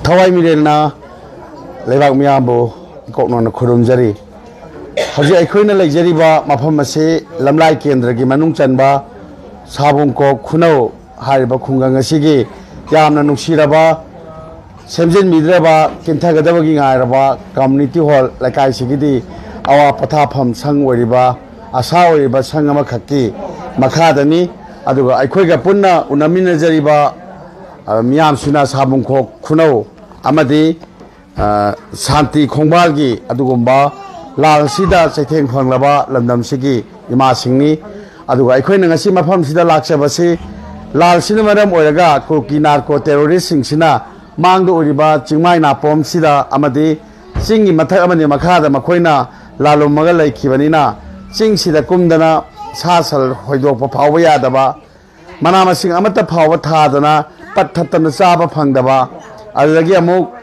thawai mirena lebak miyambo koknon khurumjari haji aikhoina leijariba mafam ase lamlai kendra gi manung chanba sabung ko khunau hariba khungang asigi yamna nuksiraba semjen midraba kinthagadawa gi ngairaba community hall lakai sigidi awa pathafam sang oriba asa oriba sang ama khakki makhadani aduga aikhoiga punna unamina jariba miyam suna sabung ko khunau amadi Santi Khongbalgi adugumba lal sida chaitheng phanglaba lamdam sigi ima singni aduga aikhoina ngasi mafam sida laksabasi lal sina maram oiraga kurki narco terrorist singsina mangdo oriba chingmai napom sida amadi singi mathak amani makhada makhoina lalummaga laikhibanina ching sida kumdana sasal hoidokpa phawba yadaba mana masing amata phawba thadana pathatana chaba phangdaba adagi amuk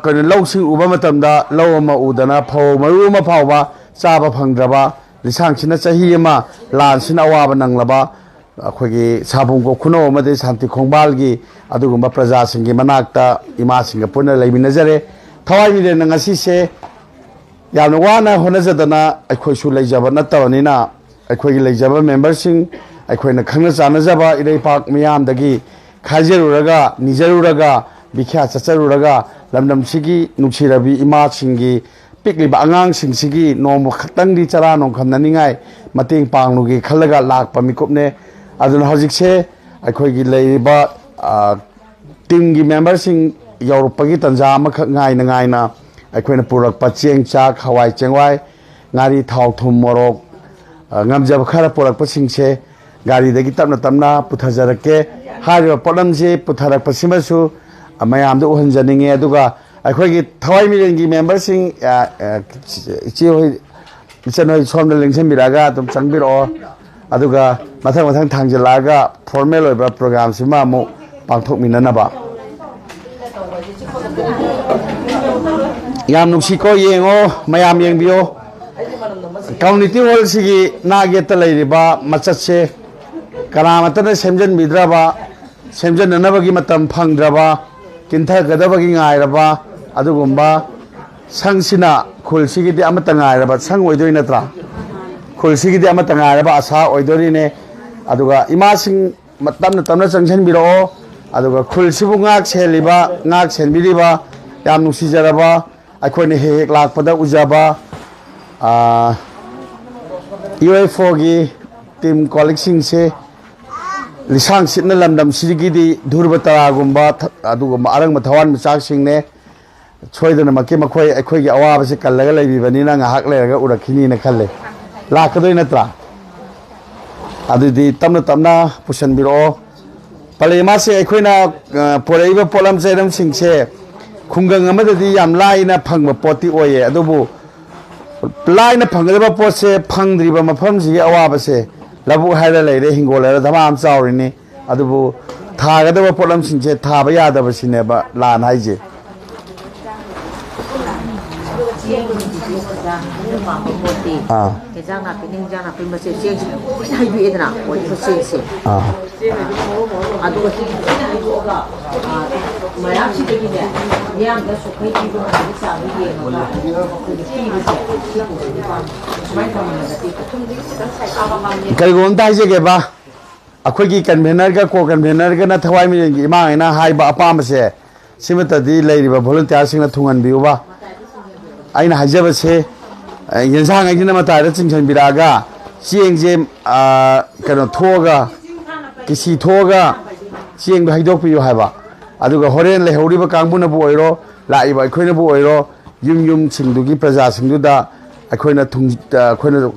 kani lausing uba matamda lau ama udana phau maru ama phawba chaba phangdraba lisangchina chahi ama lansina awaba nanglaba akhoi sabung ko khuno amade Santi Khongbalgi adugumba praja singi manakta ima singa punna leiminajare thawai mire ngasi se yamna wana honajadana akhoi su leijaba natawanina akhoi leijaba member sing akhoi na khangna chanajaba irei pak miyam dagi khajeruraga nijaruraga bikha chacharuraga lamdam sigi nuksirabi ima singi pikliba angang singsigi nomo khatangdi chara nong khamnaningai mateng pangnugi khalaga lakpa mikopne aduna hojikse akhoi leiba team gi member sing yorupagi tanja amakha ngaina akhoi purakpa cheng chak hawai chengwai ngari thau thum morok ngamjab khara purakpa singse gari dagi tamna puthajarake hariba polamje putharakpa simasu mayam do hanjaninge aduga akhoi thawai mirengi member sing ichi hoi ichanoi somna lengsen biraga tum changbiro aduga mathang thangjalaga formal oiba program sima mu pangthok minanaba yam nuksi ko yengo mayam yengbio community hall sigi nageta leiriba machatse kalamatana semjan midraba semjan nanabagi matam phangdraba kinta gadabagi ngairaba adugumba sangsina khulsigidi amata ngairaba sang oidoi natra khulsigidi amata ngairaba asa oidorine aduga imasing tamna changchen biro aduga khulsibu ngak seliba ngak senbiriba yam nusijaraba akhone hek lakpada ujaba UFO gi team collecting se lisang sitna lamdam sigidi dhurbatara gumba adugumba arang mathawan machak singne choidana makke makhoi akhoi gi awaba se kallaga leibibani na ngahak leraga urakhini na khalle lakadoi natra adudi tamna pusan biro palema se akhoi poraiba polam chairam singse khungang amadadi yam laina phangba poti oye adubu laina phangdaba potse phangdriba mafam sigi awaba se labu haira leire hingolera dhamam chawrini adubu thagadaba polam singse thaba yadaba sineba lan haije Kalgom taise ke ba akhoi ki convener ga ko convener ga na thawai mi gi ma ina hai ba apam se simata di leiriba volunteer sing na thungan biu ba aina hajaba se yensang ai na mata ra chingchan biraga chiengje kano thoga kisi thoga chieng ba haidok piu hai ba aduga horen le horiba kangbuna bu oiro laiba akhoi bu oiro yum singdugi praja singduda akhoi thung akhoi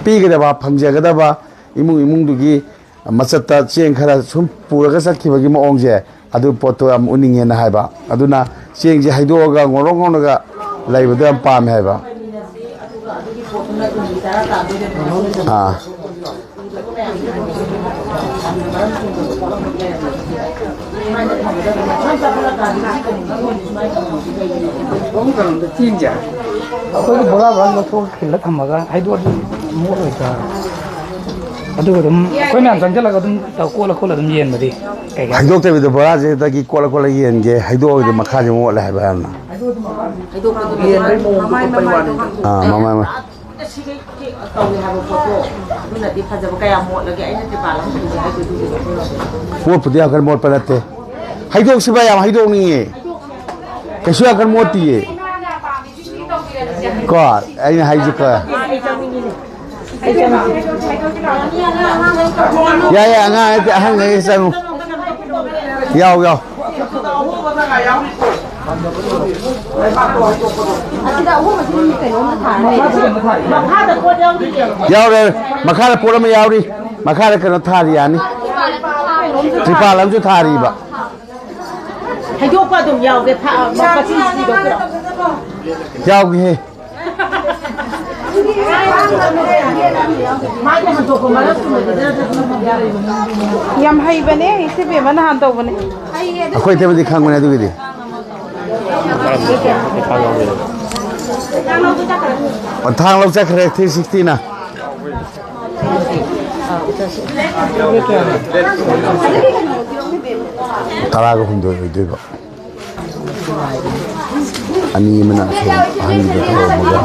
pigadaba phangjagadaba imung dugi masata cheng khara sum puraga sakibagi maongje adu poto am uninge na haiba aduna chengje haidoga ngorongona laibadu am pam haiba Aku ni bola bola tu khilak hamaga, hai dua ni murah itu. ꯑꯗꯨꯒ ꯑꯗꯨꯝ ꯑꯩꯈꯣꯏ ꯃꯌꯥꯝ ꯆꯪꯁꯤꯜꯂꯒ ꯑꯗꯨꯝ ꯀꯣꯠꯂ ꯑꯗꯨꯝ ꯌꯦꯟꯕꯗꯤ ꯀꯩ ꯀꯩ ꯍꯩꯗꯣꯛꯇꯕꯤꯗ ꯕꯣꯔꯥꯁꯦ ꯗꯒꯤ ꯀꯣꯠꯂ ꯌꯦꯟꯒꯦ ꯍꯩꯗꯣꯛꯑꯒꯗꯤ ꯃꯈꯥꯁꯦ ꯃꯣꯠꯂꯦ ꯍꯥꯏꯕ ꯌꯥꯝꯅ ꯃꯃꯥꯏ 시계 떠오게 하고 보고 눈에 파자고 그야 못하게 아이한테 발랑 주게 하고 주게 못부디 아까 못 받았대 하이독시바야 하이독니 계속 아까 못 뒤에 거 아니 하이지 거야 야야 한 했어 야오 야오래 마카라 포라면 야오리 마카라 그런 타리 아니 트리팔람주 타리바 해교과 좀 야오게 같이 시도 그래 야오게 해 ꯌꯥꯝ ꯍꯩꯕꯅꯦ ꯏꯆꯦꯕꯦꯝꯃꯅ ꯅꯍꯥꯟ ꯇꯧꯕꯅꯦ ꯑꯩꯈꯣꯏ ꯇꯦꯕꯗꯤ ꯈꯪꯕꯅꯦ ꯑꯗꯨꯒꯤꯗꯤ ꯊꯥꯡ ꯂꯧ ꯆꯠꯈ꯭ꯔꯦ 360ꯅ ꯇꯔꯥꯒ ꯍꯨꯝꯗꯣꯏ ꯑꯣꯏꯗꯣꯏꯕ ꯑꯅꯤ ꯑꯃꯅ ꯁꯣꯝ ꯑꯍꯟꯒꯤꯗ ꯊꯧꯔꯝꯃꯒ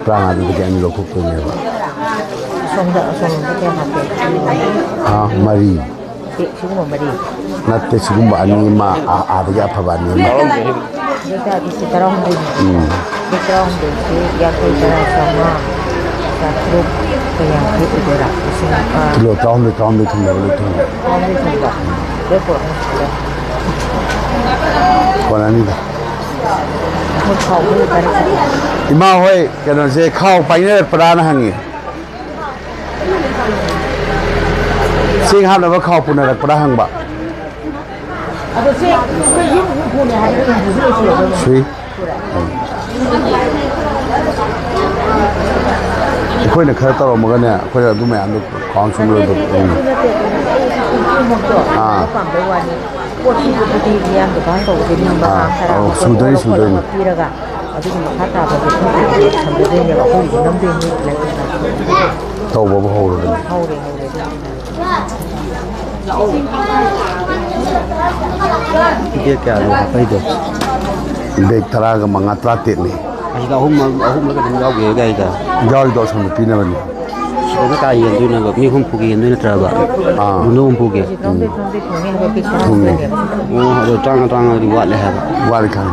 35ꯗꯒꯤ ꯑꯅꯤ ꯂꯧꯊꯣꯛꯇꯣꯏꯅꯦꯕ ꯃꯔꯤ ꯅꯠꯇꯦ ꯁꯤꯒꯨꯝꯕ ꯑꯅꯤ ꯑꯃ ꯑꯥꯗꯒꯤ ꯑꯐꯕ ꯑꯅꯤ ꯑꯃ ꯀꯤꯂꯣ 13 ꯊꯨꯡꯅꯕ ꯂꯣꯏ ꯊꯨꯡꯅ ꯀꯣꯟꯅꯅꯤꯗ 이마 ꯍꯣꯏ ꯀꯩꯅꯣꯁꯦ ꯈꯥꯎ ꯄꯥꯏꯅꯔꯛꯄ꯭ꯔꯥꯅ ꯍꯪꯉꯤ ꯆꯦꯡ ꯍꯥꯞꯅꯕ ꯈꯥꯎ ꯄꯨꯅꯔꯛꯄ꯭ꯔꯥ ꯍꯪꯕ ꯁꯨꯏ ꯑꯩꯈꯣꯏꯅ ꯈꯔ ꯇꯧꯔꯝꯃꯒꯅꯦ ꯑꯩꯈꯣꯏꯅ ꯑꯗꯨ ꯃꯌꯥꯝꯗꯣ ꯈꯥꯎ ꯁꯨꯝ ꯂꯣꯏꯗꯣ 수도이 더워버 허우르네 이게 क्या है भाई दो देख तरह का मंगा त्राते ने 아이가 아홉 좀 나오게 이가 जाओ दो सम पीने वाली 저거 다 연두나 거 미혼 포기 연두나 들어봐 아 운동 포기 어 짱 어디 왔래 해 वाली खान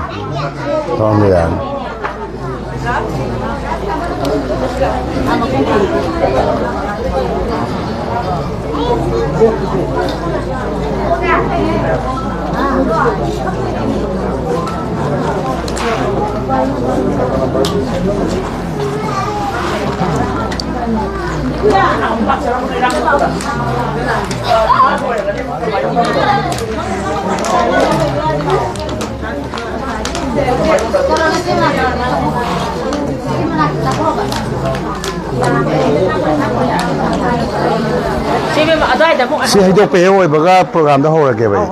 तो हम ले यार ꯁꯤ ꯍꯩꯗꯣꯛꯄ ꯍꯦꯛ ꯑꯣꯏꯕꯒ ꯄ꯭ꯔꯣꯒ꯭ꯔꯥꯝꯗ ꯍꯧꯔꯒꯦ ꯚꯥꯏ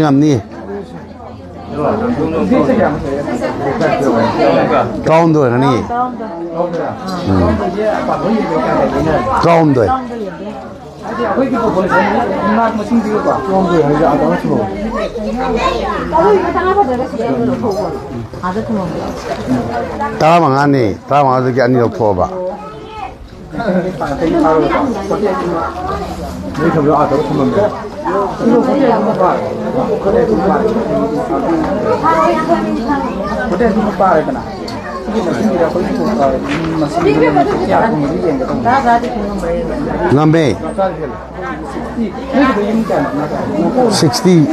ngamni kaum doi na ni kaum doi tara mangani dagi ani lophoba Ngambe 60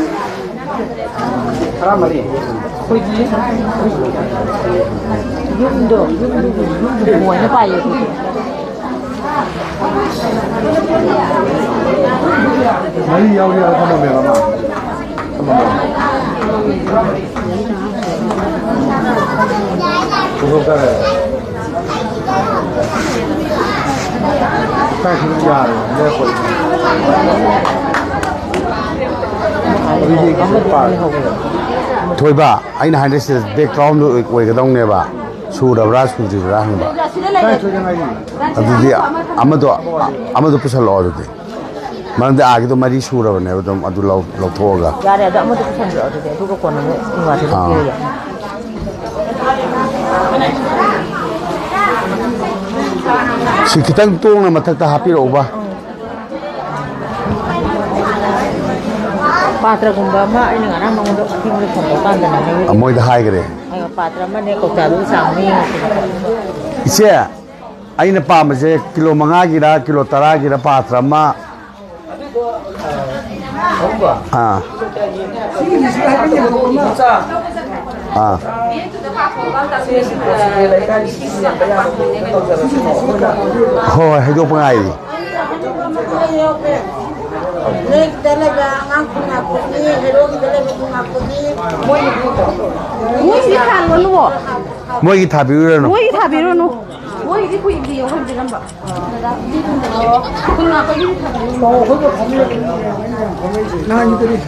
Yumdo, mùa nó bay rồi. 많이 야오리야 한번 매가마. 한번 매. 무섭다네. 딱 그런 게 아니야. 내가 거의. thôi bà anh hai đây background rồi quay cái đông này bà su đầu ra su gì ra không bà 아무도 부설 넣어도 돼 만데 아기도 말이 수라고 내가 좀 아주 로 야래 아무도 부산 넣어도 돼 그거 거는 이거 되게 길어요 시키당 똥나 마탁다 하피로 오바 파트라군가 마 아니 안 하면 뭐 힘을 좀 딴다는 뭐이다 하이 그래 아이고 파트라만 내 꼭자도 상미 이제 아이는 밤에 킬로 망아기라 킬로 따라기라 파트라마 아 호 해줘 봐야지 뭐이 칸 원노 뭐이 다 비우려노 뭐이 다 비로노 뭐이 이거 이게 요건 지금 봐 그나 거기 나 이들이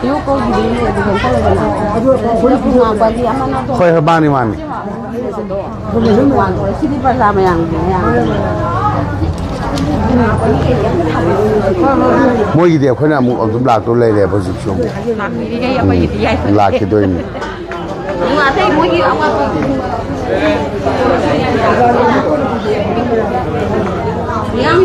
이거 거기 이거 괜찮아 우리 bunga bali amana to khoy bani mani sini bersama yang 뭐이 돼 khoy na mu 좀 락도 레레 position 락이 도인 bunga teh 뭐이 apa yang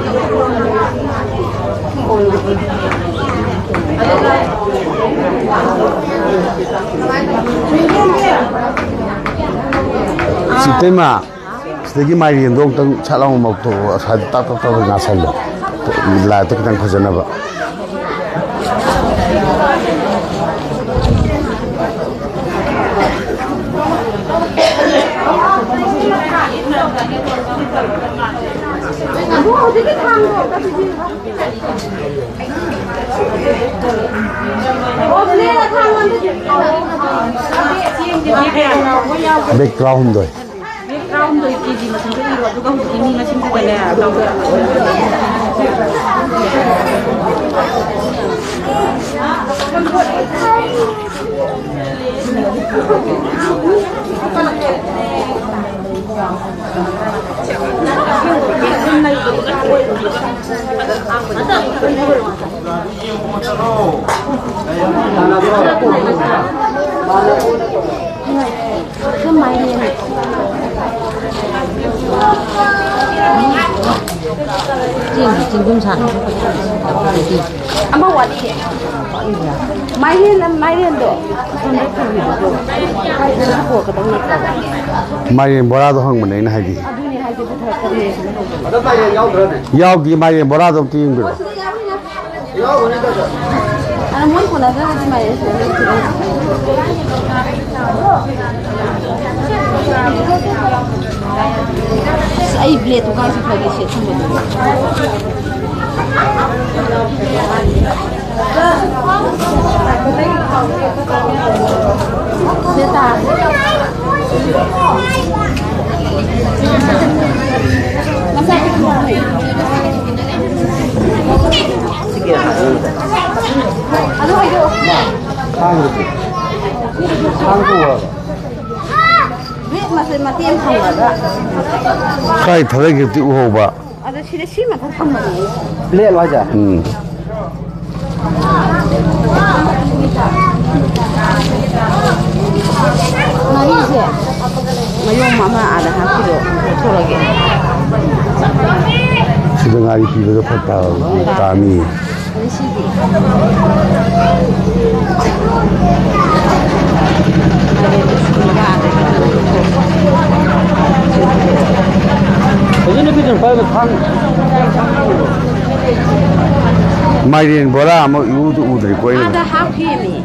시테마 시대기 많이 연동등 차랑 먹도 사지 딱딱딱 나살려 라도 그냥 거잖아 봐 백그라운드 background itu di macam tu iru juga ini macam tu kali 진금산 아마 와디 마이렌도 마이 뭐라도 한 번에 나 하지 아두니 하지 못할 야기 마이 뭐라도 띄는 거 아나 뭘 보나서 하지 마요 ai bile tu kai fa ge se tu beta masa itu aduh ayo 한국어 masih matian ada kai thale ge ti ho ba ada sini sih mata sama ले लो आजा mari sih mayung mama ada hati tu lagi sudah ngari pilih ke kami di sini 요즘에 그좀 빨리 강 마이린 보라 뭐 유도 우들이 거의 ada happy ni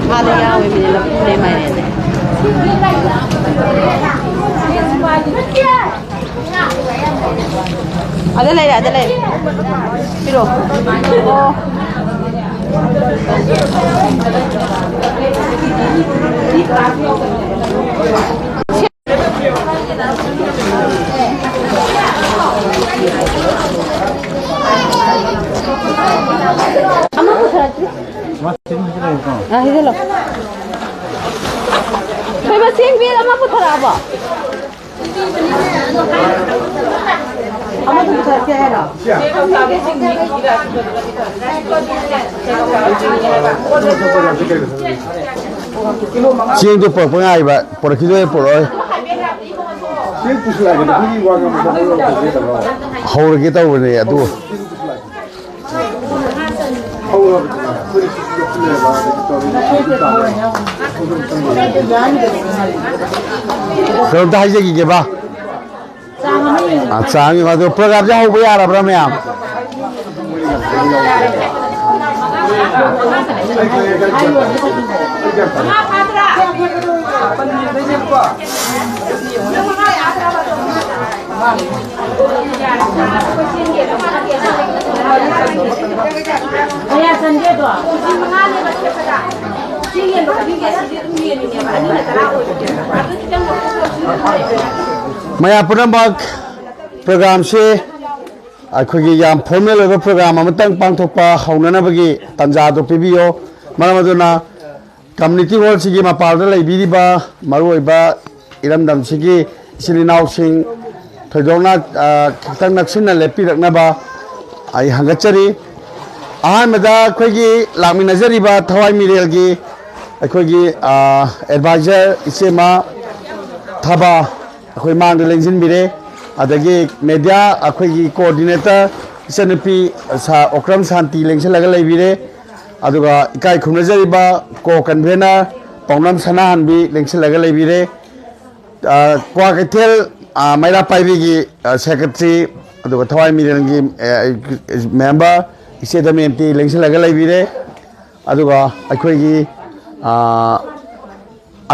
ada yang ini lebih main ada leh piro oh ah itu loh bebas sih biar ama putar apa ama tuh putar kaya lah chiên tôi phở với ai vậy phở khi tôi phở rồi hầu cái tàu này à tu rồi ta hay gì ba à sáng mà tôi program cho hầu bây giờ là program nào maya punamak program se akhoi yam formal level program amatang pangthokpa haunana bagi tanja do pibio maramaduna community hall sigi mapalda leibiriba maruiba iramdam sigi silinau sing thoidona khitang naksinna lepiraknaba ai hangachari ahamada khoigi lakminajariba thawai mirelgi akhoi advisor isema thaba akhoi mang lengsin bire adagi media akhoi coordinator isanapi sa okram santi lengsin laga leibire aduga ikai khumnajariba ko convener paunam sanahanbi lengsin laga leibire kwa kethel maira paibigi secretary aduga thawai mirelgi member isedamenti lengsin laga leibire aduga akhoi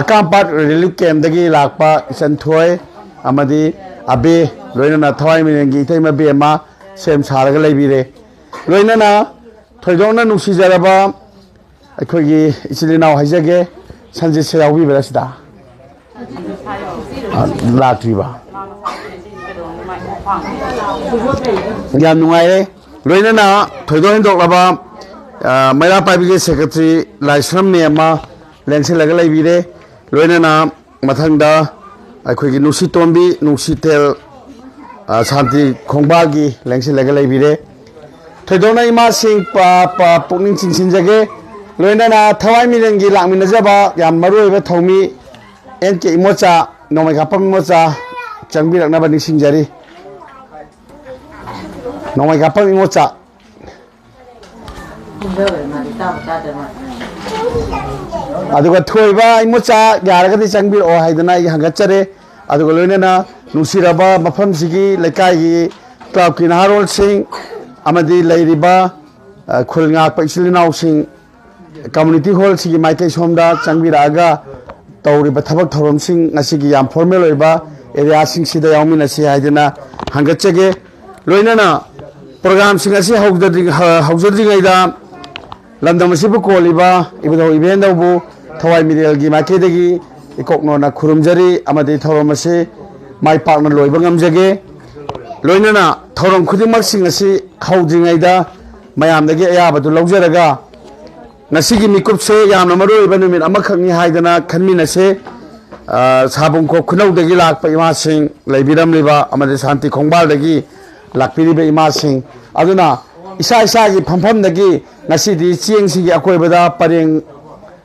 akampat relief camp dagi lakpa santhoi amadi abe loinana thawai mirengi itaima be ma sem saraga leibire loinana thoidona nusijaraba akhoi isilinaw haijage sanje serawi berasida lakriba yam nungai loinana thoido hendok laba maira paibige secretary laisram ne ma lengsin laga leibire loinana mathangda akhoi nusi tombi nusi tel santi khongbagi lengsin laga leibire thoidona ima sing pa pukning chingsin jage loinana thawai mirengi lakminajaba yam maruiba thomi enke imocha nomai khapam imocha changbiraknaba ningsingjari nomai khapam imocha aduga thoiba imocha yaragadi changbir o haidana hangachare aduga loinana nusiraba mafam sigi lekai gi club ki naharol sing amadi leiriba khulnga paisilinaw sing community hall sigi maikai somda changbiraga tawriba thabak thorom sing ngasigi yam formal oiba area sing sida yaumina si haidana hangachage loinana program sing asi hawjadri gaida lamdamasibu koliba ibado ibendawbu thawai mirelgi makedegi ikoknona khurumjari amadi thoromase mai pakna loiba ngamjage loinana thorom khudingmak sing asi hawdringaida mayamdagi ayabadu lawjaraga ngasigi mikupse yamna maroiba numit amakhakni haidana khanminase sabungko khunawdagi lakpa ima sing leibiramliba amadi santi khongbaldagi lakpiriba ima sing aduna isa gi phampham ngasidi chiengsi akoibada pareng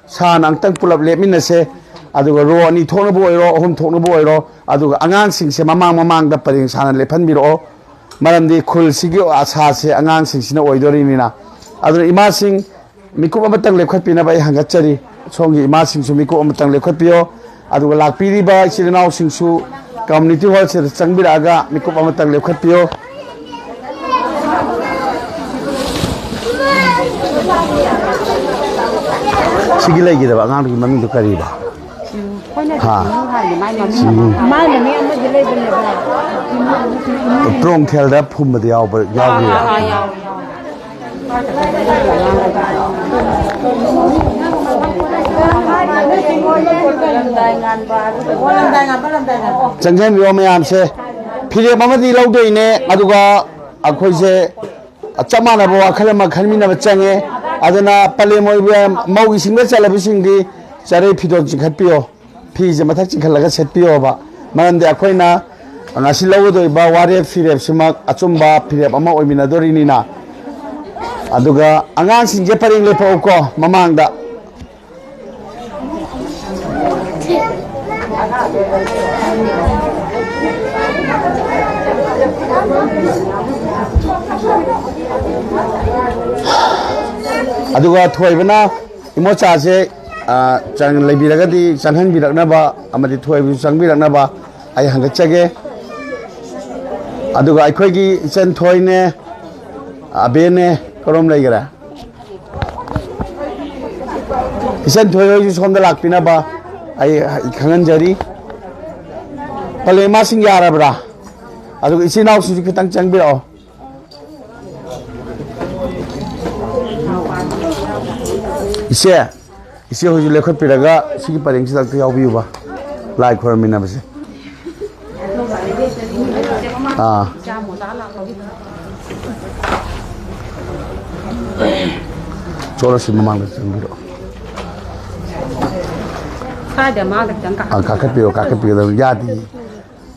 san angtang pulap lepminase aduga ro ani thona bo oiro hom thona bo oiro aduga angang sing se mamang da pareng san lephan biro maramdi khul sigi asa se angang sing sina oidori nina aduna ima sing mikup amatang lepkhat pina bai hangachari songi ima sing su mikup amatang lepkhat pio aduga lakpiri ba silinau sing su community hall se changbiraga mikup amatang lepkhat pio sigi lagi dah, angan lagi mami tu kari dah. ꯍꯥ ꯃꯥꯏ ꯃꯃꯤ ꯑꯃꯗꯤ ꯂꯩꯕꯅꯦꯕ ꯇ꯭ꯔꯣꯡꯊꯦꯜꯗ ꯐꯨꯝꯕꯗ ꯌꯥꯎꯔꯤ ꯆꯪꯁꯤꯟꯕꯤꯌꯣ ꯃꯌꯥꯝꯁꯦ ꯐꯤꯔꯦꯞ ꯑꯃꯗꯤ ꯂꯧꯗꯣꯏꯅꯦ ꯑꯗꯨꯒ ꯑꯩꯈꯣꯏꯁꯦ ꯆꯞ ꯃꯥꯟꯅꯕ ꯋꯥꯈꯜ ꯑꯃ ꯈꯟꯃꯤꯟꯅꯕ ꯆꯪꯉꯦ ꯑꯗꯨꯅ ꯄꯂꯦꯝ ꯑꯣꯏꯕ ꯃꯧꯒꯤꯁꯤꯡꯗ ꯆꯠꯂꯕꯁꯤꯡꯗꯤ ꯆꯔꯩ ꯐꯤꯗꯣꯜ ꯆꯤꯡꯈꯠꯄꯤꯌꯣ ꯐꯤꯁꯦ ꯃꯊꯛ ꯆꯤꯡꯈꯠꯂꯒ ꯁꯦꯠꯄꯤꯌꯣꯕ ꯃꯔꯝꯗꯤ ꯑꯩꯈꯣꯏꯅ ngasi lawdoi ware firep simak achumba firep ama oiminadori na aduga angang singje paring lepo ko mamangda aduga thoibana imocha se chang leibiragadi changhan biraknaba amadi thoibu changbiraknaba ai hangachage aduga aikoigi chen thoine abene korom leigara isen thoioi somda lakpina ba ai khangan jari palema sing yarabra aduga isinau su kitang changbiro ise hoju lekhot piraga sigi paring si takti yaw biuba lai khormina base cholo si mamang changbiro kada ma da tang ka kakhat pio da yadi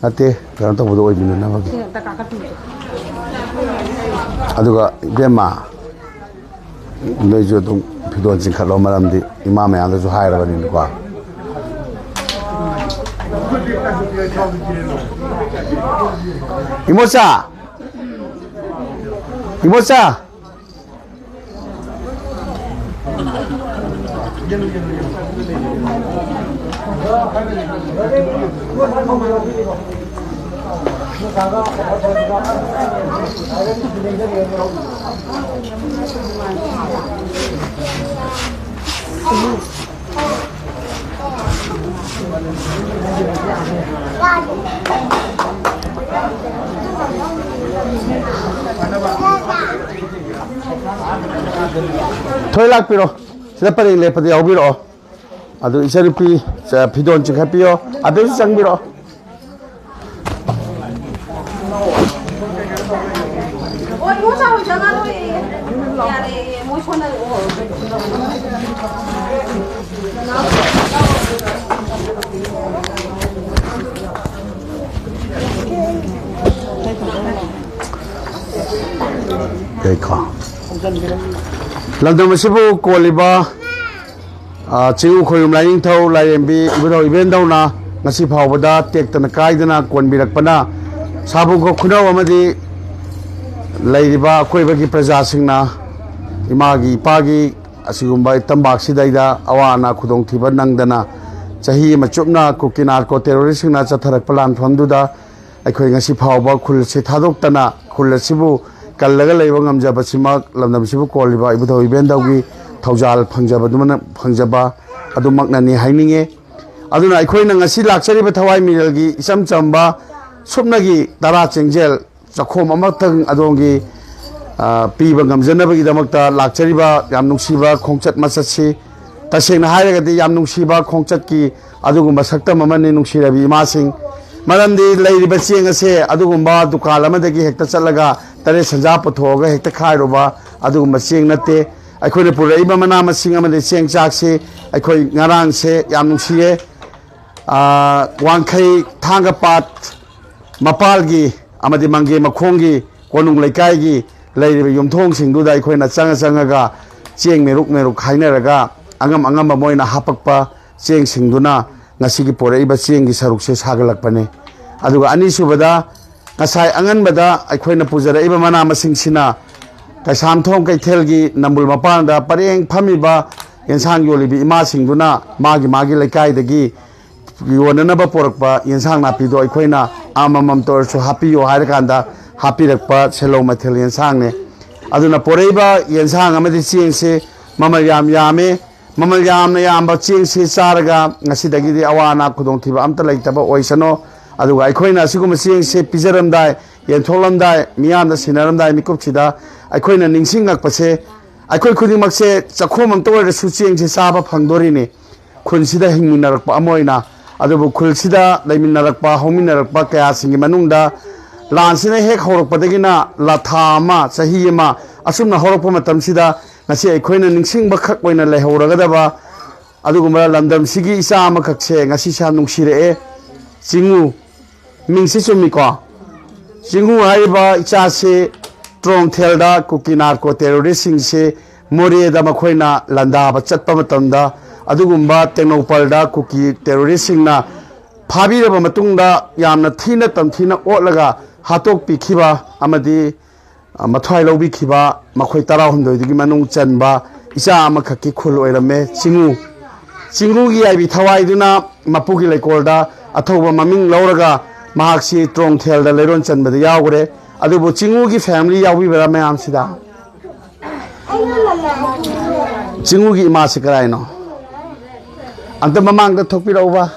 ate kan to bodo oibina na bagi aduga bema lejo dum pidon jin khalo maramdi imam ya da ju haira bani kwa Imosa Thôi lạc piro sẽ paring le padi aubiro adu isarupi pidon chikapio adu sangbiro oi mo sa ho janga lo ya re mo chona Dekha Lamdam sibu koliba chiu khoyum laing thau laimbi ibro event dauna ngasi phawbada tektana kaidana konbirakpana sabu ko khunaw amadi lairiba khoibagi praja singna imagi ipagi asigumba tambak sidaida awana khudong thiba nangdana chahi machupna kukinar ko terrorist singna chatharak plan famduda aikhoi ngasi phawba khul se thadoktana khul sibu kallaga leiba ngamjaba simak lamdam sibu koliba ibutho ibendawgi thaujal phangjaba dumana phangjaba adumaknani haininge aduna aikoina ngasi lakchariba thawai miralgi isam chamba supnagi dara chengjel chakhom amatang adongi piba ngamjanabagi damakta lakchariba yam nungsiba khongchat masatsi tasengna hairagadi yam nungsiba khongchatki adugumba saktam amani nungsirabi imasing maramdi leiriba chengase adugumba dukal amadagi hekta chalaga tare sanja pathoga hekta khairoba adugumba cheng nate akhoi puraiba mana masing amade cheng chakse akhoi ngarang se yam nungsiye wangkhai thanga pat mapalgi amade mangge makhongi konung laikai gi leiriba yumthong singduda akhoi na changa cheng meruk khainaraga angam moina hapakpa cheng singduna ngasigi poraiba cheng gi saruk se sagalakpane aduga ani subada ngasai anganbada aikoina pujaraiba mana masing sina kaisam thong kaithelgi nambul mapanda pareng phamiba yensang yolibi ima singduna magi laikai dagi yonanaba porakpa yensang napi do aikoina amamam tor su happy yo harakanda happy rakpa selo mathel yensang ne aduna poraiba yensang amadi cheng se mama yame ꯃꯃꯜ ꯌꯥꯝꯅ ꯌꯥꯝꯕ ꯆꯦꯡꯁꯤ ꯆꯥꯔꯒ ꯉꯁꯤꯗꯒꯤꯗꯤ ꯑꯋꯥ ꯑꯅꯥ ꯈꯨꯗꯣꯡꯊꯤꯕ ꯑꯝꯇ ꯂꯩꯇꯕ ꯑꯣꯏꯁꯅꯣ ꯑꯗꯨꯒ ꯑꯩꯈꯣꯏꯅ ꯑꯁꯤꯒꯨꯝꯕ ꯆꯦꯡꯁꯤ ꯄꯤꯖꯔꯝꯗꯥꯏ ꯌꯦꯟꯊꯣꯛꯂꯝꯗꯥꯏ ꯃꯤꯌꯥꯝꯗ ꯁꯤꯟꯅꯔꯝꯗꯥꯏ ꯃꯤꯀꯨꯞꯁꯤꯗ ꯑꯩꯈꯣꯏꯅ ꯅꯤꯡꯁꯤꯡꯉꯛꯄꯁꯦ ꯑꯩꯈꯣꯏ ꯈꯨꯗꯤꯡꯃꯛꯁꯦ ꯆꯥꯛꯈꯣꯝ ꯑꯝꯇ ꯑꯣꯏꯔꯁꯨ ꯆꯦꯡꯁꯤ ꯆꯥꯕ ꯐꯪꯗꯣꯔꯤꯅꯤ ꯈꯨꯟꯁꯤꯗ ꯍꯤꯡꯃꯤꯟꯅꯔꯛꯄ ꯑꯃ ꯑꯣꯏꯅ ꯑꯗꯨꯕꯨ ꯈꯨꯜꯁꯤꯗ ꯂꯩꯃꯤꯟꯅꯔꯛꯄ ꯍꯧꯃꯤꯟꯅꯔꯛꯄ ꯀꯌꯥꯁꯤꯡꯒꯤ ꯃꯅꯨꯡꯗ ꯂꯥꯟꯁꯤꯅ ꯍꯦꯛ ꯍꯧꯔꯛꯄꯗꯒꯤꯅ ꯊꯥ ꯑꯃ ꯆꯍꯤ ꯑꯃ ꯑꯁꯨꯝꯅ ꯍꯧꯔꯛꯄ ꯃꯇꯝꯁꯤꯗ ꯉꯁꯤ ꯑꯩꯈꯣꯏꯅ ꯅꯤꯡꯁꯤꯡꯕꯈꯛ ꯑꯣꯏꯅ ꯂꯩꯍꯧꯔꯒꯗꯕ ꯑꯗꯨꯒꯨꯝꯕ ꯂꯝꯗꯝꯁꯤꯒꯤ ꯏꯆꯥ ꯑꯃꯈꯛꯁꯦ ꯉꯁꯤꯁꯦ ꯅꯨꯡꯁꯤꯔꯛꯑꯦ ꯆꯤꯡꯉꯨ ꯃꯤꯡꯁꯤ ꯆꯨꯝꯃꯤꯀꯣ ꯆꯤꯡꯉꯨ ꯍꯥꯏꯔꯤꯕ ꯏꯆꯥꯁꯤ ꯇ꯭ꯔꯣꯡꯊꯦꯜꯗ ꯀꯨꯀꯤ ꯅꯥꯔꯀꯣ ꯇꯦꯔꯣꯔꯤꯁꯁꯤꯡꯁꯤ ꯃꯣꯔꯦꯗ ꯃꯈꯣꯏꯅ ꯂꯥꯟꯗꯥꯕ ꯆꯠꯄ ꯃꯇꯝꯗ ꯑꯗꯨꯒꯨꯝꯕ ꯇꯦꯡꯅꯧꯄꯜꯗ ꯀꯨꯀꯤ ꯇꯦꯔꯣꯔꯤꯁꯁꯤꯡꯅ ꯐꯥꯕꯤꯔꯕ ꯃꯇꯨꯡꯗ ꯌꯥꯝꯅ ꯊꯤꯅ ꯇꯝꯊꯤꯅ ꯑꯣꯠꯂꯒ ꯍꯥꯠꯇꯣꯛꯄꯤꯈꯤꯕ ꯑꯃꯗꯤ ꯃꯊ꯭ꯋꯥꯏ ꯂꯧꯕꯤꯈꯤꯕ ꯃꯈꯣꯏ 12ꯗꯒꯤ ꯃꯅꯨꯡ ꯆꯟꯕ ꯏꯆꯥ ꯑꯃꯈꯛꯀꯤ ꯈꯨꯜ ꯑꯣꯏꯔꯝꯃꯦ ꯆꯤꯡꯉꯨ ꯆꯤꯡꯉꯨꯒꯤ ꯌꯥꯏꯕꯤ ꯊꯋꯥꯏꯗꯨꯅ ꯃꯄꯨꯒꯤ ꯂꯩꯀꯣꯜꯗ ꯑꯊꯧꯕ ꯃꯃꯤꯡ ꯂꯧꯔꯒ ꯃꯍꯥꯛꯁꯤ ꯇ꯭ꯔꯣꯡꯊꯦꯜꯗ ꯂꯩꯔꯣꯟ ꯆꯟꯕꯗ ꯌꯥꯎꯈ꯭ꯔꯦ ꯑꯗꯨꯕꯨ ꯆꯤꯡꯉꯨꯒꯤ ꯐꯦꯃꯤꯂꯤ ꯌꯥꯎꯕꯤꯕ꯭ꯔꯥ ꯃꯌꯥꯝꯁꯤꯗ ꯆꯤꯡꯉꯨꯒꯤ ꯏꯃꯥꯁꯤ ꯀꯔꯥꯏꯅꯣ ꯑꯝꯇ ꯃꯃꯥꯡꯗ ꯊꯣꯛꯄꯤꯔꯛꯎꯕ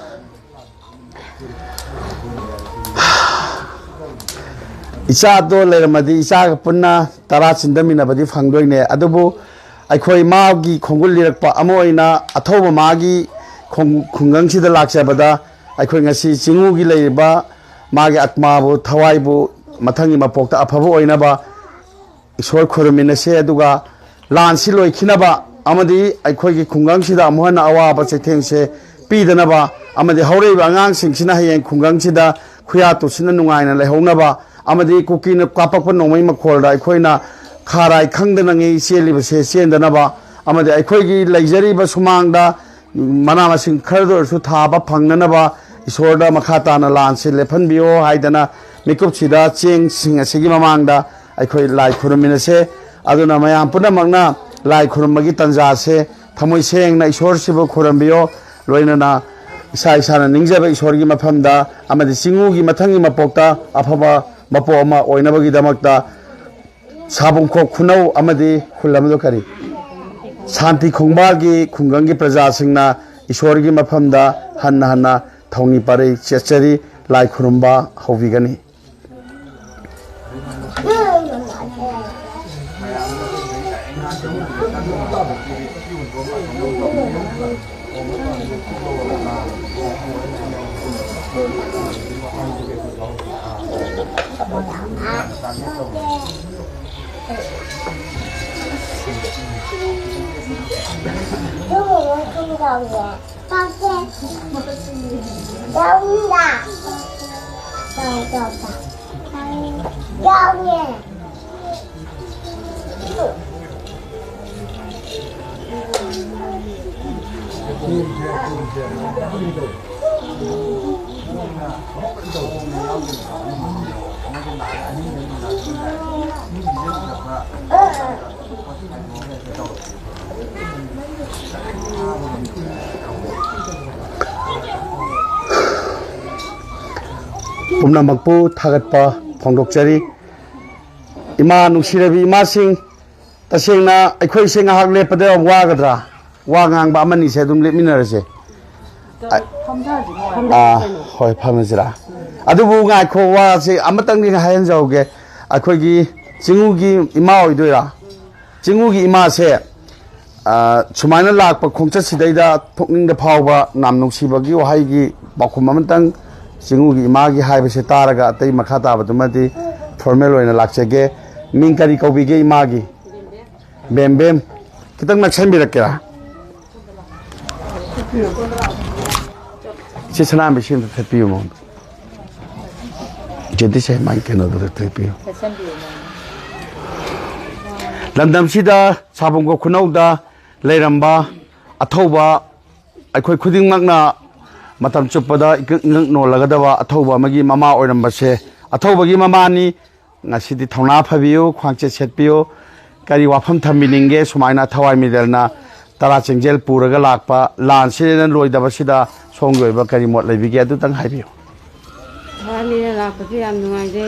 ꯏꯆꯥꯗꯣ ꯂꯩꯔꯝꯃꯗꯤ ꯏꯆꯥꯒ ꯄꯨꯟꯅ ꯇꯔꯥ ꯆꯤꯟꯗꯃꯤꯟꯅꯕꯗꯤ ꯐꯪꯗꯣꯏꯅꯦ ꯑꯗꯨꯕꯨ ꯑꯩꯈꯣꯏ ꯃꯥꯒꯤ ꯈꯣꯡꯒꯨꯜ ꯂꯤꯔꯛꯄ ꯑꯃ ꯑꯣꯏꯅ ꯑꯊꯧꯕ ꯃꯥꯒꯤ ꯈꯨꯡꯒꯪꯁꯤꯗ ꯂꯥꯛꯆꯕꯗ ꯑꯩꯈꯣꯏ ꯉꯁꯤ ꯆꯤꯡꯉꯨꯒꯤ ꯂꯩꯔꯤꯕ ꯃꯥꯒꯤ ꯑꯠꯃꯥꯕꯨ ꯊꯋꯥꯏꯕꯨ ꯃꯊꯪꯒꯤ ꯃꯄꯣꯛꯇ ꯑꯐꯕ ꯑꯣꯏꯅꯕ ꯏꯁꯣꯔ ꯈꯨꯔꯨꯝꯃꯤꯟꯅꯁꯦ ꯑꯗꯨꯒ ꯂꯥꯟꯁꯤ ꯂꯣꯏꯈꯤꯅꯕ ꯑꯃꯗꯤ ꯑꯩꯈꯣꯏꯒꯤ ꯈꯨꯡꯒꯪꯁꯤꯗ ꯑꯃꯨꯛ ꯍꯟꯅ ꯑꯋꯥꯕ ꯆꯩꯊꯦꯡꯁꯦ ꯄꯤꯗꯅꯕ ꯑꯃꯗꯤ ꯍꯧꯔꯛꯏꯕ ꯑꯉꯥꯡꯁꯤꯡꯁꯤꯅ ꯍꯌꯦꯡ ꯈꯨꯡꯒꯪꯁꯤꯗ ꯈꯨꯌꯥ ꯇꯨꯁꯤꯟꯅ ꯅꯨꯡꯉꯥꯏꯅ ꯂꯩꯍꯧꯅꯕ ꯑꯃꯗꯤ ꯀꯨꯀꯤꯅ ꯀꯥꯞꯄꯛꯄ ꯅꯣꯡꯃꯩ ꯃꯈꯣꯜꯗ ꯑꯩꯈꯣꯏꯅ ꯈꯥꯔꯥꯏ ꯈꯪꯗꯅꯉꯩ ꯆꯦꯜꯂꯤꯕꯁꯦ ꯆꯦꯟꯗꯅꯕ ꯑꯃꯗꯤ ꯑꯩꯈꯣꯏꯒꯤ ꯂꯩꯖꯔꯤꯕ ꯁꯨꯃꯥꯡꯗ ꯃꯅꯥ ꯃꯁꯤꯡ ꯈꯔꯗ ꯑꯣꯏꯔꯁꯨ ꯊꯥꯕ ꯐꯪꯅꯅꯕ ꯏꯁꯣꯔꯗ ꯃꯈꯥ ꯇꯥꯅ ꯂꯥꯟꯁꯤ ꯂꯦꯞꯍꯟꯕꯤꯌꯣ ꯍꯥꯏꯗꯅ ꯃꯤꯀꯨꯞꯁꯤꯗ ꯆꯦꯡꯁꯤꯡ ꯑꯁꯤꯒꯤ ꯃꯃꯥꯡꯗ ꯑꯩꯈꯣꯏ ꯂꯥꯏ ꯈꯨꯔꯨꯝꯃꯤꯟꯅꯁꯦ ꯑꯗꯨꯅ ꯃꯌꯥꯝ ꯄꯨꯝꯅꯃꯛꯅ ꯂꯥꯏ ꯈꯨꯔꯨꯝꯕꯒꯤ ꯇꯟꯖꯥꯁꯦ ꯊꯃꯣꯏ ꯁꯦꯡꯅ ꯏꯁꯣꯔꯁꯤꯕꯨ ꯈꯨꯔꯨꯝꯕꯤꯌꯣ ꯂꯣꯏꯅꯅ ꯏꯁꯥꯅ ꯅꯤꯡꯖꯕ ꯏꯁꯣꯔꯒꯤ ꯃꯐꯝꯗ ꯑꯃꯗꯤ ꯆꯤꯡꯉꯨꯒꯤ ꯃꯊꯪꯒꯤ ꯃꯄꯣꯛꯇ ꯑꯐꯕ ꯃꯄꯣꯛ ꯑꯃ ꯑꯣꯏꯅꯕꯒꯤꯗꯃꯛꯇ ꯁꯥꯕꯨꯡꯈꯣꯛ ꯈꯨꯅꯧ ꯑꯃꯗꯤ ꯈꯨꯜ ꯑꯃꯗꯣ ꯀꯔꯤ ꯁꯥꯟꯇꯤ ꯈꯣꯡꯕꯥꯜꯒꯤ ꯈꯨꯡꯒꯪꯒꯤ ꯄ꯭ꯔꯖꯥꯁꯤꯡꯅ ꯏꯁꯣꯔꯒꯤ ꯃꯐꯝꯗ ꯍꯟꯅ ꯍꯟꯅ ꯊꯧꯅꯤ ꯄꯔꯩ ꯆꯦꯠꯆꯔꯤ ꯂꯥꯏ ꯈꯨꯔꯨꯝꯕ ꯍꯧꯕꯤꯒꯅꯤ ꯄꯨꯝꯅꯃꯛꯄꯨ ꯊꯥꯒꯠꯄ ꯐꯣꯡꯗꯣꯛꯆꯔꯤ ꯏꯃꯥ ꯅꯨꯡꯁꯤꯔꯕꯤ ꯏꯃꯥꯁꯤꯡ ꯇꯁꯦꯡꯅ ꯑꯩꯈꯣꯏꯁꯦ ꯉꯥꯏꯍꯥꯛ ꯂꯦꯞꯄꯗ ꯌꯥꯝ ꯋꯥꯒꯗ꯭ꯔꯥ ꯋꯥ ꯉꯥꯡꯕ ꯑꯃꯅꯤꯁꯦ ꯑꯗꯨꯝ ꯂꯦꯞꯃꯤꯟꯅꯔꯁꯦ ꯍꯣꯏ ꯐꯝꯃꯁꯤꯔꯥ ꯑꯗꯨꯕꯨ ꯉꯥꯏꯈꯣ ꯋꯥꯁꯦ ꯑꯃꯇꯪꯗꯤ ꯍꯥꯏꯍꯟꯖꯍꯧꯒꯦ ꯑꯩꯈꯣꯏꯒꯤ ꯆꯤꯡꯉꯨꯒꯤ ꯏꯃꯥ ꯑꯣꯏꯗꯣꯏꯔꯥ ꯆꯤꯡꯉꯨꯒꯤ ꯏꯃꯥꯁꯦ ꯁꯨꯃꯥꯏꯅ ꯂꯥꯛꯄ ꯈꯣꯡꯆꯠꯁꯤꯗꯩꯗ ꯄꯨꯛꯅꯤꯡꯗ ꯐꯥꯎꯕ ꯌꯥꯝ ꯅꯨꯡꯁꯤꯕꯒꯤ ꯋꯥꯍꯩꯒꯤ ꯄꯥꯎꯈꯨꯝ ꯑꯃꯇꯪ ꯆꯤꯡꯉꯨꯒꯤ ꯏꯃꯥꯒꯤ ꯍꯥꯏꯕꯁꯦ ꯇꯥꯔꯒ ꯑꯇꯩ ꯃꯈꯥ ꯇꯥꯕꯗꯨꯃꯗꯤ ꯐꯣꯔꯃꯦꯜ ꯑꯣꯏꯅ ꯂꯥꯛꯆꯒꯦ ꯃꯤꯡ ꯀꯔꯤ ꯀꯧꯕꯤꯒꯦ ꯏꯃꯥꯒꯤ ꯕꯦꯝꯕꯦꯝ खितंग नक्सनबिरक्केरा इसे सनाम बिसिन थपियो मोन जेदि से माइ केनो दो थपियो लंदम सिदा साबुंगो खुनौदा लेरंबा अथौबा अखोय खुदिंमकना मतम चुपदा इकंग नोलगदबा अथौबा मगी mama ओरंबसे अथौबगी ममानी ngasidi thongna phabiyo khwangche setpiyo kari wafam thambininge sumaina thawai miderna tara chengjel puraga lakpa lan sirena loidaba sida songyoiba kari mot leibige adu tang haibiyo hani lakpa si yam nungai de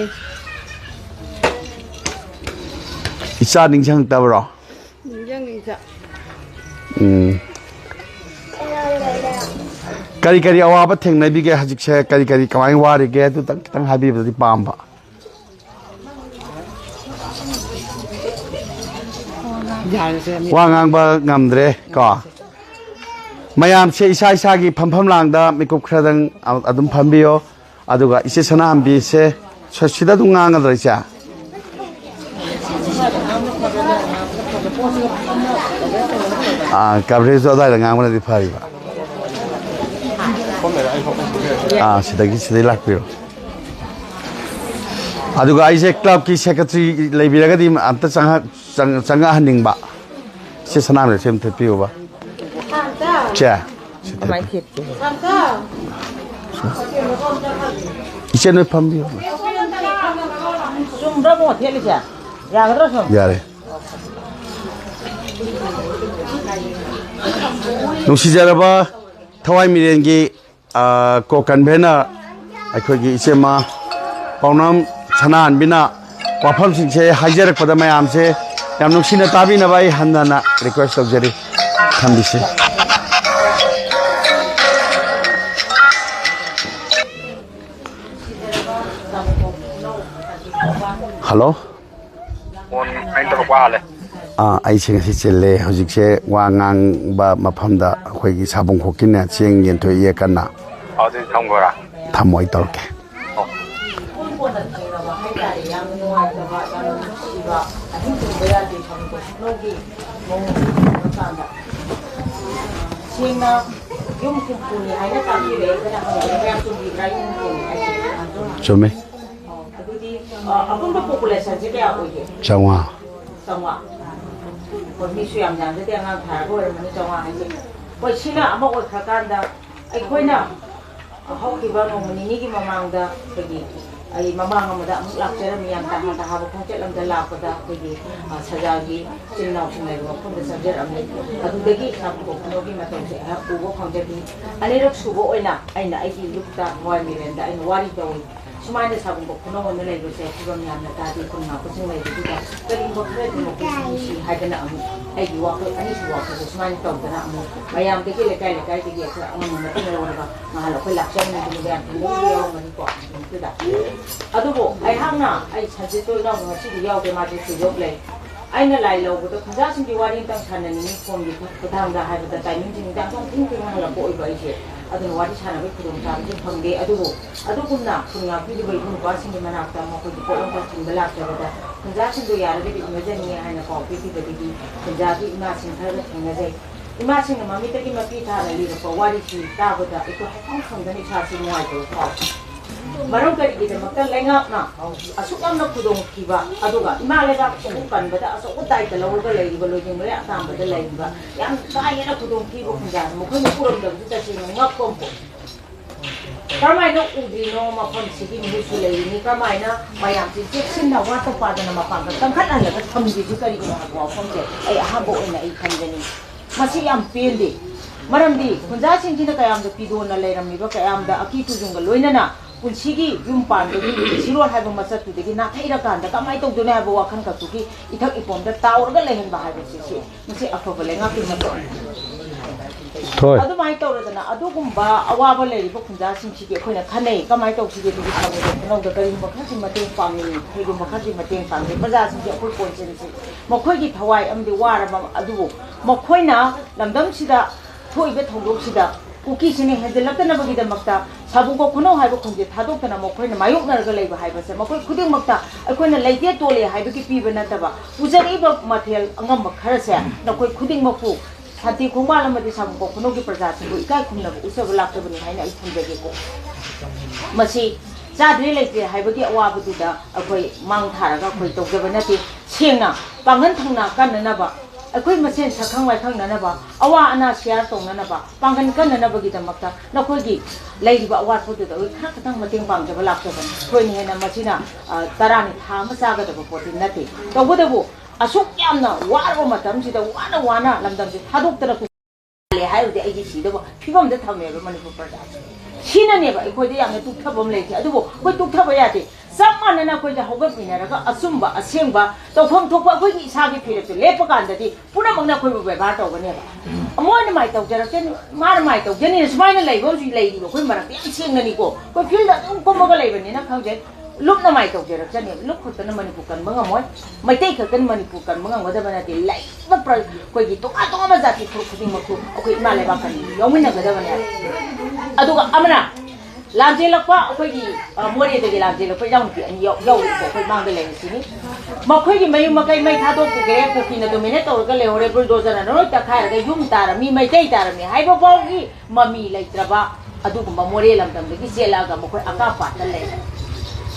isa ningjang tabro ꯀꯔꯤ ꯑꯋꯥꯕ ꯊꯦꯡꯅꯕꯤꯒꯦ ꯍꯧꯖꯤꯛꯁꯦ ꯀꯔꯤ ꯀꯃꯥꯏꯅ ꯋꯥꯔꯤꯒꯦ ꯑꯗꯨ ꯈꯤꯇꯪ ꯍꯥꯏꯕꯤꯕꯗꯤ ꯄꯥꯝꯕ ꯋꯥ ꯉꯥꯡꯕ ꯉꯝꯗ꯭ꯔꯦ ꯀꯣ ꯃꯌꯥꯝꯁꯦ ꯏꯁꯥꯒꯤ ꯐꯝꯐꯝ ꯂꯥꯡꯗ ꯃꯤꯀꯨꯞ ꯈꯔꯗꯪ ꯑꯗꯨꯝ ꯐꯝꯕꯤꯌꯣ ꯑꯗꯨꯒ ꯏꯆꯦ ꯁꯅꯥꯍꯟꯕꯤꯁꯦ ꯁꯤꯗ ꯑꯗꯨꯝ ꯉꯥꯡꯒꯗ꯭ꯔꯥ ꯏꯆꯦ ꯀꯚꯔꯦꯖꯇꯣ ꯑꯗꯨꯋꯥꯏꯗ ꯉꯥꯡꯕꯅꯗꯤ ꯐꯔꯤꯕ ꯁꯤꯗꯩ ꯂꯥꯛꯄꯤꯔꯣ ꯑꯗꯨꯒ ꯑꯩꯁꯦ ꯀ꯭ꯂꯕꯀꯤ ꯁꯦꯀ꯭ꯔꯦꯇꯔꯤ ꯂꯩꯕꯤꯔꯒꯗꯤ ꯑꯝꯇ ꯆꯪꯉꯛꯍꯟꯅꯤꯡꯕ ꯏꯆꯦ ꯁꯅꯥꯍꯟꯕꯤꯁꯦ ꯑꯝꯇ ꯊꯦꯠꯄꯤꯌꯨꯕ ꯆꯦ 이제 너 밤비 좀 브라보 텔리자 야 그러서 야래 농시자라바 타와이 미렌기 코칸베나 아이코기 이제마 파우남 사나안비나 와팜싱체 하이저럭보다 마얌세 얌 농시나 따비나 바이 한나나 리퀘스트 덕저리 탐비시 Hello? ꯑꯩꯁꯦ ꯉꯁꯤ ꯆꯤꯜꯂꯦ ꯍꯧꯖꯤꯛꯁꯦ ꯋꯥ ꯉꯥꯡꯕ ꯃꯐꯝꯗ ꯑꯩꯈꯣꯏꯒꯤ ꯁꯥꯕꯨꯡ ꯈꯣꯛꯀꯤꯅ ꯆꯦꯡ ꯌꯦꯟꯊꯣꯛꯏꯌꯦ ꯀꯟꯅ ꯑꯗꯨꯗꯤ ꯊꯝꯈꯣꯔꯥ ꯊꯝꯃꯣ ꯑꯩ ꯇꯧꯔꯛꯀꯦ ꯆꯨꯝꯃꯦ ꯑꯄꯨꯟꯕ ꯄꯣꯄꯨꯂꯦꯁꯟꯁꯦ ꯀꯌꯥ ꯑꯣꯏꯒꯦ? 500 ꯍꯣꯏ ꯃꯤꯁꯨ ꯌꯥꯝ ꯌꯥꯝꯗꯗꯤ ꯑꯉꯥꯡ ꯊꯥꯔꯒ ꯑꯣꯏꯔꯝꯃꯅꯤ 500 ꯍꯥꯏꯁꯦ ꯍꯣꯏ ꯁꯤꯅ ꯑꯃ ꯑꯣꯏꯈ꯭ꯔꯀꯥꯟꯗ ꯑꯩꯈꯣꯏꯅ ꯍꯧꯈꯤꯕ ꯅꯣꯡꯃ ꯅꯤꯅꯤꯒꯤ ꯃꯃꯥꯡꯗ ꯑꯩꯈꯣꯏꯒꯤ ꯑꯩ ꯃꯃꯥꯡ ꯑꯃꯗ ꯑꯃꯨꯛ ꯂꯥꯛꯆꯔꯝꯃꯤ ꯌꯥꯝ ꯇꯥꯍꯥꯕ ꯈꯣꯡꯆꯠ ꯂꯝꯗ ꯂꯥꯛꯄꯗ ꯑꯩꯈꯣꯏꯒꯤ ꯁꯖꯥꯒꯤ ꯏꯆꯤꯜ ꯏꯅꯥꯎꯁꯤꯡ ꯂꯩꯕ ꯃꯐꯝꯗ ꯆꯪꯖꯔꯝꯃꯤ ꯑꯗꯨꯗꯒꯤ ꯁꯥꯕꯨꯡ ꯈꯣꯛꯀꯅꯣꯒꯤ ꯃꯇꯧꯁꯦ ꯑꯩꯍꯥꯛ ꯎꯕ ꯐꯪꯖꯈꯤ ꯑꯅꯤꯔꯛ ꯁꯨꯕ ꯑꯣꯏꯅ ꯑꯩꯅ ꯑꯩꯒꯤ ꯂꯨꯞꯇ ꯊꯋꯥꯏ ꯃꯤꯔꯦꯟꯗ ꯑꯩꯅ ꯋꯥꯔꯤ ꯇꯧꯏ ꯁꯨꯃꯥꯏꯅ ꯁꯥꯕꯨꯡ ꯈꯣꯛꯀꯅꯣ ꯂꯩꯕꯁꯦ ꯐꯤꯕꯝ ꯌꯥꯝꯅ ꯇꯥꯗꯦ ꯈꯨꯟ ꯉꯥꯛꯄꯁꯤꯡ ꯂꯩꯕꯗꯨꯗ ꯀꯔꯤꯒꯨꯝꯕ ꯈꯔꯗꯤ ꯃꯈꯣꯏꯁꯨ ꯅꯨꯡꯁꯤ ꯍꯥꯏꯗꯅ ꯑꯃꯨꯛ ꯑꯩꯒꯤ ꯋꯥꯈꯜ ꯑꯅꯤꯁꯨꯕ ꯋꯥꯈꯜꯁꯦ ꯁꯨꯃꯥꯏꯅ ꯇꯧꯗꯅ ꯑꯃꯨꯛ ꯃꯌꯥꯝꯗꯒꯤ ꯂꯩꯀꯥꯏꯗꯒꯤ ꯑꯩꯈꯣꯏ ꯑꯉꯝꯕ ꯃꯇꯦꯡ ꯂꯧꯔꯒ ꯅꯍꯥꯟ ꯑꯩꯈꯣꯏ ꯂꯥꯛꯆꯔꯤꯉꯩꯗꯨꯗ ꯌꯥꯝ ꯊꯦꯡꯅꯕ ꯌꯥꯎꯔꯝꯒꯅꯤꯀꯣ ꯑꯗꯨꯗ ꯑꯗꯨꯕꯨ ꯑꯩꯍꯥꯛꯅ ꯑꯩ ꯁꯟꯖꯤꯠꯇꯣ ꯏꯅꯥꯎꯅ ꯉꯁꯤꯗꯤ ꯌꯥꯎꯗꯦ ꯃꯥꯁꯦ ꯁꯨꯖꯣꯛ ꯂꯩ ꯑꯩꯅ ꯂꯥꯏ ꯂꯧꯕꯗ ꯈꯨꯟꯖꯥꯁꯤꯡꯒꯤ ꯋꯥꯔꯤ ꯑꯃꯇꯪ ꯁꯥꯟꯅꯅꯤꯡꯉꯤ ꯐꯣꯟꯒꯤ ꯈꯨꯠꯊꯥꯡꯗ ꯍꯥꯏꯕꯗ ꯇꯥꯏꯃꯤꯡꯁꯤꯡꯗ ꯌꯥꯝ ꯊꯦꯡꯅ ꯍꯜꯂꯛꯄ ꯑꯣꯏꯕ ꯑꯩꯁꯦ ꯑꯗꯨꯅ ꯋꯥꯔꯤ ꯁꯥꯟꯅꯕꯒꯤ ꯈꯨꯗꯣꯡꯆꯥꯕꯁꯨ ꯐꯪꯗꯦ ꯑꯗꯨꯕꯨ ꯑꯗꯨꯒꯨꯝꯅ ꯈꯨꯟ ꯉꯥꯛꯄꯤꯔꯤꯕ ꯏꯕꯨꯡ ꯅꯨꯄꯥꯁꯤꯡꯒꯤ ꯃꯅꯥꯛꯇ ꯃꯈꯣꯏꯒꯤ ꯄꯣꯠꯂꯝ ꯊꯤꯟꯕ ꯂꯥꯛꯆꯕꯗ ꯈꯨꯟꯖꯥꯁꯤꯡꯗꯣ ꯌꯥꯔꯒꯗꯤ ꯎꯅꯖꯅꯤꯡꯉꯦ ꯍꯥꯏꯅ ꯄꯥꯎ ꯄꯤꯈꯤꯕꯗꯒꯤ ꯈꯨꯟꯖꯥꯒꯤ ꯏꯃꯥꯁꯤꯡ ꯈꯔꯒ ꯊꯦꯡꯅꯖꯩ ꯏꯃꯥꯁꯤꯡꯅ ꯃꯃꯤꯠꯇꯒꯤ ꯃꯄꯤ ꯊꯥꯅ ꯂꯤꯔꯛꯄ ꯋꯥꯔꯤꯁꯤ ꯇꯥꯕꯗ ꯑꯩꯈꯣꯏ ꯍꯥꯏꯐꯝ ꯈꯪꯗꯅ ꯏꯁꯥꯁꯤ ꯅꯨꯡꯉꯥꯏꯇꯕ ꯐꯥꯎꯏ ꯃꯔꯝ ꯀꯔꯤꯒꯤꯗꯃꯛꯇ ꯂꯩꯉꯥꯛꯅ ꯑꯁꯨꯛ ꯌꯥꯝꯅ ꯈꯨꯗꯣꯡꯊꯤꯕ ꯑꯗꯨꯒ ꯏꯃꯥ ꯂꯩꯕꯥꯛ ꯑꯃꯨꯛ ꯀꯟꯕꯗ ꯑꯆꯧꯕ ꯗꯥꯏꯇ ꯂꯧꯔꯒ ꯂꯩꯔꯤꯕ ꯂꯣꯏꯖꯤꯡꯕꯔꯦ ꯑꯇꯥꯡꯕꯗ ꯂꯩꯔꯤꯕ ꯌꯥꯝ ꯀꯥ ꯍꯦꯟꯅ ꯈꯨꯗꯣꯡꯊꯤꯕ ꯈꯨꯟꯖꯥꯅꯤ ꯃꯈꯣꯏꯅ ꯄꯨꯔꯝꯗꯕꯁꯤ ꯇꯁꯦꯡꯅ ꯉꯛꯄ ꯑꯃ ꯀꯔꯝꯍꯥꯏꯅ ꯎꯗ꯭ꯔꯤꯅꯣ ꯃꯐꯝꯁꯤꯒꯤ ꯃꯤꯁꯨ ꯂꯩꯔꯤꯅꯤ ꯀꯔꯝꯍꯥꯏꯅ ꯃꯌꯥꯝꯁꯤ ꯆꯦꯛꯁꯤꯟꯅ ꯋꯥꯠꯄ ꯄꯥꯗꯅ ꯃꯄꯥꯟꯗ ꯀꯟꯈꯠꯍꯜꯂꯒ ꯊꯝꯈꯤꯁꯤ ꯀꯔꯤꯒꯤꯅꯣ ꯍꯥꯏꯕ ꯋꯥꯐꯝꯁꯦ ꯑꯩ ꯑꯍꯥꯟꯕ ꯑꯣꯏꯅ ꯑꯩ ꯈꯟꯒꯅꯤ ꯃꯁꯤ ꯌꯥꯝ ꯄꯦꯟꯗꯦ ꯃꯔꯝꯗꯤ ꯈꯨꯟꯖꯥꯁꯤꯡꯁꯤꯅ ꯀꯌꯥꯝꯗ ꯄꯤꯗꯣꯟꯅ ꯂꯩꯔꯝꯃꯤꯕ ꯀꯌꯥꯝꯗ ꯑꯀꯤ ꯇꯨꯖꯨꯡꯒ ꯂꯣꯏꯅꯅ ꯄꯨꯟꯁꯤꯒꯤ ꯌꯨꯝ ꯄꯥꯟꯕꯒꯤ ꯁꯤꯔꯣꯜ ꯍꯥꯏꯕ ꯃꯆꯠꯇꯨꯗꯒꯤ ꯅꯥꯊꯩꯔꯀꯥꯟꯗ ꯀꯃꯥꯏꯅ ꯇꯧꯗꯣꯏꯅꯣ ꯍꯥꯏꯕ ꯋꯥꯈꯜ ꯈꯛꯇꯨꯒꯤ ꯏꯊꯛ ꯏꯄꯣꯝꯗ ꯇꯥꯎꯔꯒ ꯂꯩꯍꯟꯕ ꯍꯥꯏꯕꯁꯤ ꯃꯁꯤ ꯑꯐꯕ ꯂꯩꯉꯥꯛꯀꯤ ꯃꯇꯧꯅꯤ ꯑꯗꯨꯃꯥꯏꯅ ꯇꯧꯔꯗꯅ ꯑꯗꯨꯒꯨꯝꯕ ꯑꯋꯥꯕ ꯂꯩꯔꯤꯕ ꯈꯨꯟꯖꯥꯁꯤꯡꯁꯤꯒꯤ ꯑꯩꯈꯣꯏꯅ ꯈꯟꯅꯩ ꯀꯃꯥꯏꯅ ꯇꯧꯁꯤꯒꯦ ꯑꯗꯨꯒꯤ ꯁꯥꯕꯨꯡ ꯈꯣꯛꯀꯅꯣꯗ ꯀꯔꯤꯒꯨꯝꯕ ꯈꯔꯗꯤ ꯃꯇꯦꯡ ꯄꯥꯡꯅꯤꯡꯉꯤ ꯀꯔꯤꯒꯨꯝꯕ ꯈꯔꯗꯤ ꯃꯇꯦꯡ ꯄꯥꯡꯅꯤꯡꯉꯤ ꯄ꯭ꯔꯖꯥꯁꯤꯡꯁꯦ ꯑꯩꯈꯣꯏ ꯀꯣꯟꯁꯤꯟꯁꯤ ꯃꯈꯣꯏꯒꯤ ꯊꯋꯥꯏ ꯑꯃꯗꯤ ꯋꯥꯔꯕ ꯑꯗꯨꯕꯨ ꯃꯈꯣꯏꯅ ꯂꯝꯗꯝꯁꯤꯗ ꯊꯣꯛꯏꯕ ꯊꯧꯗꯣꯛꯁꯤꯗ ꯀꯨꯀꯤꯁꯤꯡꯅ ꯍꯦꯟꯖꯤꯜꯂꯛꯇꯅꯕꯒꯤꯗꯃꯛꯇ ꯁꯥꯕꯨꯡ ꯈꯣꯛꯀꯅꯣ ꯍꯥꯏꯕ ꯈꯣꯡꯖꯦꯜ ꯊꯥꯗꯣꯛꯇꯅ ꯃꯈꯣꯏꯅ ꯃꯥꯌꯣꯛꯅꯔꯒ ꯂꯩꯕ ꯍꯥꯏꯕꯁꯦ ꯃꯈꯣꯏ ꯈꯨꯗꯤꯡꯃꯛꯇ ꯑꯩꯈꯣꯏꯅ ꯂꯩꯇꯦ ꯇꯣꯜꯂꯦ ꯍꯥꯏꯕꯒꯤ ꯄꯤꯕ ꯅꯠꯇꯕ ꯄꯨꯖꯔꯛꯏꯕ ꯃꯊꯦꯜ ꯑꯉꯝꯕ ꯈꯔꯁꯦ ꯅꯈꯣꯏ ꯈꯨꯗꯤꯡꯃꯛꯄꯨ ꯁꯥꯟꯇꯤ ꯈꯣꯡꯕꯥꯜ ꯑꯃꯗꯤ ꯁꯥꯕꯨꯡ ꯈꯣꯛꯀꯅꯣꯒꯤ ꯄ꯭ꯔꯖꯥꯁꯤꯡꯕꯨ ꯏꯀꯥꯏ ꯈꯨꯝꯅꯕ ꯎꯠꯆꯕ ꯂꯥꯛꯆꯕꯅꯤ ꯍꯥꯏꯅ ꯑꯩ ꯊꯝꯖꯒꯦꯀꯣ ꯃꯁꯤ ꯆꯥꯗ꯭ꯔꯦ ꯂꯩꯇ꯭ꯔꯦ ꯍꯥꯏꯕꯒꯤ ꯑꯋꯥꯕꯗꯨꯗ ꯑꯩꯈꯣꯏ ꯃꯥꯡ ꯊꯥꯔꯒ ꯑꯩꯈꯣꯏ ꯇꯧꯖꯕ ꯅꯠꯇꯦ ꯁꯦꯡꯅ ꯄꯥꯡꯒꯜ ꯊꯧꯅꯥ ꯀꯟꯅꯅꯕ ꯑꯩꯈꯣꯏ ꯃꯁꯦꯟ ꯁꯛꯈꯪ ꯃꯥꯏꯈꯪꯅꯅꯕ ꯑꯋꯥ ꯑꯅꯥ ꯁꯤꯌꯥꯔ ꯇꯧꯅꯅꯕ ꯄꯥꯡꯒꯜ ꯀꯟꯅꯅꯕꯒꯤꯗꯃꯛꯇ ꯅꯈꯣꯏꯒꯤ ꯂꯩꯔꯤꯕ ꯑꯋꯥꯠꯄꯗꯨꯗ ꯑꯩꯈꯣꯏ ꯈꯔ ꯈꯛꯇꯪ ꯃꯇꯦꯡ ꯄꯥꯡꯖꯕ ꯂꯥꯛꯆꯕꯅꯤ ꯊꯣꯏꯅ ꯍꯦꯟꯅ ꯃꯁꯤꯅ ꯇꯔꯥꯅꯤ ꯊꯥ ꯑꯃ ꯆꯥꯒꯗꯕ ꯄꯣꯠꯇꯤ ꯅꯠꯇꯦ ꯇꯧꯕꯇꯕꯨ ꯑꯁꯨꯛ ꯌꯥꯝꯅ ꯋꯥꯔꯕ ꯃꯇꯝꯁꯤꯗ ꯋꯥꯅ ꯂꯝꯗꯝꯁꯦ ꯊꯥꯗꯣꯛꯇꯅ ꯍꯥꯏꯕꯗꯤ ꯑꯩꯒꯤ ꯁꯤꯗꯕ ꯐꯤꯕꯝꯗ ꯊꯝꯃꯦꯕ ꯃꯅꯤꯄꯨꯔ ꯄ꯭ꯔꯖꯥꯁꯦ ꯁꯤꯅꯅꯦꯕ ꯑꯩꯈꯣꯏꯗ ꯌꯥꯝꯅ ꯇꯨꯛꯊꯕ ꯑꯃ ꯂꯩꯇꯦ ꯑꯗꯨꯕꯨ ꯑꯩꯈꯣꯏ ꯇꯨꯛꯊꯕ ꯌꯥꯗꯦ ꯆꯞ ꯃꯥꯟꯅꯅ ꯑꯩꯈꯣꯏꯗ ꯍꯧꯒꯠꯃꯤꯟꯅꯔꯒ ꯑꯆꯨꯝꯕ ꯑꯁꯦꯡꯕ ꯇꯧꯐꯝ ꯊꯣꯛꯄ ꯑꯩꯈꯣꯏꯒꯤ ꯏꯁꯥꯒꯤ ꯐꯤꯔꯦꯞꯇꯨ ꯂꯦꯞꯄ ꯀꯥꯟꯗꯗꯤ ꯄꯨꯝꯅꯃꯛꯅ ꯑꯩꯈꯣꯏꯕꯨ ꯕꯦꯕꯥꯔ ꯇꯧꯒꯅꯦꯕ ꯑꯃꯣꯏꯅ ꯃꯥꯏ ꯇꯧꯖꯔꯛꯆꯅꯤ ꯃꯥꯅ ꯃꯥꯏ ꯇꯧꯖꯅꯤꯅ ꯁꯨꯃꯥꯏꯅ ꯂꯩꯕ ꯍꯧꯖꯤꯛ ꯂꯩꯔꯤꯕ ꯑꯩꯈꯣꯏ ꯃꯔꯛꯇ ꯌꯥꯝ ꯁꯦꯡꯅꯅꯤꯀꯣ ꯑꯩꯈꯣꯏ ꯐꯤꯜꯗ ꯑꯗꯨꯝ ꯀꯨꯝꯃꯒ ꯂꯩꯕꯅꯤꯅ ꯈꯪꯖꯩ ꯂꯨꯞꯅ ꯃꯥꯏ ꯇꯧꯖꯔꯛꯆꯅꯦꯕ ꯂꯨꯞ ꯈꯛꯇꯅ ꯃꯅꯤꯄꯨꯔ ꯀꯟꯕ ꯉꯝꯃꯣꯏ ꯃꯩꯇꯩ ꯈꯛꯇꯅ ꯃꯅꯤꯄꯨꯔ ꯀꯟꯕ ꯉꯝꯒꯗꯕ ꯅꯠꯇꯦ ꯂꯩꯕ ꯑꯩꯈꯣꯏꯒꯤ ꯇꯣꯉꯥꯟ ꯇꯣꯉꯥꯟꯕ ꯖꯥꯇꯤ ꯐꯨꯔꯨꯞ ꯈꯨꯗꯤꯡꯃꯛꯁꯨ ꯑꯩꯈꯣꯏ ꯏꯃꯥ ꯂꯩꯕꯥꯛ ꯀꯟꯕ ꯌꯥꯎꯃꯤꯟꯅꯒꯗꯕꯅꯦ ꯑꯗꯨꯒ ꯑꯃꯅ ꯂꯥꯟꯖꯦꯜꯂꯛꯄ ꯑꯩꯈꯣꯏꯒꯤ ꯃꯣꯔꯦꯗꯒꯤ ꯂꯥꯟꯖꯦꯜꯂꯛꯄ ꯏꯅꯥꯎꯅꯨꯄꯤ ꯑꯅꯤ ꯌꯧꯔꯤꯀꯣ ꯑꯩꯈꯣꯏ ꯃꯥꯡꯗ ꯂꯩꯔꯤꯁꯤꯅꯤ ꯃꯈꯣꯏꯒꯤ ꯃꯌꯨꯝ ꯃꯀꯩ ꯃꯩ ꯊꯥꯗꯣꯛꯄꯤꯈ꯭ꯔꯦ ꯀꯨꯀꯤꯅ ꯗꯣꯃꯤꯅꯦꯠ ꯇꯧꯔꯒ ꯂꯩꯍꯧꯔꯦ ꯕꯨꯜꯗꯣꯖꯔꯅ ꯂꯣꯏ ꯇꯛꯈꯥꯏꯔꯒ ꯌꯨꯝ ꯇꯥꯔꯝꯃꯤ ꯃꯩꯇꯩ ꯇꯥꯔꯝꯃꯤ ꯍꯥꯏꯕ ꯐꯥꯎꯒꯤ ꯃꯃꯤ ꯂꯩꯇ꯭ꯔꯕ ꯑꯗꯨꯒꯨꯝꯕ ꯃꯣꯔꯦ ꯂꯝꯗꯝꯗꯒꯤ ꯆꯦꯜꯂꯛꯑꯒ ꯃꯈꯣꯏ ꯑꯀꯥꯝꯄꯥꯠꯇ ꯂꯩ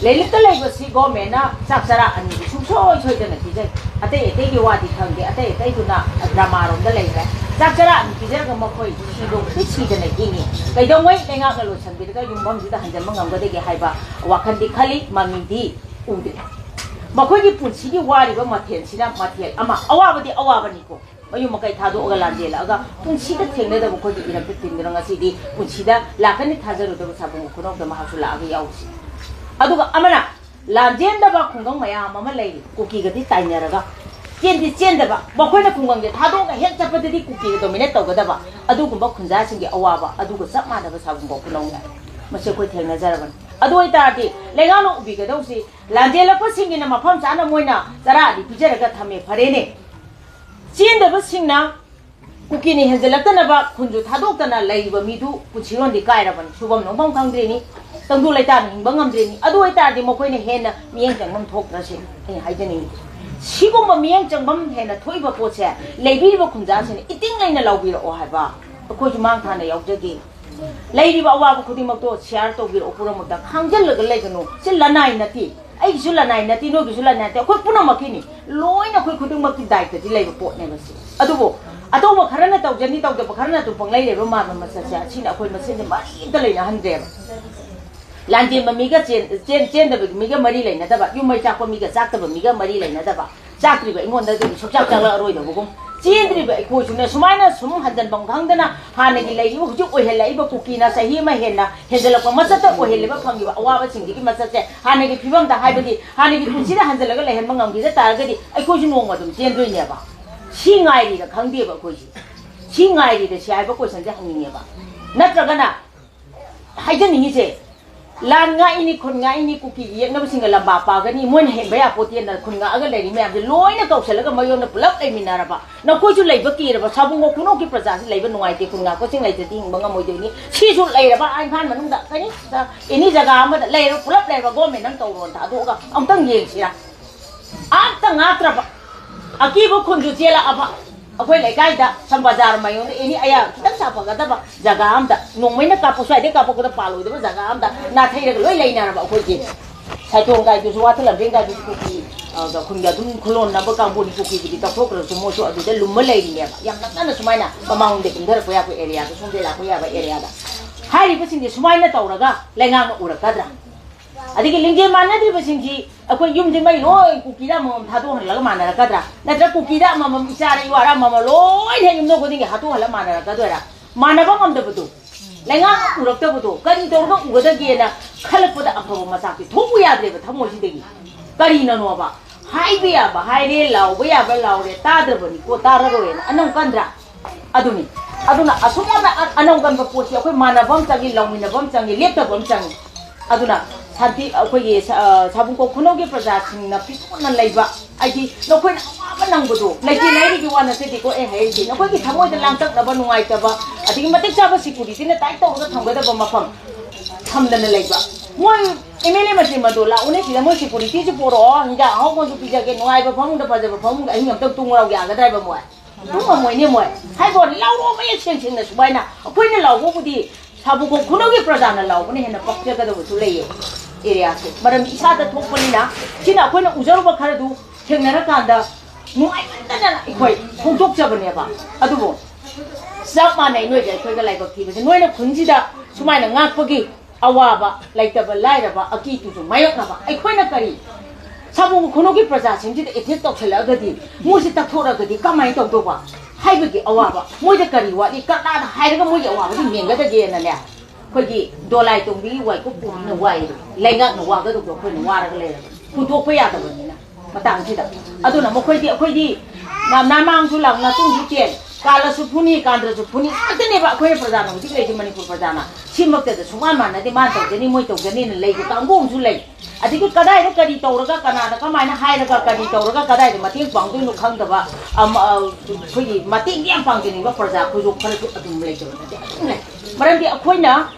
ꯂꯩꯂꯤꯛꯇ ꯂꯩꯕꯁꯤ ꯒꯣꯔꯃꯦꯟꯅ ꯆꯥꯛ ꯆꯔꯥ ꯑꯅꯤꯗꯤ ꯁꯨꯡꯁꯣꯏ ꯁꯣꯏꯗꯅ ꯄꯤꯖꯩ ꯑꯇꯩ ꯑꯇꯩꯒꯤ ꯋꯥꯗꯤ ꯈꯪꯗꯦ ꯑꯇꯩ ꯑꯇꯩꯗꯨꯅ ꯗ꯭ꯔꯃꯥꯔꯣꯝꯗ ꯂꯩꯈ꯭ꯔꯦ ꯆꯥꯛ ꯆꯔꯥ ꯑꯅꯤ ꯄꯤꯖꯔꯒ ꯃꯈꯣꯏ ꯁꯤꯗꯣꯛꯇꯤ ꯁꯤꯗꯅ ꯍꯤꯡꯉꯤ ꯀꯩꯗꯧꯉꯩ ꯂꯩꯉꯥꯛꯅ ꯂꯣꯏꯁꯤꯟꯕꯤꯔꯒ ꯌꯨꯝꯐꯝꯁꯤꯗ ꯍꯟꯖꯤꯟꯕ ꯉꯝꯒꯗꯒꯦ ꯍꯥꯏꯕ ꯋꯥꯈꯜꯗꯤ ꯈꯜꯂꯤ ꯃꯃꯤꯗꯤ ꯎꯗꯦ ꯃꯈꯣꯏꯒꯤ ꯄꯨꯟꯁꯤꯒꯤ ꯋꯥꯔꯤꯕ ꯃꯊꯦꯜꯁꯤꯅ ꯃꯊꯦꯜ ꯑꯃ ꯑꯋꯥꯕꯗꯤ ꯑꯋꯥꯕꯅꯤꯀꯣ ꯃꯌꯨꯝ ꯃꯀꯩ ꯊꯥꯗꯣꯛꯑꯒ ꯂꯥꯟꯖꯦꯜꯂꯛꯑꯒ ꯄꯨꯟꯁꯤꯗ ꯊꯦꯡꯅꯗꯕ ꯑꯩꯈꯣꯏꯒꯤ ꯏꯔꯛꯇ ꯇꯤꯟꯗꯨꯅ ꯉꯁꯤꯗꯤ ꯄꯨꯟꯁꯤꯗ ꯂꯥꯛꯀꯅꯤ ꯊꯥꯖꯔꯨꯗꯕ ꯁꯥꯕꯨꯡ ꯈꯨꯅꯧꯗ ꯃꯍꯥꯛꯁꯨ ꯂꯥꯛꯑꯒ ꯌꯥꯎꯁꯤ ꯑꯗꯨꯒ ꯑꯃꯅ ꯂꯥꯟꯖꯦꯟꯗꯕ ꯈꯨꯡꯒꯪ ꯃꯌꯥꯝ ꯑꯃ ꯂꯩꯔꯤ ꯀꯨꯀꯤꯒꯗꯤ ꯇꯥꯏꯅꯔꯒ ꯆꯦꯟꯗꯤ ꯆꯦꯟꯗꯕ ꯃꯈꯣꯏꯅ ꯈꯨꯡꯒꯪꯁꯦ ꯊꯥꯗꯣꯛꯑꯒ ꯍꯦꯛ ꯆꯠꯄꯗꯗꯤ ꯀꯨꯀꯤꯒ ꯗꯣꯃꯤꯅꯦꯠ ꯇꯧꯒꯗꯕ ꯑꯗꯨꯒꯨꯝꯕ ꯈꯨꯟꯖꯥꯁꯤꯡꯒꯤ ꯑꯋꯥꯕ ꯑꯗꯨꯒ ꯆꯞ ꯃꯥꯟꯅꯕ ꯁꯥꯕꯨꯡ ꯈꯨꯅꯧꯅꯤ ꯃꯁꯤ ꯑꯩꯈꯣꯏ ꯊꯦꯡꯅꯖꯔꯕꯅꯤ ꯑꯗꯨ ꯑꯣꯏꯇꯥꯔꯗꯤ ꯂꯩꯉꯥꯛꯅ ꯎꯕꯤꯒꯗꯧꯁꯤ ꯂꯥꯟꯖꯦꯜꯂꯛꯄꯁꯤꯡꯒꯤꯅ ꯃꯐꯝ ꯆꯥꯅ ꯃꯣꯏꯅ ꯆꯔꯥ ꯑꯅꯤ ꯄꯤꯖꯔꯒ ꯊꯝꯃꯦ ꯐꯔꯦꯅꯦ ꯆꯦꯟꯗꯕꯁꯤꯡꯅ ꯀꯨꯀꯤꯅ ꯍꯦꯟꯖꯜꯂꯛꯇꯅꯕ ꯈꯨꯟꯁꯨ ꯊꯥꯗꯣꯛꯇꯅ ꯂꯩꯔꯤꯕ ꯃꯤꯗꯨ ꯄꯨꯟꯁꯤꯔꯣꯟꯗꯤ ꯀꯥꯏꯔꯕꯅꯤ ꯁꯨꯐꯝ ꯅꯣꯝꯐꯝ ꯈꯪꯗ꯭ꯔꯤꯅꯤ ꯇꯪꯗꯨ ꯂꯩꯇꯥꯅ ꯍꯤꯡꯕ ꯉꯝꯗ꯭ꯔꯤꯅꯤ ꯑꯗꯨ ꯑꯣꯏꯇꯥꯔꯗꯤ ꯃꯈꯣꯏꯅ ꯍꯦꯟꯅ ꯃꯤꯠꯌꯦꯡ ꯆꯪꯐꯝ ꯊꯣꯛꯇ꯭ꯔꯁꯤ ꯑꯩꯅ ꯍꯥꯏꯖꯅꯤꯡꯉꯤ सिगुम्बा मियंग चंगबम हेना थोइबा पोचे लेबिरिबा खुंजासिन इतिंग लेना लाउबिरओ हाइबा अखोजु मांग थाना यावजगे लेरिबा अवाब खुदिमक्तो शेयर तोबिरओ पुरमक्ता खांगजलग लेगनो से लनाइ नति आइसु लनाइ नति नोगिसु लनाइ नति अखोय पुनमकिनि लोइना अखोय खुदिमक्ति दायित्वदि लेबा पोटने बसि अदुबो अतोबा खरना तौजनी तौदबा खरना तु पंगलै लेबा मामा मससा सिना अखोय मसिन मारिदा लेना हंद्रेबा लांजेम मीगा चेन मीगा मरी लेना युमै चाप मीगा चाकब मीगा मरी लेना चाक्रीब अगोंदी सुचाक चाक अरोइदबगुम चेंद्रीब अखोइसुने सुमाइना सुम हजनबम खंगदना हानगी लेइबो हुजु ओहेलाइबो कुकीना सही मा हेना हेजलक मसत ओहेलेबा फंगिबा अवाबा सिंगिगी मसतसे हानगी फिबमदा हाइबदी हानगी पुंसिदा हंजलग लेहन मंगमगिदा तारगदी अखोइसु नोंगा दुम चेंद्रोइनेबा सी गाइरीदा खंगदेबा अखोइसि सी गाइरीदा सी हाइबा क्वेश्चनसे हंगिनेबा नत्रगना हाइजनिंगिसे लांगा इनी खुनगा इनी कुकी येनब सिंग लंबा पागनी मोन हेबा या पोतेन खुनगा अगर लेरी मैम लोइना कौसलग मयोन पुलप लेमिनारबा नकोइसु लेबा किरबा साबुंगो खुनो की प्रजा से लेबा नुवाइते खुनगा को सिंग लेते तिंग बंगा मोइदोनी सिसु लेरबा आइफान मनुंदा कनी इनी जगह अमदा लेरो पुलप लेबा गवर्नमेंट नंग तौरोन था दोगा अमतंग येंसिरा आत ngatraba akibo खुनजु चेला अबा अखोय लेकाइदा सम बाजार मयोन एनी आया खितंग साफगदबा जगह आमदा नोंमैना कापो साइदे कापोगदा पालोइदबा जगह आमदा नाथैरग लोइ लेनारबा अखोय के साइथों गाय दुसु वाथल लंबें गाय दुसु कुकी दा खुनगा दुम खुलोन नब कांबोनी कुकी गिदि तफोक्रसु मोसु अदुदे लुम्म लेरिनेबा याम नक्काना सुमाइना ममांगदे इंधरपो यापो एरिया दो सोंदे लापो याबा एरिया दा हारिबसिंदि सुमाइना तौरगा लेंगांग उरकद्रा अदिगे लिंगे मानद्रिबसिंगी अखोय युमदि मै लोय कुकीदा मम थादो हलग मानरकद्रा नत्र कुकीदा मम इचारा इवारा मम लोय हे युमनो गोदिगे हातो हल मानरकदोरा मानबा ngमदबदो लेंगांग उरक्तबदो करि तौरगा उगदगेना खलकपदा अफबो मसाकि थोबु याद्रेबा थमोसिदगी करिना नोबा हाइबे याबा हाइरे लावबा याबा लावरे ताद्रबनि को ताररोयना अनं कंद्रा अदुनि अदुना असुमाना अनं कंबा पोसि अखोय मानबम चंगी लौमिनबम चंगी लेप्तबम चंगी अदुना शांति अखोय साबुंको खुनोगे प्रजा सिंगना पिथोना लेबा आइदि नखोय अवाबा नंगबदो लेति लेरिगी वाना सेदिको ए हेदि नखोयगी थमोयदा लांतकनबा नुंगाइतबा अदिगी मतिक चाबा सिक्युरिटीने टाइट तौरगा थंगदबा मफम थमदना लेबा मोय एमएलए मसे मदोला उने सिदा मोय सिक्युरिटी जे पोरो हिंगा हाउगोंजु पिजागे नुंगाइबा फमुंदा फजबा फमुंगा अहिंग अमतक तुंगराव यागदाइबा मोय तुंगा मोयने मोय हाइबो लाउरो मय सेंसेंना सुबाइना अखोयना लाउबोबुदि साबुको खुनोगे प्रजाना लाउबने हेना पक्जगदबसु लेये एरिया से मरम इसादा थोपनिना सिना अखोयना उजरुबा खरदु थेंगनरकांदा नुआइबंदना अखोय फोंथोकजबनेबा अदुबो सब मानै नोय जे अखोयगा लाइबक थीबसे नोयना खुनजिदा सुमाइना ngaकपगी अवाबा लाइतबा लाइरबा अकी तुजु मायकनबा अखोयना करी साबुको खुनोगे प्रजा सिंजिदा एथेक तौसलगदी मोसि तखोरगदी कमाय तौदोबा हाइबगी अवाबा मोइदा करी वादि कनादा हाइरगा मोइगे अवाबदी मेंगदगेनने खोगी दोलाइ तोंबी वाइको पुना वाइ लेंगा न वागा दो खोइ न वारगा ले पुथोप यादबनिना मतांग सिदा अदुना मखोइदि अखोइदि नामांग सु लांना तुंगि तेन ꯀꯥꯜꯂꯁꯨ ꯐꯨꯅꯤ ꯀꯥꯟꯗ꯭ꯔꯁꯨ ꯐꯨꯅꯤ ꯉꯥꯛꯇꯅꯦꯕ ꯑꯩꯈꯣꯏ ꯄ꯭ꯔꯖꯥꯅ ꯍꯧꯖꯤꯛ ꯂꯩꯔꯤꯁꯦ ꯃꯅꯤꯄꯨꯔ ꯄ꯭ꯔꯖꯥꯅ ꯁꯤꯃꯛꯇꯗ ꯁꯨꯡꯃꯥꯟ ꯃꯥꯟꯅꯗꯦ ꯃꯥꯅ ꯇꯧꯖꯅꯤ ꯃꯣꯏ ꯇꯧꯖꯅꯤꯅ ꯂꯩꯕ ꯀꯥꯡꯕꯨ ꯑꯃꯁꯨ ꯂꯩ ꯑꯗꯒꯤ ꯀꯗꯥꯏꯗ ꯀꯔꯤ ꯇꯧꯔꯒ ꯀꯅꯥꯗ ꯀꯃꯥꯏꯅ ꯍꯥꯏꯔꯒ ꯀꯔꯤ ꯇꯧꯔꯒ ꯀꯗꯥꯏꯗ ꯃꯇꯦꯡ ꯄꯥꯡꯗꯣꯏꯅꯣ ꯈꯪꯗꯕ ꯑꯩꯈꯣꯏꯒꯤ ꯃꯇꯦꯡ ꯌꯥꯝ ꯄꯥꯡꯖꯅꯤꯡꯕ ꯄ꯭ꯔꯖꯥ ꯑꯩꯈꯣꯏꯁꯨ ꯈꯔꯁꯨ ꯑꯗꯨꯝ ꯂꯩꯇꯕ ꯅꯠꯇꯦ ꯑꯗꯨꯝ ꯂꯩ ꯃꯔꯝꯗꯤ ꯑꯩꯈꯣꯏꯅ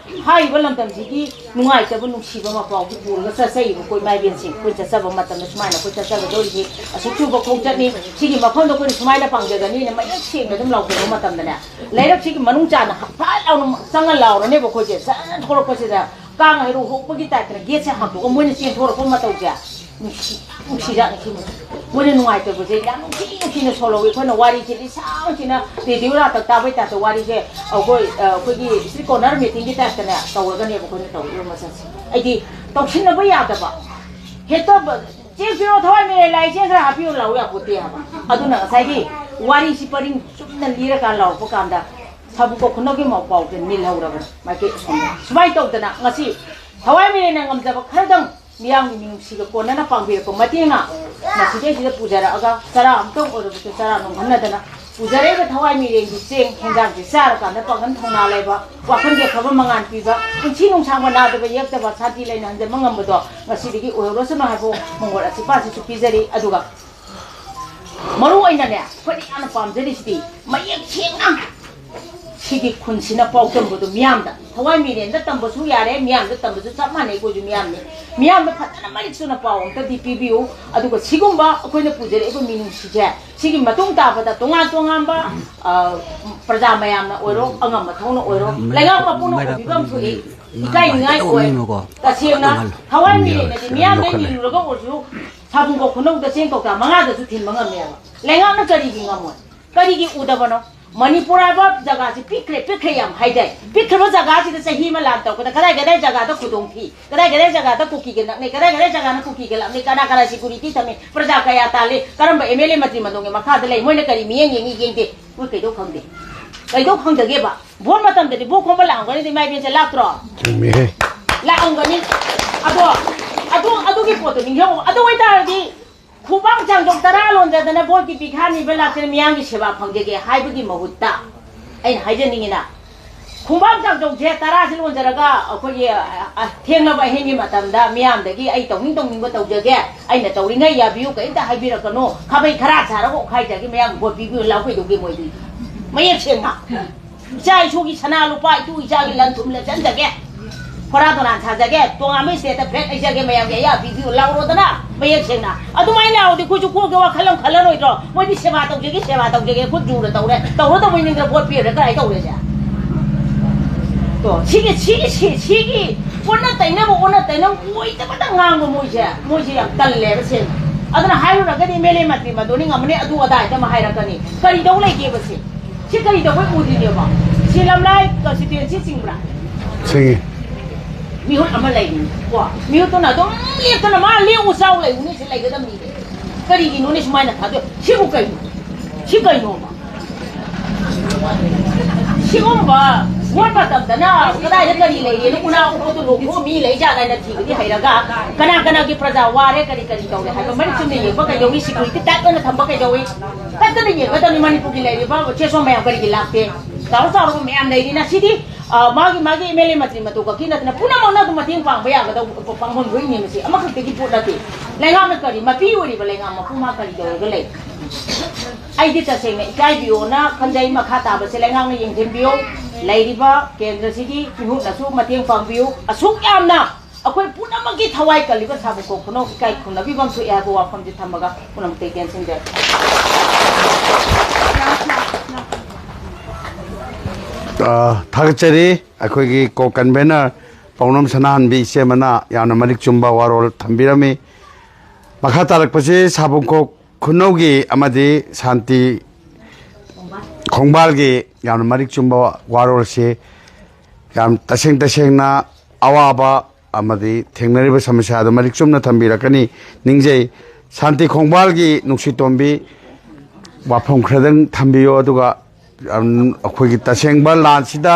ꯍꯥꯏꯔꯤꯕ ꯂꯝꯗꯝꯁꯤꯒꯤ ꯅꯨꯡꯉꯥꯏꯇꯕ ꯅꯨꯡꯁꯤꯕ ꯃꯄꯥꯎꯁꯨ ꯄꯨꯔꯒ ꯆꯠꯆꯩꯕ ꯑꯩꯈꯣꯏ ꯃꯥꯏꯕꯦꯟꯁꯤꯡ ꯑꯩꯈꯣꯏ ꯆꯠꯆꯕ ꯃꯇꯝꯗ ꯁꯨꯃꯥꯏꯅ ꯑꯩꯈꯣꯏ ꯆꯠꯆꯒꯗꯧꯔꯤꯁꯤ ꯑꯁꯨꯛ ꯆꯨꯕ ꯈꯣꯡꯆꯠꯅꯤ ꯁꯤꯒꯤ ꯃꯐꯝꯗ ꯑꯩꯈꯣꯏꯅ ꯁꯨꯃꯥꯏꯅ ꯄꯥꯡꯖꯒꯅꯤꯅ ꯃꯌꯦꯛ ꯁꯦꯡꯅ ꯑꯗꯨꯝ ꯂꯥꯎꯊꯣꯛꯄ ꯃꯇꯝꯗꯅꯦ ꯂꯩꯔꯛꯁꯤꯒꯤ ꯃꯅꯨꯡ ꯆꯥꯅ ꯐꯠ ꯂꯥꯎꯅ ꯆꯪꯉ ꯂꯥꯎꯔꯅꯦꯕ ꯑꯩꯈꯣꯏꯁꯦ ꯆꯠꯅ ꯊꯣꯛꯂꯛꯄꯁꯤꯗ ꯀꯥꯡ ꯍꯩꯔꯣ ꯍꯣꯛꯄꯒꯤ ꯇꯥꯏꯞꯇꯅ ꯒꯦꯠꯁꯦ ꯍꯥꯡꯇꯣꯛꯑꯒ ꯃꯣꯏꯅ ꯆꯦꯟꯊꯣꯔꯛꯄ ꯃꯇꯧꯁꯦ ꯅꯨꯡꯁꯤꯖꯥꯠꯅꯤ ꯁꯤ ꯃꯣꯏꯅ ꯅꯨꯡꯉꯥꯏꯇꯕꯁꯦ ꯌꯥꯝ ꯅꯨꯡꯁꯤꯅ ꯁꯣꯜꯍꯧꯋꯤ ꯑꯩꯈꯣꯏꯅ ꯋꯥꯔꯤꯁꯦ ꯂꯤꯁꯥꯡꯁꯤꯅ ꯔꯦꯗꯤꯑꯣ ꯔꯥꯇꯛ ꯇꯥꯕꯩ ꯇꯥꯏꯞꯇ ꯋꯥꯔꯤꯁꯦ ꯑꯩꯈꯣꯏꯒꯤ ꯁ꯭ꯇ꯭ꯔꯤꯠ ꯀꯣꯔꯅꯔ ꯃꯤꯇꯤꯡꯒꯤ ꯇꯥꯏꯞꯇꯅꯦ ꯇꯧꯔꯒꯅꯦꯕ ꯑꯩꯈꯣꯏꯅ ꯇꯧꯔꯤꯕ ꯃꯁꯛꯁꯦ ꯑꯩꯗꯤ ꯇꯧꯁꯤꯟꯅꯕ ꯌꯥꯗꯕ ꯍꯦꯛꯇ ꯆꯦꯟꯄꯤꯔꯣ ꯊꯋꯥꯏ ꯃꯤꯔꯦ ꯂꯥꯏ ꯆꯦꯟ ꯈꯔ ꯍꯥꯞꯄꯤꯌꯣ ꯂꯥꯎ ꯌꯥꯄꯣꯠꯇꯦ ꯍꯥꯏꯕ ꯑꯗꯨꯅ ꯉꯁꯥꯏꯒꯤ ꯋꯥꯔꯤꯁꯤ ꯄꯔꯤꯡ ꯆꯨꯝꯅ ꯂꯤꯔꯀꯥꯟ ꯂꯥꯎꯔꯛꯄ ꯀꯥꯟꯗ ꯁꯥꯕꯨꯀꯣꯛ ꯈꯨꯅꯧꯒꯤ ꯄꯥꯎꯁꯦ ꯅꯤꯜꯍꯧꯔꯕꯅꯤ ꯃꯥꯏꯀꯩ ꯑꯁꯣꯝꯗ ꯁꯨꯃꯥꯏꯅ ꯇꯧꯗꯅ ꯉꯁꯤ ꯊꯋꯥꯏ ꯃꯤꯔꯦꯅ ꯉꯝꯖꯕ ꯈꯔꯗꯪ ꯃꯤꯌꯥꯝꯒꯤ ꯃꯤꯅꯨꯡꯁꯤꯒ ꯀꯣꯟꯅꯅ ꯄꯥꯡꯕꯤꯔꯛꯄ ꯃꯇꯦꯡꯅ ꯃꯁꯤꯗꯩꯁꯤꯗ ꯄꯨꯖꯔꯛꯑꯒ ꯆꯔꯥ ꯑꯃꯇꯪ ꯑꯣꯏꯔꯕꯁꯨ ꯆꯔꯥ ꯅꯨꯡꯍꯟꯅꯗꯅ ꯄꯨꯖꯔꯛꯏꯕ ꯊꯋꯥꯏ ꯃꯤꯔꯦꯟꯒꯤ ꯆꯦꯡ ꯍꯦꯟꯖꯥꯡꯁꯦ ꯆꯥꯔꯀꯥꯟꯗ ꯄꯥꯡꯒꯜ ꯊꯧꯅꯥ ꯂꯩꯕ ꯋꯥꯈꯜꯒꯤ ꯑꯐꯕ ꯃꯉꯥꯟ ꯄꯤꯕ ꯄꯨꯟꯁꯤ ꯅꯨꯡꯁꯥꯡꯕ ꯅꯥꯗꯕ ꯌꯦꯛꯇꯕ ꯁꯥꯟꯇꯤ ꯂꯩꯅ ꯍꯟꯖꯟꯕ ꯉꯝꯕꯗꯣ ꯉꯁꯤꯗꯒꯤ ꯑꯣꯏꯍꯧꯔꯁꯅꯨ ꯍꯥꯏꯕ ꯃꯣꯡꯒꯣꯜ ꯑꯁꯤꯄꯥꯁꯤꯁꯨ ꯄꯤꯖꯔꯤ ꯑꯗꯨꯒ ꯃꯔꯨ ꯑꯣꯏꯅꯅꯦ ꯑꯩꯈꯣꯏꯅ ꯌꯥꯝꯅ ꯄꯥꯝꯖꯔꯤꯁꯤꯗꯤ ꯃꯌꯦꯛ ꯁꯦꯡꯅ ꯁꯤꯒꯤ ꯈꯨꯟꯁꯤꯅ ꯄꯥꯎ ꯇꯝꯕꯗꯣ ꯃꯤꯌꯥꯝꯗ ꯊꯋꯥꯏ ꯃꯤꯔꯦꯟꯗ ꯇꯝꯕꯁꯨ ꯌꯥꯔꯦ ꯃꯤꯌꯥꯝꯗ ꯇꯝꯕꯁꯨ ꯆꯞ ꯃꯥꯟꯅꯩ ꯑꯩꯈꯣꯏꯁꯨ ꯃꯤꯌꯥꯝꯅꯤ ꯃꯤꯌꯥꯝꯗ ꯐꯖꯅ ꯃꯔꯤꯛ ꯆꯨꯝꯅ ꯄꯥꯎ ꯑꯝꯇꯗꯤ ꯄꯤꯕꯤꯌꯨ ꯑꯗꯨꯒ ꯁꯤꯒꯨꯝꯕ ꯑꯩꯈꯣꯏꯅ ꯄꯨꯖꯔꯛꯏꯕ ꯃꯤꯅꯨꯡꯁꯤꯁꯦ ꯁꯤꯒꯤ ꯃꯇꯨꯡ ꯇꯥꯕꯗ ꯇꯣꯉꯥꯟ ꯇꯣꯉꯥꯟꯕ ꯄ꯭ꯔꯖꯥ ꯃꯌꯥꯝꯅ ꯑꯣꯏꯔꯣ ꯑꯉꯝ ꯑꯊꯧꯅ ꯑꯣꯏꯔꯣ ꯂꯩꯉꯥꯛ ꯃꯄꯨꯅ ꯑꯣꯏꯕꯤꯕ ꯑꯃ ꯊꯣꯛꯏ ꯏꯀꯥꯏꯅꯤꯡꯉꯥꯏ ꯑꯣꯏ ꯇꯁꯦꯡꯅ ꯊꯋꯥꯏ ꯃꯤꯔꯦꯟꯅꯗꯤ ꯃꯤꯌꯥꯝꯗ ꯌꯦꯡꯂꯨꯔꯒ ꯑꯣꯏꯔꯁꯨ ꯁꯥꯕꯨꯡꯀꯣꯛ ꯈꯨꯅꯧꯗ ꯆꯦꯡ ꯀꯧꯇꯥ 5ꯗꯁꯨ ꯊꯤꯟꯕ ꯉꯝꯃꯦꯕ ꯂꯩꯉꯥꯛꯅ ꯀꯔꯤꯒꯤ ꯉꯝꯃꯣꯏ ꯀꯔꯤꯒꯤ ꯎꯗꯕꯅꯣ ꯃꯅꯤꯄꯨꯔ ꯍꯥꯏꯕ ꯖꯒꯥꯁꯤ ꯄꯤꯛꯈ꯭ꯔꯦ ꯌꯥꯝ ꯍꯥꯏꯗꯥꯏ ꯄꯤꯛꯈ꯭ꯔꯕ ꯖꯒꯥꯁꯤꯗ ꯆꯍꯤ ꯑꯃ ꯂꯥꯟ ꯇꯧꯕꯗ ꯀꯗꯥꯏ ꯖꯒꯥꯗ ꯈꯨꯗꯣꯡ ꯊꯤ ꯀꯗꯥꯏ ꯖꯒꯥꯗ ꯀꯨꯀꯤꯒ ꯅꯛꯅꯩ ꯀꯗꯥꯏ ꯖꯒꯥꯅ ꯀꯨꯀꯤꯒ ꯂꯥꯞꯅꯩ ꯀꯅꯥ ꯁꯦꯀꯨꯔꯤꯇꯤ ꯊꯝꯃꯤ ꯄ꯭ꯔꯖꯥ ꯀꯌꯥ ꯇꯥꯜꯂꯤ ꯀꯔꯝꯕ MLA ꯃꯟꯇ꯭ꯔꯤ ꯃꯟꯗꯣꯡꯒꯤ ꯃꯈꯥꯗ ꯂꯩ ꯃꯣꯏꯅ ꯀꯔꯤ ꯃꯤꯠꯌꯦꯡ ꯌꯦꯡꯉꯤ ꯌꯦꯡꯗꯦ ꯃꯣꯏ ꯀꯩꯗꯧ ꯈꯪꯗꯦ ꯀꯩꯗꯧ ꯈꯪꯗꯒꯦꯕ ꯚꯣꯠ ꯃꯇꯝꯗꯗꯤ ꯚꯣꯠ ꯈꯣꯝꯕ ꯂꯥꯛꯑꯝꯒꯅꯤ ꯃꯥꯏꯕꯦꯟꯁꯦ ꯂꯥꯛꯇ꯭ꯔꯣ ꯂꯥꯛꯑꯝꯒꯅꯤ ꯑꯗꯨꯒꯤ ꯄꯣꯠꯇꯣ ꯅꯤꯡꯁꯤꯡꯉꯣ ꯑꯗꯨ ꯑꯣꯏꯇꯥꯔꯗꯤ ꯈꯨꯕꯥꯡ ꯆꯥꯡꯗꯣꯛ 10 ꯂꯣꯟꯖꯗꯅ ꯚꯣꯠꯀꯤ ꯄꯤꯈꯥ ꯅꯤꯕ ꯂꯥꯛꯇꯅ ꯃꯤꯌꯥꯝꯒꯤ ꯁꯦꯕꯥ ꯐꯪꯖꯒꯦ ꯍꯥꯏꯕꯒꯤ ꯃꯍꯨꯠꯇ ꯑꯩꯅ ꯍꯥꯏꯖꯅꯤꯡꯉꯤꯅ ꯈꯨꯕꯥꯡ ꯆꯥꯡꯗꯣꯛꯁꯦ 10ꯁꯤ ꯂꯣꯟꯖꯔꯒ ꯑꯩꯈꯣꯏꯒꯤ ꯊꯦꯡꯅꯕ ꯑꯍꯤꯡꯒꯤ ꯃꯇꯝꯗ ꯃꯤꯌꯥꯝꯗꯒꯤ ꯑꯩ ꯇꯧꯅꯤꯡꯕ ꯇꯧꯖꯒꯦ ꯑꯩꯅ ꯇꯧꯔꯤꯉꯩ ꯌꯥꯕꯤꯌꯨ ꯀꯩꯝꯇ ꯍꯥꯏꯕꯤꯔꯛꯀꯅꯣ ꯈꯥꯕꯩ ꯈꯔ ꯁꯥꯔꯒ ꯑꯣꯠꯈꯥꯏꯖꯒꯦ ꯃꯌꯥꯝ ꯚꯣꯠ ꯄꯤꯕꯤꯌꯨ ꯂꯥꯎ ꯀꯩꯗꯧꯒꯦ ꯃꯣꯏꯗꯤ ꯃꯌꯦꯛ ꯁꯦꯡꯅ ꯏꯆꯥ ꯏꯁꯨꯒꯤ ꯁꯅꯥ ꯂꯨꯄꯥ ꯏꯇꯨ ꯏꯆꯥꯒꯤ ꯂꯟ ꯊꯨꯝ ꯂꯦꯞꯆꯟꯖꯒꯦ ꯐꯣꯔꯥ ꯗꯣꯔꯥꯟ ꯁꯥꯖꯒꯦ ꯇꯣꯉꯥꯟꯕ ꯁ꯭ꯇꯦꯠꯇ ꯐ꯭ꯂꯦꯠ ꯂꯩꯖꯒꯦ ꯃꯌꯥꯝꯒꯤ ꯑꯌꯥ ꯄꯤꯕꯤꯌꯨ ꯂꯥꯎꯔꯣꯗꯅ ꯃꯌꯦꯛ ꯁꯦꯡꯅ ꯑꯗꯨꯃꯥꯏꯅ ꯂꯥꯎꯔꯗꯤ ꯑꯩꯈꯣꯏꯁꯨ ꯀꯣꯛꯀꯦ ꯋꯥꯈꯜ ꯑꯃ ꯈꯜꯂꯔꯣꯏꯗ꯭ꯔꯣ ꯃꯣꯏꯗꯤ ꯁꯦꯕꯥ ꯇꯧꯖꯒꯦ ꯈꯨꯠ ꯖꯨꯔ ꯇꯧꯔꯗꯕꯩ ꯅꯤꯡꯗ ꯚꯣꯠ ꯄꯤꯔꯒ ꯀꯗꯥꯏ ꯇꯧꯔꯦꯁꯦ ꯁꯤꯒꯤ ꯑꯣꯟꯅ ꯇꯩꯅꯕ ꯑꯣꯏꯗꯕꯇ ꯉꯥꯡꯕ ꯃꯣꯏꯁꯦ ꯌꯥꯝ ꯇꯜꯂꯦꯕ ꯁꯦꯡꯅ ꯑꯗꯨꯅ ꯍꯥꯏꯔꯨꯔꯒꯗꯤ MLA ꯃꯟꯇ꯭ꯔꯤ ꯃꯟꯗꯣꯡꯅꯤ ꯉꯝꯃꯅꯤ ꯑꯗꯨ ꯑꯗꯥ ꯍꯦꯛꯇ ꯑꯃ ꯍꯥꯏꯔꯛꯀꯅꯤ ꯀꯔꯤꯗꯧ ꯂꯩꯒꯦꯕ ꯁꯤ ꯀꯔꯤꯗꯧꯕꯩ ꯎꯗ꯭ꯔꯤꯅꯦꯕ ꯁꯤ ꯂꯝꯂꯥꯏ ꯀꯟꯁꯇꯤꯇ꯭ꯌꯨꯟꯁꯤ ꯆꯤꯡꯕ꯭ꯔꯥ ꯁꯤꯡꯉꯤ ꯃꯤꯍꯨꯠ ꯑꯃ ꯂꯩꯔꯤꯅꯤ ꯀꯣ ꯃꯤꯍꯨꯠꯇꯨꯅ ꯑꯗꯨꯝ ꯂꯦꯞꯇꯅ ꯃꯥ ꯂꯦꯡꯎ ꯆꯥꯎ ꯂꯩꯎꯅꯤ ꯁꯤ ꯂꯩꯒꯗꯕꯅꯤꯅꯦ ꯀꯔꯤꯒꯤꯅꯣꯅꯦ ꯁꯨꯃꯥꯏꯅ ꯊꯥꯗꯣꯛ ꯁꯤꯕꯨ ꯀꯩꯅꯣ ꯁꯤ ꯀꯩꯅꯣꯕ सिगुम्बा वोट मतमदना कदाय करी लेने उना उतो लोको मी ले जाना न थीगदी हैरगा कना की प्रजा वारे करी तौले हाय मनि चुने येबा कयोगी सिक्युरिटी टाइट न थंबा कयोगी तदन येबा तनि मणिपुर की लेबा चेसो मया करी की लाते चारो मयाम लेनी ना सिदी मागी MLA मत्री मतो का की नतना पुना मना तो मतिंग पांग बया गदा पांगमन होई नि मसी अमा खते की पोटाते लेंगा न करी मपी ओरी बलेंगा मपुमा करी दो गले आइदि तसेंग इकाई बियोना खंजै मखा ताबसे लेंगा न यंगथेंबियो लैरिबा केंद्र सिगी पिहु नसु मतिंग पांगबियो असुक यामना अखोय पुनमगी थवाई कलिबा साबको खुनो इकाई खुनबि बम सु याबो वाफम जि थमगा पुनम ते केंसिंग दे थागचरी अखोगी को कन्वेनर पौनम सनाहनबी सेमना याना मलिक चुम्बा वारोल थंबिरमी मखा तारकपसे साबुको खुनौगी अमदि शांति खोंबालगी याना मलिक चुम्बा वारोल से याम तसेंना अवाबा अमदि थेंगनरिबा समस्या द मलिक चुम्ना थंबिरकनी निंगजै शांति खोंबालगी नुक्सितोंबी वाफम खरदंग थंबियो अदुगा अखोगी तसेंबा लानसिदा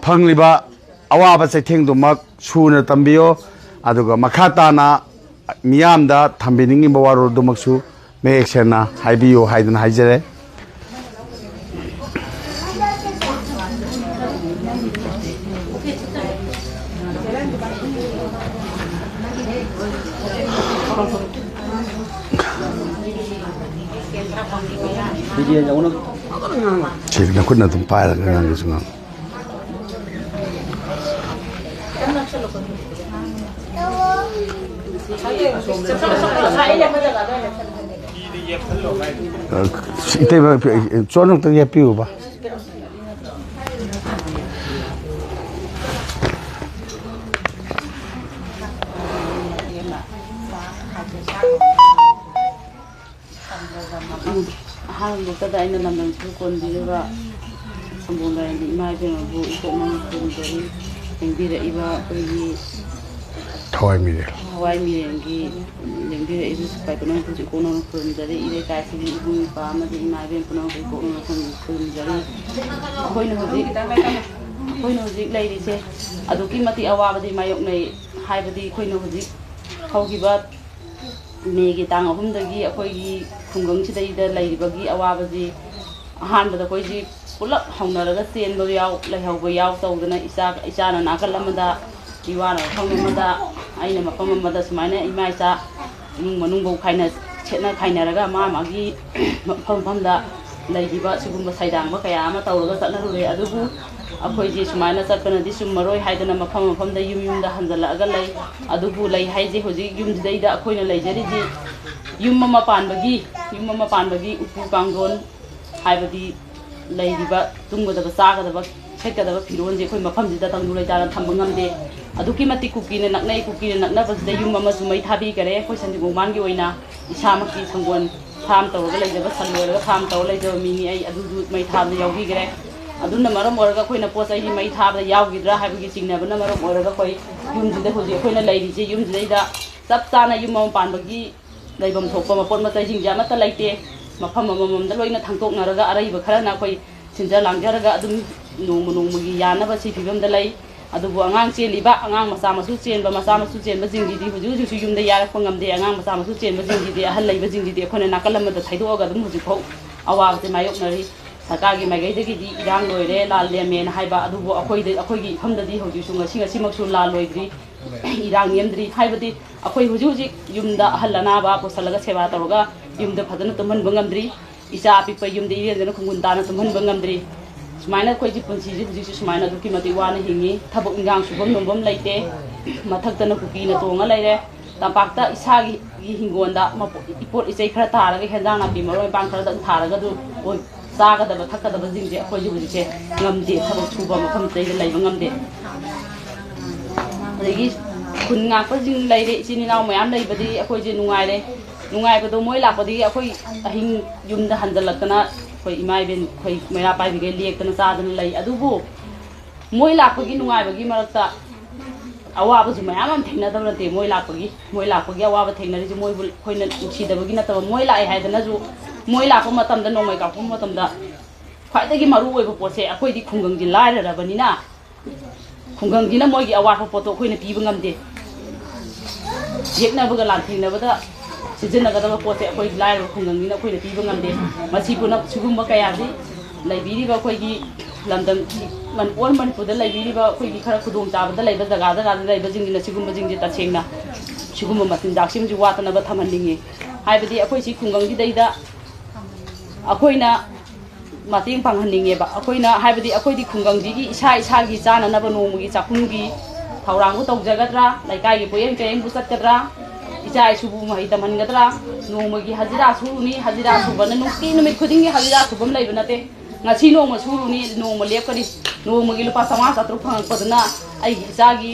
फंगलिबा अवाबा चैथेंदुमक सुना तंबियो अदुगा मखाताना मियामदा थंबिनिंगिबा वारोदुमकसु मेक्सेना हाइबियो हाइदन हाइजरे Video yang udah Chỉ là khuất là tụm phải là cái gì xong Ite ba cho nó tới piu ba ꯑꯍꯥꯟꯕꯗ ꯑꯩꯅ ꯂꯝꯗꯝꯁꯤꯕꯨ ꯀꯣꯟꯕꯤꯔꯤꯕ ꯁꯝꯕꯣꯜ ꯂꯥꯏꯔꯦꯝꯕꯤ ꯏꯃꯥ ꯏꯕꯦꯝꯃꯕꯨ ꯏꯄꯣꯛꯅꯨꯡ ꯈꯨꯔꯨꯝꯖꯔꯤ ꯂꯦꯡꯕꯤꯔꯛꯏꯕ ꯑꯩꯈꯣꯏꯒꯤ Thôi mi đi ꯍꯋꯥꯏ ꯃꯤꯔꯦꯟꯒꯤ ꯂꯦꯡꯕꯤꯔꯛꯏꯕ ꯁꯤꯐꯥꯏ ꯄꯨꯝꯅꯃꯛꯄꯨ ꯏꯄꯣꯛꯅꯨꯡ ꯈꯨꯔꯨꯝꯖꯔꯤ ꯏꯔꯩꯀꯥꯏꯁꯤꯒꯤ ꯏꯕꯨꯡ ꯏꯄ꯭ꯋꯥ ꯑꯃꯗꯤ ꯏꯃꯥ ꯏꯕꯦꯟ ꯄꯨꯝꯅꯃꯛꯄꯨ ꯏꯄꯣꯛꯅꯨꯡ ꯈꯨꯔꯨꯝꯖꯔꯤ ꯑꯩꯈꯣꯏꯅ ꯍꯧꯖꯤꯛ ꯂꯩꯔꯤꯁꯦ ꯑꯗꯨꯛꯀꯤ ꯃꯇꯤꯛ ꯑꯋꯥꯕꯗꯤ ꯃꯥꯌꯣꯛꯅꯩ ꯍꯥꯏꯕꯗꯤ ꯑꯩꯈꯣꯏꯅ ꯍꯧꯖꯤꯛ ꯍꯧꯈꯤꯕ ꯃꯦꯒꯤ ꯇꯥꯡ 3ꯗꯒꯤ ꯑꯩꯈꯣꯏꯒꯤ ꯈꯨꯡꯒꯪꯁꯤꯗꯩꯗ ꯂꯩꯔꯤꯕꯒꯤ ꯑꯋꯥꯕꯁꯤ ꯑꯍꯥꯟꯕꯗ ꯑꯩꯈꯣꯏꯁꯤ ꯄꯨꯂꯞ ꯍꯧꯅꯔꯒ ꯆꯦꯟꯕ ꯌꯥꯎ ꯂꯩꯍꯧꯕ ꯌꯥꯎ ꯇꯧꯗꯅ ꯏꯆꯥꯅ ꯅꯥꯀꯜ ꯑꯃꯗ ꯏꯋꯥꯅ ꯃꯐꯝ ꯑꯃꯗ ꯑꯩꯅ ꯃꯐꯝ ꯑꯃꯗ ꯁꯨꯃꯥꯏꯅ ꯏꯃꯥ ꯏꯆꯥ ꯏꯃꯨꯡ ꯃꯅꯨꯡꯐꯥꯎ ꯈꯥꯏꯅꯔꯒ ꯃꯥꯒꯤ ꯃꯐꯝꯗ ꯂꯩꯈꯤꯕ ꯁꯤꯒꯨꯝꯕ ꯁꯩꯗꯥꯡꯕ ꯀꯌꯥ ꯑꯃ ꯇꯧꯔꯒ ꯆꯠꯅꯔꯨꯔꯦ ꯑꯗꯨꯕꯨ ꯑꯩꯈꯣꯏꯁꯤ ꯁꯨꯃꯥꯏꯅ ꯆꯠꯄꯅꯗꯤ ꯆꯨꯝꯃꯔꯣꯏ ꯍꯥꯏꯗꯅ ꯃꯐꯝꯗ ꯌꯨꯝꯗ ꯍꯟꯖꯜꯂꯛꯑꯒ ꯂꯩ ꯑꯗꯨꯕꯨ ꯂꯩ ꯍꯥꯏꯁꯦ ꯍꯧꯖꯤꯛ ꯌꯨꯝꯁꯤꯗꯩꯗ ꯑꯩꯈꯣꯏꯅ ꯂꯩꯖꯔꯤꯁꯤ yum mama panbagi upu kangdon haibadi leiriba tunggadaba sagadaba sekadaba firon je khoi mafam jida tangdu lai jara thambangam de aduki mati kukine nakna basda yum mama sumai thabi kare khoi sandi goman gi oina isamaki sanggon tham tawga leijaba salwara tham taw leijaba mini ai adu mai thabda yawgi gare aduna maram oraga khoina posai hi mai thabda yawgidra haibagi singnabana maram oraga khoi yum jida hoji khoina leiri je yum jida sap chana yum mama panbagi leibam thokpa mapon matai jing jama ta laite mafam mamam da loina thangtok naraga araiba kharana khoi sinja langjaraga adum nongmagi yana ba si phibam da lai adubu angang cheliba angang masa masu chenba jingdi di huju ju yum da yara pangam de angang masa masu chenba jingdi de ahal leiba jingdi de khona nakalam da thaidoga adum huju phau awa te mayok nari sarkagi magai dagi di irang loire lal lemen haiba adubu akoi gi famda di huju sunga singa maksu lal loidri irang yemdri haibadi akoi huju yumda halana ba posalaga seba taroga yumda phadana tumhan bangamdri isa apipa yumda irena khungun dana tumhan bangamdri sumaina khoi ji punsi ji huju sumaina duki mati wana hingi thabok ingang subam nombam laite mathaktana kukina tonga laire tapakta isagi hingonda ipot isai khara taraga hendang na bimaro bang khara da tharaga du oi saga da thakka da jingje khoi ji huju se ngamde thabok suba mafam tei da laiba ngamde adagi kun ngakpa jing laire chini naw mayam laibadi akhoi je nungai bado moi lakpadi akhoi ahing yumda hanjalakana khoi imai ben khoi mera pai bige lektana sadana lai adubu moi lakpagi nungai bagi marakta awa bu mayam am thengna da te moi lakpagi awa ba thengna ri moi khoina uchi da bagi na ta moi lai haidana ju moi lakpa matam da nomai ka pum matam da khwai da gi maru oi bu pose akhoi di khungang ji lai ra bani na khungang ji na moi gi awa photo khoina pi bangamde yekna buga lanthina bada sijina ga da pote akoi lai ro khungang ni na khoi na pi bangamde masi puna sugumba kaya di laibiri ba khoi gi lamdam man on man puda laibiri ba khoi gi khara khudong ta ba da laiba jaga da laiba jing ni na sigumba jing ji ta chengna sigumba matin daksim ji watana ba thamanlingi haibadi akoi si khungang gi daida akoi na mating panghaninge ba akoi na haibadi akoi di khungang ji gi isa gi chana na ba nonggi chakhungi thawrang bu tawjagadra laikai gi poyeng cheng bu satgadra ichai subu mai tamangadra nomagi hajira suruni hajira subana nukti numit khudingi hajira subam laibanate ngasi noma suruni noma lepkari nomagi lupa sama satru phang padna ai gi jagi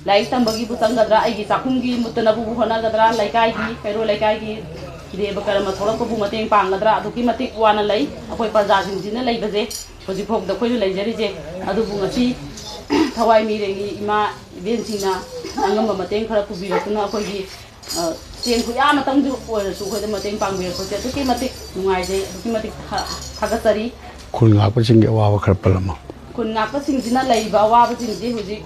lai tambagi bu tangadra ai gi chakhungi mutana bu hona gadra laikai gi kairo laikai gi deba karama thorok bu mateng pangadra aduki matik wana lai akoi parja jinjina laibaje hoji phok da khoi laijari je adu bu ngasi thawai mi rengi ima bensinga angamba mateng khara pubirakuna akoi gi chen khu ya matang ju oira su khoi da mateng pangbir ko che tuki matik nungai je tuki matik thagatari khul nga pa sing wa wa khar palama kun nga pa sing jina laiba wa ba sing ji huji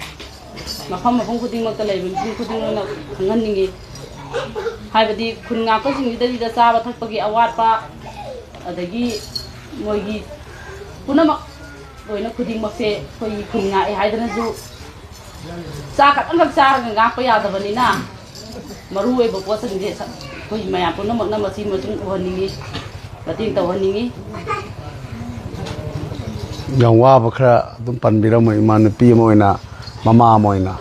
mafam khuding mak ta laibin khuding na khangan ningi haibadi kun nga pa sing da sa ba thakpagi awat pa adagi moigi punamak oina khuding mak se khoi kun nga e haidana ju sa ka angak sa nga pa ya da bani na maru e bo posang je khoi maya punamak na masin mo chung honingi ꯃꯇꯦꯡ ꯇꯧꯍꯟꯅꯤꯡꯉꯤ ꯌꯥꯝ ꯋꯥꯕ ꯈꯔ ꯑꯗꯨꯝ ꯄꯟꯕꯤꯔꯝꯃꯣ ꯏꯃꯥ ꯅꯨꯄꯤ ꯑꯃ ꯑꯣꯏꯅ ꯃꯃꯥ ꯑꯃ ꯑꯣꯏꯅ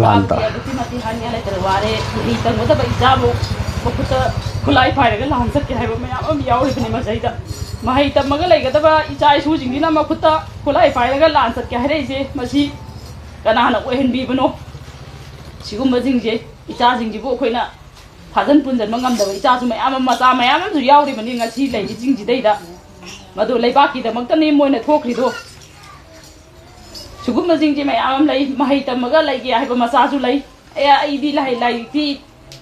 ꯂꯥꯟꯇ ꯑꯗꯨꯛꯀꯤ ꯃꯇꯤꯛ ꯍꯥꯏꯅꯤꯡꯉꯥꯏ ꯂꯩꯇ꯭ꯔꯦ ꯋꯥꯔꯦ ꯃꯍꯩ ꯇꯝꯒꯗꯕ ꯏꯆꯥꯕꯨ ꯃꯈꯨꯠꯇ ꯈꯨꯠꯂꯥꯏ ꯄꯥꯏꯔꯒ ꯂꯥꯟ ꯆꯠꯀꯦ ꯍꯥꯏꯕ ꯃꯌꯥꯝ ꯑꯃ ꯌꯥꯎꯔꯤꯕꯅꯤ ꯃꯁꯤꯗ ꯃꯍꯩ ꯇꯝꯃꯒ ꯂꯩꯒꯗꯕ ꯏꯆꯥ ꯏꯁꯨꯁꯤꯡꯁꯤꯅ ꯃꯈꯨꯠꯇ ꯈꯨꯠꯂꯥꯏ ꯄꯥꯏꯔꯒ ꯂꯥꯟ ꯆꯠꯀꯦ ꯍꯥꯏꯔꯛꯏꯁꯦ ꯃꯁꯤ ꯀꯅꯥꯅ ꯑꯣꯏꯍꯟꯕꯤꯕꯅꯣ ꯁꯤꯒꯨꯝꯕꯁꯤꯡꯁꯦ ꯏꯆꯥꯁꯤꯡꯁꯤꯕꯨ ꯑꯩꯈꯣꯏꯅ ꯐꯥꯖꯟ ꯄꯨꯟꯖꯟꯕ ꯉꯝꯗꯕ ꯏꯆꯥꯁꯨ ꯃꯌꯥꯝ ꯑꯃ ꯃꯆꯥ ꯃꯌꯥꯝ ꯑꯃꯁꯨ ꯌꯥꯎꯔꯤꯕꯅꯤ ꯉꯁꯤ ꯂꯩꯔꯤꯁꯤꯡꯁꯤꯗꯩꯗ ꯃꯗꯨ ꯂꯩꯕꯥꯛꯀꯤꯗꯃꯛꯇꯅꯤ ꯃꯣꯏꯅ ꯊꯣꯛꯈ꯭ꯔꯤꯗꯣ ꯁꯤꯒꯨꯝꯕꯁꯤꯡꯁꯦ ꯃꯌꯥꯝ ꯑꯃ ꯂꯩ ꯃꯍꯩ ꯇꯝꯃꯒ ꯂꯩꯒꯦ ꯍꯥꯏꯕ ꯃꯆꯥꯁꯨ ꯂꯩ ꯑꯩꯗꯤ ꯂꯥꯏꯔꯤꯛꯇꯤ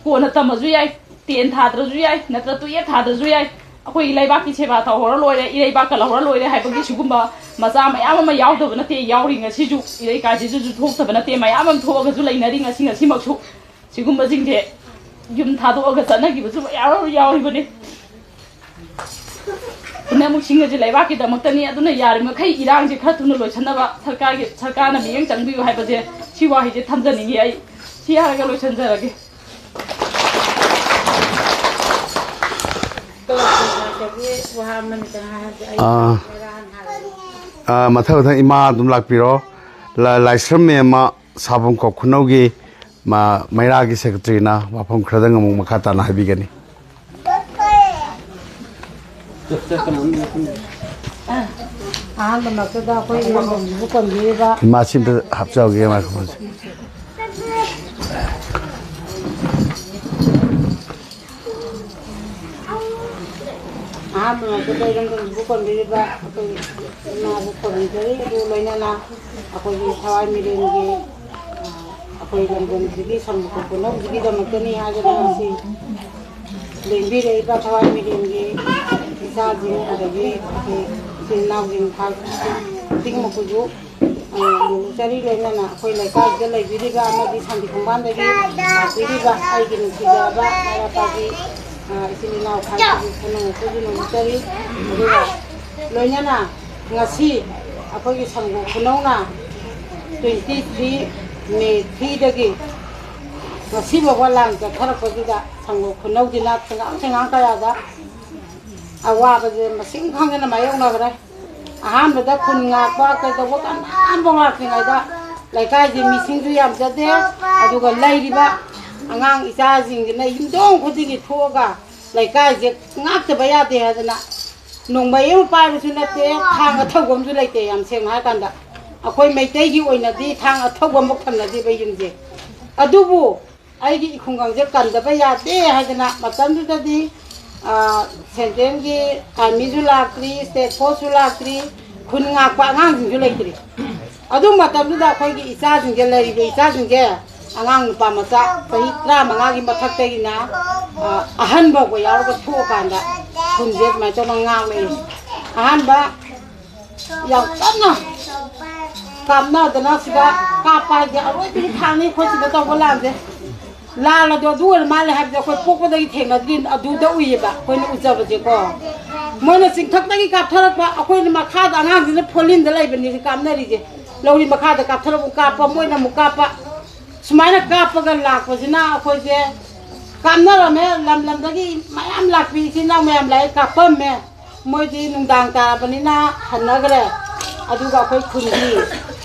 ꯀꯣꯟꯅ ꯇꯝꯃꯁꯨ ꯌꯥꯏ 10 ꯊꯥꯗ꯭ꯔꯁꯨ ꯌꯥꯏ ꯅꯠꯇ꯭ꯔ 12 ꯊꯥꯗ꯭ꯔꯁꯨ ꯌꯥꯏ ꯑꯩꯈꯣꯏꯒꯤ ꯂꯩꯕꯥꯛꯀꯤ ꯁꯦꯕꯥ ꯇꯧꯍꯧꯔ ꯂꯣꯏꯔꯦ ꯏꯔꯩꯕꯥꯛꯀ ꯂꯧꯍꯧꯔ ꯂꯣꯏꯔꯦ ꯍꯥꯏꯕꯒꯤ ꯁꯤꯒꯨꯝꯕ ꯃꯆꯥ ꯃꯌꯥꯝ ꯑꯃ ꯌꯥꯎꯗꯕ ꯅꯠꯇꯦ ꯌꯥꯎꯔꯤ ꯉꯁꯤꯁꯨ ꯏꯔꯩꯀꯥꯏꯁꯤꯁꯨ ꯊꯣꯛꯇꯕ ꯅꯠꯇꯦ ꯃꯌꯥꯝ ꯑꯃ ꯊꯣꯛꯑꯒꯁꯨ ꯂꯩꯅꯔꯤ ꯉꯁꯤꯃꯛꯁꯨ ꯁꯤꯒꯨꯝꯕꯁꯤꯡꯁꯦ ꯌꯨꯝ ꯊꯥꯗꯣꯛꯑꯒ ꯆꯠꯅꯈꯤꯕꯁꯨ ꯃꯌꯥꯝ ꯑꯃ ꯌꯥꯎꯔꯤꯕꯅꯤ ꯄꯨꯝꯅꯃꯛꯁꯤꯡ ꯑꯁꯤ ꯂꯩꯕꯥꯛꯀꯤꯗꯃꯛꯇꯅꯤ ꯑꯗꯨꯅ ꯌꯥꯔꯤꯃꯈꯩ ꯏꯔꯥꯡꯁꯦ ꯈꯔ ꯊꯨꯅ ꯂꯣꯏꯁꯟꯅꯕ ꯁꯔꯀꯥꯔꯅ ꯃꯤꯠꯌꯦꯡ ꯆꯪꯕꯤꯌꯨ ꯍꯥꯏꯕꯁꯦ ꯁꯤ ꯋꯥꯍꯩꯁꯦ ꯊꯝꯖꯅꯤꯡꯉꯤ ꯑꯩ ꯁꯤ ꯍꯥꯏꯔꯒ ꯂꯣꯏꯁꯟꯖꯔꯒꯦ ꯃꯊꯪ ꯏꯃꯥ ꯑꯗꯨꯝ ꯂꯥꯛꯄꯤꯔꯣ ꯂꯥꯏꯁ꯭ꯔꯝ ꯃꯦꯝꯃ ꯁꯥꯕꯝꯈꯣꯛ ꯈꯨꯅꯧꯒꯤ ꯃꯩꯔꯥꯒꯤ ꯁꯦꯀ꯭ꯔꯦꯇꯔꯤꯅ ꯋꯥꯐꯝ ꯈꯔꯗꯪ ꯑꯃꯨꯛ ꯃꯈꯥ ꯇꯥꯅ ꯍꯥꯏꯕꯤꯒꯅꯤ ꯑꯍꯥꯟꯕꯃꯛꯇꯗ ꯑꯩꯈꯣꯏ ꯂꯝꯗꯝꯁꯤꯕꯨ ꯀꯟꯕꯤꯔꯤꯕ ꯏꯃꯥꯁꯤ ꯑꯝꯇ ꯍꯥꯞꯆꯧꯒꯦ ꯃꯥꯏꯀ꯭ꯔꯣꯐꯣꯟꯁꯦ ꯑꯍꯥꯟꯕꯃꯛꯇꯗ ꯂꯝꯗꯝꯁꯤꯕꯨ ꯀꯟꯕꯤꯔꯤꯕ ꯑꯩꯈꯣꯏ ꯏꯃꯥꯕꯨ ꯈꯨꯔꯨꯝꯖꯔꯤ ꯑꯗꯨ ꯂꯣꯏꯅꯅ ꯑꯩꯈꯣꯏꯒꯤ ꯊꯋꯥꯏ ꯃꯤꯔꯦꯟꯒꯤ ꯑꯩꯈꯣꯏ ꯂꯝꯗꯝꯁꯤꯒꯤ ꯁꯝꯕꯨꯈꯣꯛ ꯈꯨꯅꯧꯁꯤꯒꯤꯗꯃꯛꯇꯅꯤ ꯍꯥꯏꯗꯅ ꯉꯁꯤ ꯂꯦꯡꯕꯤꯔꯛꯏꯕ ꯊꯋꯥꯏ ꯃꯤꯔꯦꯟꯒꯤ ꯏꯆꯥꯁꯤꯡ ꯑꯗꯒꯤ ꯑꯩꯈꯣꯏ ꯏꯆꯤꯜ ꯏꯅꯥꯎꯁꯤꯡ ꯈꯨꯗꯤꯡꯃꯛꯄꯨꯁꯨ ꯅꯨꯡꯆꯔꯤ ꯂꯣꯏꯅꯅ ꯑꯩꯈꯣꯏ ꯂꯩꯀꯥꯏꯁꯤꯗ ꯂꯩꯕꯤꯔꯤꯕ ꯑꯃꯗꯤ ꯁꯟꯗꯤ ꯈꯣꯡꯕꯥꯟꯗꯒꯤ ꯂꯥꯛꯄꯤꯔꯤꯕ ꯑꯩꯒꯤ ꯅꯨꯡꯁꯤꯖꯔꯕ ꯃꯩꯔꯥꯄꯥꯒꯤ ꯏꯆꯤꯜ ꯏꯅꯥꯎ ꯈꯥꯏꯕꯁꯨ ꯄꯨꯝꯅꯃꯛꯄꯨꯁꯨ ꯅꯨꯡꯆꯔꯤ ꯑꯗꯨꯒ ꯂꯣꯏꯅꯅ ꯉꯁꯤ ꯑꯩꯈꯣꯏꯒꯤ ꯁꯝꯕꯨꯈꯣꯛ ꯈꯨꯅꯧꯅ 23 ꯃꯦ 3ꯗꯒꯤ ꯉꯁꯤ ꯐꯥꯎꯕ ꯂꯥꯟ ꯆꯠꯊꯔꯛꯄꯁꯤꯗ ꯁꯝꯕꯨꯈꯣꯛ ꯈꯨꯅꯧꯁꯤꯅ ꯊꯦꯡꯉꯥꯡ ꯀꯌꯥꯗ ꯑꯋꯥꯕꯁꯦ ꯃꯁꯤꯡ ꯈꯪꯗꯅ ꯃꯥꯌꯣꯛꯅꯈ꯭ꯔꯦ ꯑꯍꯥꯟꯕꯗ ꯈꯨꯟ ꯉꯥꯛꯄ ꯀꯩꯗꯧꯕ ꯀꯅꯥꯝꯐꯥꯎ ꯂꯥꯛꯇ꯭ꯔꯤꯉꯩꯗ ꯂꯩꯀꯥꯏꯁꯦ ꯃꯤꯁꯤꯡꯁꯨ ꯌꯥꯝꯖꯗꯦ ꯑꯗꯨꯒ ꯂꯩꯔꯤꯕ ꯑꯉꯥꯡ ꯏꯆꯥꯁꯤꯡꯁꯤꯅ ꯌꯨꯝꯊꯣꯡ ꯈꯨꯗꯤꯡꯒꯤ ꯊꯣꯛꯑꯒ ꯂꯩꯀꯥꯏꯁꯦ ꯉꯥꯛꯇꯕ ꯌꯥꯗꯦ ꯍꯥꯏꯗꯅ ꯅꯣꯡꯃꯩ ꯑꯃ ꯄꯥꯏꯕꯁꯨ ꯅꯠꯇꯦ ꯊꯥꯡ ꯑꯊꯧꯕ ꯑꯃꯁꯨ ꯂꯩꯇꯦ ꯌꯥꯝ ꯁꯦꯡꯅ ꯍꯥꯏꯔꯀꯥꯟꯗ ꯑꯩꯈꯣꯏ ꯃꯩꯇꯩꯒꯤ ꯑꯣꯏꯅꯗꯤ ꯊꯥꯡ ꯑꯊꯧꯕ ꯑꯃ ꯊꯝꯅꯗꯦꯕ ꯌꯨꯝꯁꯦ ꯑꯗꯨꯕꯨ ꯑꯩꯒꯤ ꯈꯨꯡꯒꯪꯁꯦ ꯀꯟꯗꯕ ꯌꯥꯗꯦ ꯍꯥꯏꯗꯅ ꯃꯇꯝꯗꯨꯗꯗꯤ ꯁꯦꯟꯇ꯭ꯔꯦꯜꯒꯤ ꯑꯥꯔꯃꯤꯁꯨ ꯂꯥꯛꯇ꯭ꯔꯤ ꯁ꯭ꯇꯦꯠ ꯐꯣꯔꯁꯁꯨ ꯂꯥꯛꯇ꯭ꯔꯤ ꯈꯨꯟ ꯉꯥꯛꯄ ꯑꯉꯥꯡꯁꯤꯡꯁꯨ ꯂꯩꯇ꯭ꯔꯤ ꯑꯗꯨ ꯃꯇꯝꯗꯨꯗ ꯑꯩꯈꯣꯏꯒꯤ ꯏꯆꯥꯁꯤꯡꯁꯦ ꯂꯩꯔꯤꯕ ꯏꯆꯥꯁꯤꯡꯁꯦ ꯑꯉꯥꯡ ꯅꯨꯄꯥ ꯃꯆꯥ ꯆꯍꯤ 35ꯒꯤ ꯃꯊꯛꯇꯒꯤꯅ ꯑꯍꯟ ꯐꯥꯎꯕ ꯌꯥꯎꯔꯒ ꯊꯣꯛꯑꯀꯥꯟꯗ ꯈꯨꯟꯁꯦ ꯑꯗꯨꯃꯥꯏꯅ ꯇꯧꯅ ꯉꯥꯛꯂꯛꯏ ꯑꯍꯥꯟꯕ ꯌꯥꯝ ꯀꯟꯅ ꯀꯥꯞꯅꯗꯅ ꯁꯤꯗ ꯀꯥꯞꯄ ꯍꯥꯏꯁꯦ ꯑꯔꯣꯏꯕꯒꯤ ꯊꯥꯡꯅꯤ ꯑꯩꯈꯣꯏ ꯁꯤꯗ ꯇꯧꯕ ꯂꯥꯟꯁꯦ ꯂꯥꯟ ꯑꯗꯣ ꯑꯗꯨ ꯑꯣꯏꯔ ꯃꯥꯜꯂꯦ ꯍꯥꯏꯕꯁꯦ ꯑꯩꯈꯣꯏ ꯄꯣꯛꯄꯗꯒꯤ ꯊꯦꯡꯅꯗ꯭ꯔꯤ ꯑꯗꯨꯗ ꯎꯏꯌꯦꯕ ꯑꯩꯈꯣꯏꯅ ꯎꯖꯕꯁꯦꯀꯣ ꯃꯣꯏꯅ ꯆꯤꯡꯊꯛꯇꯒꯤ ꯀꯥꯞꯊꯔꯛꯄ ꯑꯩꯈꯣꯏꯅ ꯃꯈꯥꯗ ꯑꯉꯥꯡꯁꯤꯅ ꯐꯣꯂꯤꯟꯗ ꯂꯩꯕꯅꯤ ꯀꯥꯞꯅꯔꯤꯁꯦ ꯂꯧꯔꯤ ꯃꯈꯥꯗ ꯀꯥꯞꯊꯔꯛꯄ ꯀꯥꯞꯄ ꯃꯣꯏꯅ ꯑꯃꯨꯛ ꯀꯥꯞꯄ ꯁꯨꯃꯥꯏꯅ ꯀꯥꯞꯄꯒ ꯂꯥꯛꯄꯁꯤꯅ ꯑꯩꯈꯣꯏꯁꯦ ꯀꯥꯞꯅꯔꯝꯃꯦ ꯂꯝ ꯂꯝꯗꯒꯤ ꯃꯌꯥꯝ ꯂꯥꯛꯄꯤ ꯏꯆꯤꯜ ꯏꯅꯥꯎ ꯃꯌꯥꯝ ꯂꯥꯛꯑꯦ ꯀꯥꯞꯄꯝꯃꯦ ꯃꯣꯏꯗꯤ ꯅꯨꯡꯗꯥꯡ ꯇꯥꯔꯕꯅꯤꯅ ꯍꯟꯅꯈ꯭ꯔꯦ ꯑꯗꯨꯒ ꯑꯩꯈꯣꯏ ꯈꯨꯟꯒꯤ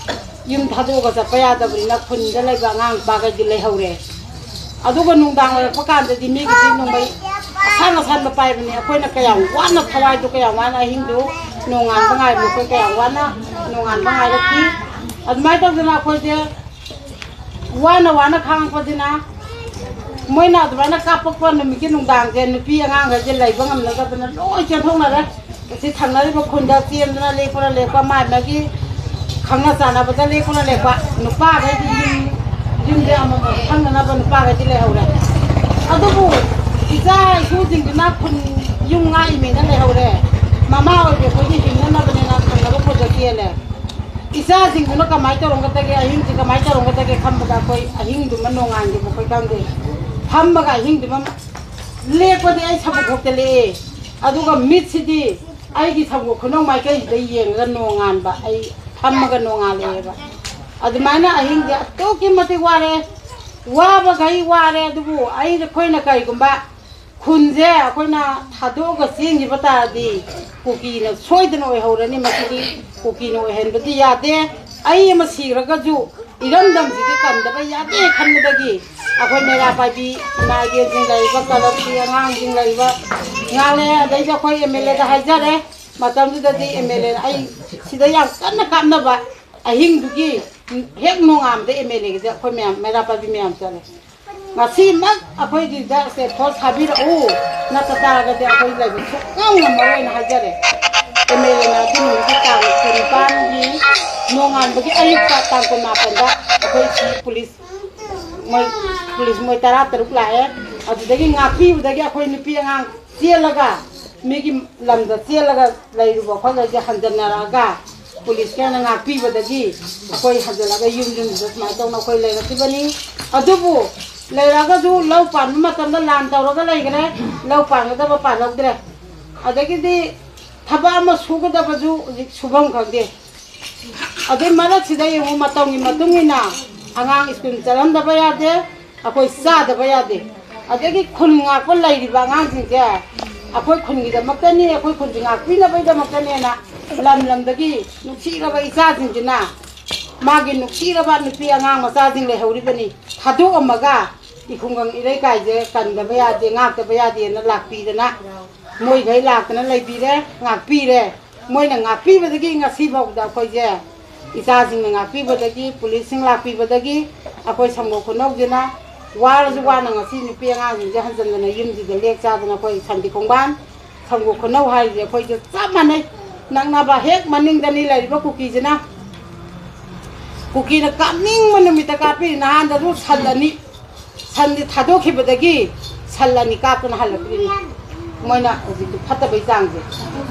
ꯌꯨꯝ ꯊꯥꯗꯣꯛꯑꯒ ꯆꯠꯄ ꯌꯥꯗꯕꯅꯤ나 ꯈꯨꯟꯗ ꯂꯩꯕ ꯑꯉꯥꯡ ꯅꯨꯄꯥꯈꯩꯗꯤ ꯂꯩꯍꯧꯔꯦ ꯑꯗꯨꯒ ꯅꯨꯡꯗꯥꯡ ꯑꯣꯏꯔꯛꯄ ꯀꯥꯟꯗꯗꯤ ꯃꯤꯒꯤꯗꯤ ꯅꯣꯡꯃꯩ ꯑꯁꯥꯟꯕ ꯄꯥꯏꯕꯅꯤ ꯑꯩꯈꯣꯏꯅ ꯀꯌꯥꯝ ꯋꯥꯅ ꯊꯋꯥꯏꯗꯣ ꯀꯌꯥꯝ ꯋꯥꯅ ꯑꯍꯤꯡꯗꯨ ꯅꯣꯡꯉꯥꯟꯕ ꯉꯥꯏꯕ ꯑꯩꯈꯣꯏ ꯀꯌꯥꯝ ꯋꯥꯅ ꯅꯣꯡꯉꯥꯟꯕ ꯉꯥꯏꯔꯛꯈꯤ ꯑꯗꯨꯃꯥꯏꯅ ꯇꯧꯗꯅ ꯑꯩꯈꯣꯏꯁꯦ ꯋꯥꯅ ꯈꯥꯡꯉꯛꯄꯁꯤꯅ ꯃꯣꯏꯅ ꯑꯗꯨꯃꯥꯏꯅ ꯀꯥꯞꯄꯛꯄ ꯅꯨꯃꯤꯠꯀꯤ ꯅꯨꯡꯗꯥꯡꯁꯦ ꯅꯨꯄꯤ ꯑꯉꯥꯡꯈꯩꯁꯦ ꯂꯩꯕ ꯉꯝꯅꯗꯕꯅ ꯂꯣꯏ ꯆꯦꯟꯊꯣꯛꯅꯔꯦ ꯁꯤ ꯊꯪꯅꯔꯤꯕ ꯈꯨꯟꯗ ꯆꯦꯟꯗꯅ ꯂꯦꯛꯄ ꯃꯥꯒꯤ ꯈꯪꯅ ꯆꯥꯟꯅꯕꯗ ꯂꯦꯛꯄ ꯅꯨꯄꯥꯈꯩꯗꯤ ꯌꯨꯝꯁꯦ ꯑꯃꯃꯝ ꯈꯪꯅꯅꯕ ꯅꯨꯄꯥꯈꯩꯗꯤ ꯂꯩꯍꯧꯔꯦ ꯑꯗꯨꯕꯨ ꯏꯆꯥ ꯏꯁꯨꯁꯤꯡꯗꯨꯅ ꯈꯨꯟ ꯌꯨꯝ ꯉꯥꯛꯏꯃꯦꯅ ꯂꯩꯍꯧꯔꯦ ꯃꯃꯥ ꯑꯣꯏꯕ ꯑꯩꯈꯣꯏꯗꯤ ꯍꯤꯡꯅꯅꯕꯅꯤꯅ ꯊꯪꯅꯕ ꯈꯨꯟꯗ ꯆꯦꯜꯂꯦ ꯏꯆꯥꯁꯤꯡꯗꯨꯅ ꯀꯃꯥꯏꯅ ꯇꯧꯔꯝꯒꯗꯒꯦ ꯑꯍꯤꯡꯁꯤ ꯀꯃꯥꯏꯅ ꯇꯧꯔꯝꯒꯗꯒꯦ ꯈꯟꯕꯗ ꯑꯩꯈꯣꯏ ꯑꯍꯤꯡꯗꯨꯃ ꯅꯣꯡꯉꯥꯟꯈꯤꯕ ꯑꯩꯈꯣꯏ ꯈꯪꯗꯦ ꯐꯝꯃꯒ ꯑꯍꯤꯡꯗꯨꯃ ꯂꯦꯛꯄꯗꯤ ꯑꯩ ꯁꯝꯕꯨꯈꯣꯛꯇ ꯂꯦꯛꯑꯦ ꯑꯗꯨꯒ ꯃꯤꯠꯁꯤꯗꯤ ꯑꯩꯒꯤ ꯁꯝꯕꯨꯈꯣꯛ ꯈꯨꯅꯧ ꯃꯥꯏꯀꯩꯁꯤꯗ ꯌꯦꯡꯉꯒ ꯅꯣꯡꯉꯥꯟꯕ ꯑꯩ ꯐꯝꯃꯒ ꯅꯣꯡꯉꯥꯜꯂꯛꯑꯦꯕ ꯑꯗꯨꯃꯥꯏꯅ ꯑꯍꯤꯡꯁꯦ ꯑꯗꯨꯛꯀꯤ ꯃꯇꯤꯛ ꯋꯥꯔꯦ ꯋꯥꯕꯈꯩ ꯋꯥꯔꯦ ꯑꯗꯨꯕꯨ ꯑꯩꯈꯣꯏꯅ ꯀꯔꯤꯒꯨꯝꯕ ꯈꯨꯟꯁꯦ ꯑꯩꯈꯣꯏꯅ ꯊꯥꯗꯣꯛꯑꯒ ꯆꯦꯟꯈꯤꯕ ꯇꯥꯔꯗꯤ ꯀꯨꯀꯤꯅ ꯁꯣꯏꯗꯅ ꯑꯣꯏꯍꯧꯔꯅꯤ ꯃꯁꯤꯗꯤ ꯀꯨꯀꯤꯅ ꯑꯣꯏꯍꯟꯕꯗꯤ ꯌꯥꯗꯦ ꯑꯩ ꯑꯃ ꯁꯤꯈ꯭ꯔꯒꯁꯨ ꯏꯔꯝꯗꯝꯁꯤꯗꯤ ꯀꯟꯗꯕ ꯌꯥꯗꯦ ꯈꯟꯕꯗꯒꯤ ꯑꯩꯈꯣꯏ ꯃꯩꯔꯥ ꯄꯥꯏꯕꯤ ꯏꯃꯥ ꯏꯕꯦꯜꯁꯤꯡ ꯂꯩꯔꯤꯕ ꯀꯂꯞꯀꯤ ꯑꯉꯥꯡꯁꯤꯡ ꯂꯩꯔꯤꯕ ꯉꯥꯡꯂꯦ ꯑꯗꯩꯗꯤ ꯑꯩꯈꯣꯏ MLAꯗ ꯍꯥꯏꯖꯔꯦ ꯃꯇꯝꯗꯨꯗꯗꯤ MLA ꯑꯩ ꯁꯤꯗ ꯌꯥꯝ ꯀꯟꯅ ꯀꯥꯞꯅꯕ ꯑꯍꯤꯡꯗꯨꯒꯤ ꯍꯦꯛ ꯅꯣꯡꯉꯥꯟꯕꯗ MLAꯒꯤꯗ ꯑꯩꯈꯣꯏ ꯃꯌꯥꯝ ꯃꯩꯔꯥ ꯄꯥꯏꯕꯤ ꯃꯌꯥꯝ ꯆꯠꯂꯦ ꯉꯁꯤꯃꯛ ꯑꯩꯈꯣꯏꯒꯤꯗ ꯁ꯭ꯇꯦꯠ ꯐꯣꯔꯁ ꯊꯥꯕꯤꯔꯛꯎ ꯅꯠꯇ ꯇꯥꯔꯒꯗꯤ ꯑꯩꯈꯣꯏ ꯂꯩꯕ ꯁꯨꯛꯉꯝ ꯉꯝꯃꯔꯣꯏꯅ ꯍꯥꯏꯖꯔꯦ MLAꯅ ꯑꯗꯨ ꯅꯨꯃꯤꯠꯀꯤ ꯇꯥꯡ 19ꯒꯤ ꯅꯣꯡꯉꯥꯟꯕꯒꯤ ꯑꯌꯨꯛꯇ ꯇꯥꯡ 19ꯗ ꯑꯩꯈꯣꯏ ꯁꯤ ꯄꯨꯂꯤꯁ ꯃꯣꯏ 13 ꯂꯥꯛꯑꯦ ꯑꯗꯨꯗꯒꯤ ꯉꯥꯛꯄꯤꯕꯗꯒꯤ ꯑꯩꯈꯣꯏ ꯅꯨꯄꯤ ꯑꯉꯥꯡ ꯆꯦꯜꯂꯒ ꯃꯤꯒꯤ ꯂꯝꯗ ꯆꯦꯜꯂꯒ ꯂꯩꯔꯨꯕ ꯑꯩꯈꯣꯏꯒꯩꯁꯦ ꯍꯟꯖꯟꯅꯔꯛꯑꯒ ꯄꯨꯂꯤꯁꯀꯅ ꯉꯥꯛꯄꯤꯕꯗꯒꯤ ꯑꯩꯈꯣꯏ ꯍꯟꯖꯜꯂꯒ ꯌꯨꯝꯗ ꯁꯨꯃꯥꯏꯅ ꯇꯧꯅ ꯑꯩꯈꯣꯏ ꯂꯩꯔꯛꯈꯤꯕꯅꯤ ꯑꯗꯨꯕꯨ ꯂꯩꯔꯒꯁꯨ ꯂꯧ ꯄꯥꯟꯕ ꯃꯇꯝꯗ ꯂꯥꯟ ꯇꯧꯔꯒ ꯂꯩꯈ꯭ꯔꯦ ꯂꯧ ꯄꯥꯟꯒꯗꯕ ꯄꯥꯜꯍꯧꯗ꯭ꯔꯦ ꯑꯗꯒꯤꯗꯤ ꯊꯕꯛ ꯑꯃ ꯁꯨꯒꯗꯕꯁꯨ ꯍꯧꯖꯤꯛ ꯁꯨꯐꯝ ꯈꯪꯗꯦ ꯑꯗꯩ ꯃꯔꯛꯁꯤꯗ ꯌꯦꯡꯉꯨ ꯃꯇꯝꯒꯤ ꯃꯇꯨꯡ ꯏꯟꯅ ꯑꯉꯥꯡ ꯁ꯭ꯀꯨꯜ ꯆꯠꯍꯟꯗꯕ ꯌꯥꯗꯦ ꯑꯩꯈꯣই ꯆꯥꯗꯕ ꯌꯥꯗꯦ ꯑꯗꯒꯤ ꯈꯨꯟ ꯉꯥꯛꯄ ꯂꯩꯔꯤꯕ ꯑꯉꯥꯡꯁꯤꯡꯁꯦ ꯑꯩꯈꯣꯏ ꯈꯨꯟꯒꯤꯗꯃꯛꯇꯅꯤ ꯑꯩꯈꯣꯏ ꯈꯨꯟꯁꯤ ꯉꯥꯛꯄꯤꯅꯕꯒꯤꯗꯃꯛꯇꯅꯦꯅ ꯂꯝ ꯂꯝꯗꯒꯤ ꯅꯨꯡꯁꯤꯔꯕ ꯏꯆꯥꯁꯤꯡꯁꯤꯅ ꯃꯥꯒꯤ ꯅꯨꯡꯁꯤꯔꯕ ꯅꯨꯄꯤ ꯑꯉꯥꯡ ꯃꯆꯥꯁꯤꯡ ꯂꯩꯍꯧꯔꯤꯕꯅꯤ ꯊꯥꯗꯣꯛꯑꯝꯃꯒ ꯏꯈꯨꯡꯒꯪ ꯏꯔꯩꯀꯥꯏꯁꯦ ꯀꯟꯗꯕ ꯌꯥꯗꯦ ꯉꯥꯛꯇꯕ ꯌꯥꯗꯦꯅ ꯂꯥꯛꯄꯤꯗꯅ ꯃꯣꯏꯈꯩ ꯂꯥꯛꯇꯅ ꯂꯩꯕꯤꯔꯦ ꯉꯥꯛꯄꯤꯔꯦ ꯃꯣꯏꯅ ꯉꯥꯛꯄꯤꯕꯗꯒꯤ ꯉꯁꯤꯐꯥꯎꯗ ꯑꯩꯈꯣꯏꯁꯦ ꯏꯆꯥꯁꯤꯡꯅ ꯉꯥꯛꯄꯤꯕꯗꯒꯤ ꯄꯨꯂꯤꯁꯁꯤꯡ ꯂꯥꯛꯄꯤꯕꯗꯒꯤ ꯑꯩꯈꯣꯏ ꯁꯪꯒꯣ ꯈꯨꯅꯧꯁꯤꯅ वारजु वाना ngasi nupi angang je hanjana yum ji de lek cha dana koi sandi khongban samgo khonau hai je koi je chamane nangna ba hek maning dani lai ba kuki jena kuki na kamning manumita kapi na han da ru salani sandi thado khibadagi salani ka tun halapri moina ji phata bai jang je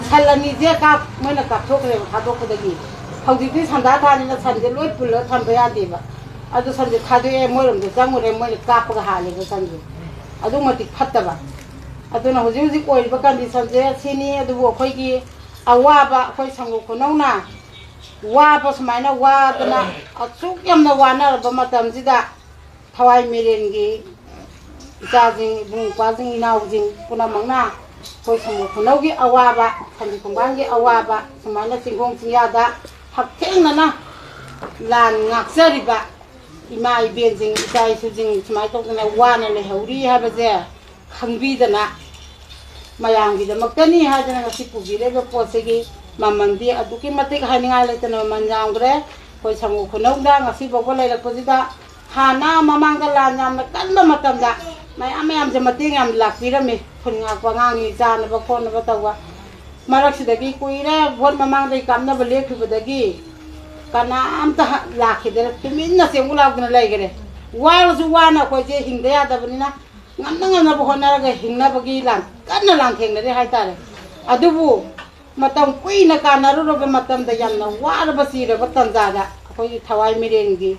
salani je ka moina ka thokre thado khadagi hauji ti sanda tha ni na sande loi pulo thamba ya de ba adu sanje thade moiram de jamure moi ka pa ha le sanje adu mati phattaba adu na huji huji koi ba kan di sanje sini adu bo khoi gi awa ba khoi sangu khonauna wa ba smaina wa dana achuk yamna wa na ba matam jida thawai miren gi jajing bung kwajing inaujing puna mangna khoi sangu khonau gi awa ba sanje khomban gi awa ba smaina chingong chiya da haktheng na lan ngaksari ba ima ibenzing isai sujing smai tok na wana le hauri habaje khangbi dana mayang gi damakani ha jana ngasi pugire go posegi mamandi aduki matik haninga le tana manjang gre koi sangu khonong da ngasi bogo le lakpojida hana mamang ga lan yam na kanna matam da mayam yam je mating yam lakpirame khunga kwangangi jana ba khon ba tawa marak sidagi kuire bhon mamang dei kamna ba lekhubadagi kana amta lakhidere tuminna se mulagna laigere warju wana ko je hingda ya dabnina ngamna ngamna bo honaraga hingna bagi lan kanna lan thengnare haitare adubu matam kuina kanaru robe matam da yanna war basira batanza da akoi thawai mirengi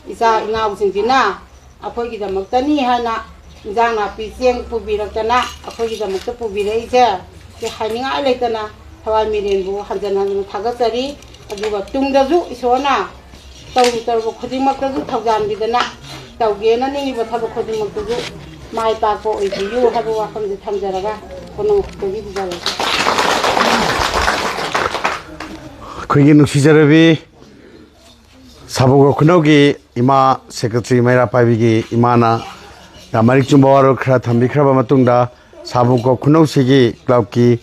isa ingaw singtina akoi gi damaktani hana jangna piseng pubirakana akoi gi damakta pubirei je haninga leitana thawai mirenbu hanjana thagasari aduga tungdaju isona tawu khodimakju thawjanbidana tawgena ni ba thaba khodimakju mai pa ko oibiyu habu wakamji thamjaraga kono togi bijala khoi nuksijarabi sabugo khnogi ima secretary maira paibigi imana damarik chumbawaro khra thambi khra ba matungda sabugo khnousigi club ki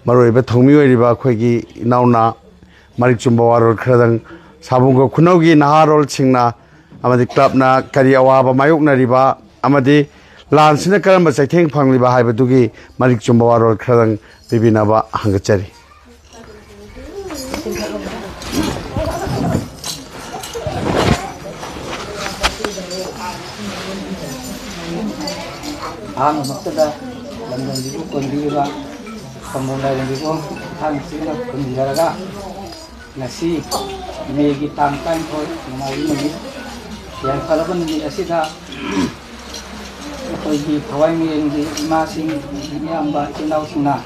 maroiba thomi oiriba khoigi inauna marik chumbawaro khradang sabungo khunaugi naharol singna amadi clubna kari awaba mayokna riba amadi lansina karamba chaitheng phangliba haibadugi marik chumbawaro khradang bibinaba hangachari ang maktada landang dibu kondiba pamulai dibu hang sina kundiraga nasi megi tangkan ko mai ni yang kalaban ni asida ko di thawai mi ngi ma sing ni amba chinau singna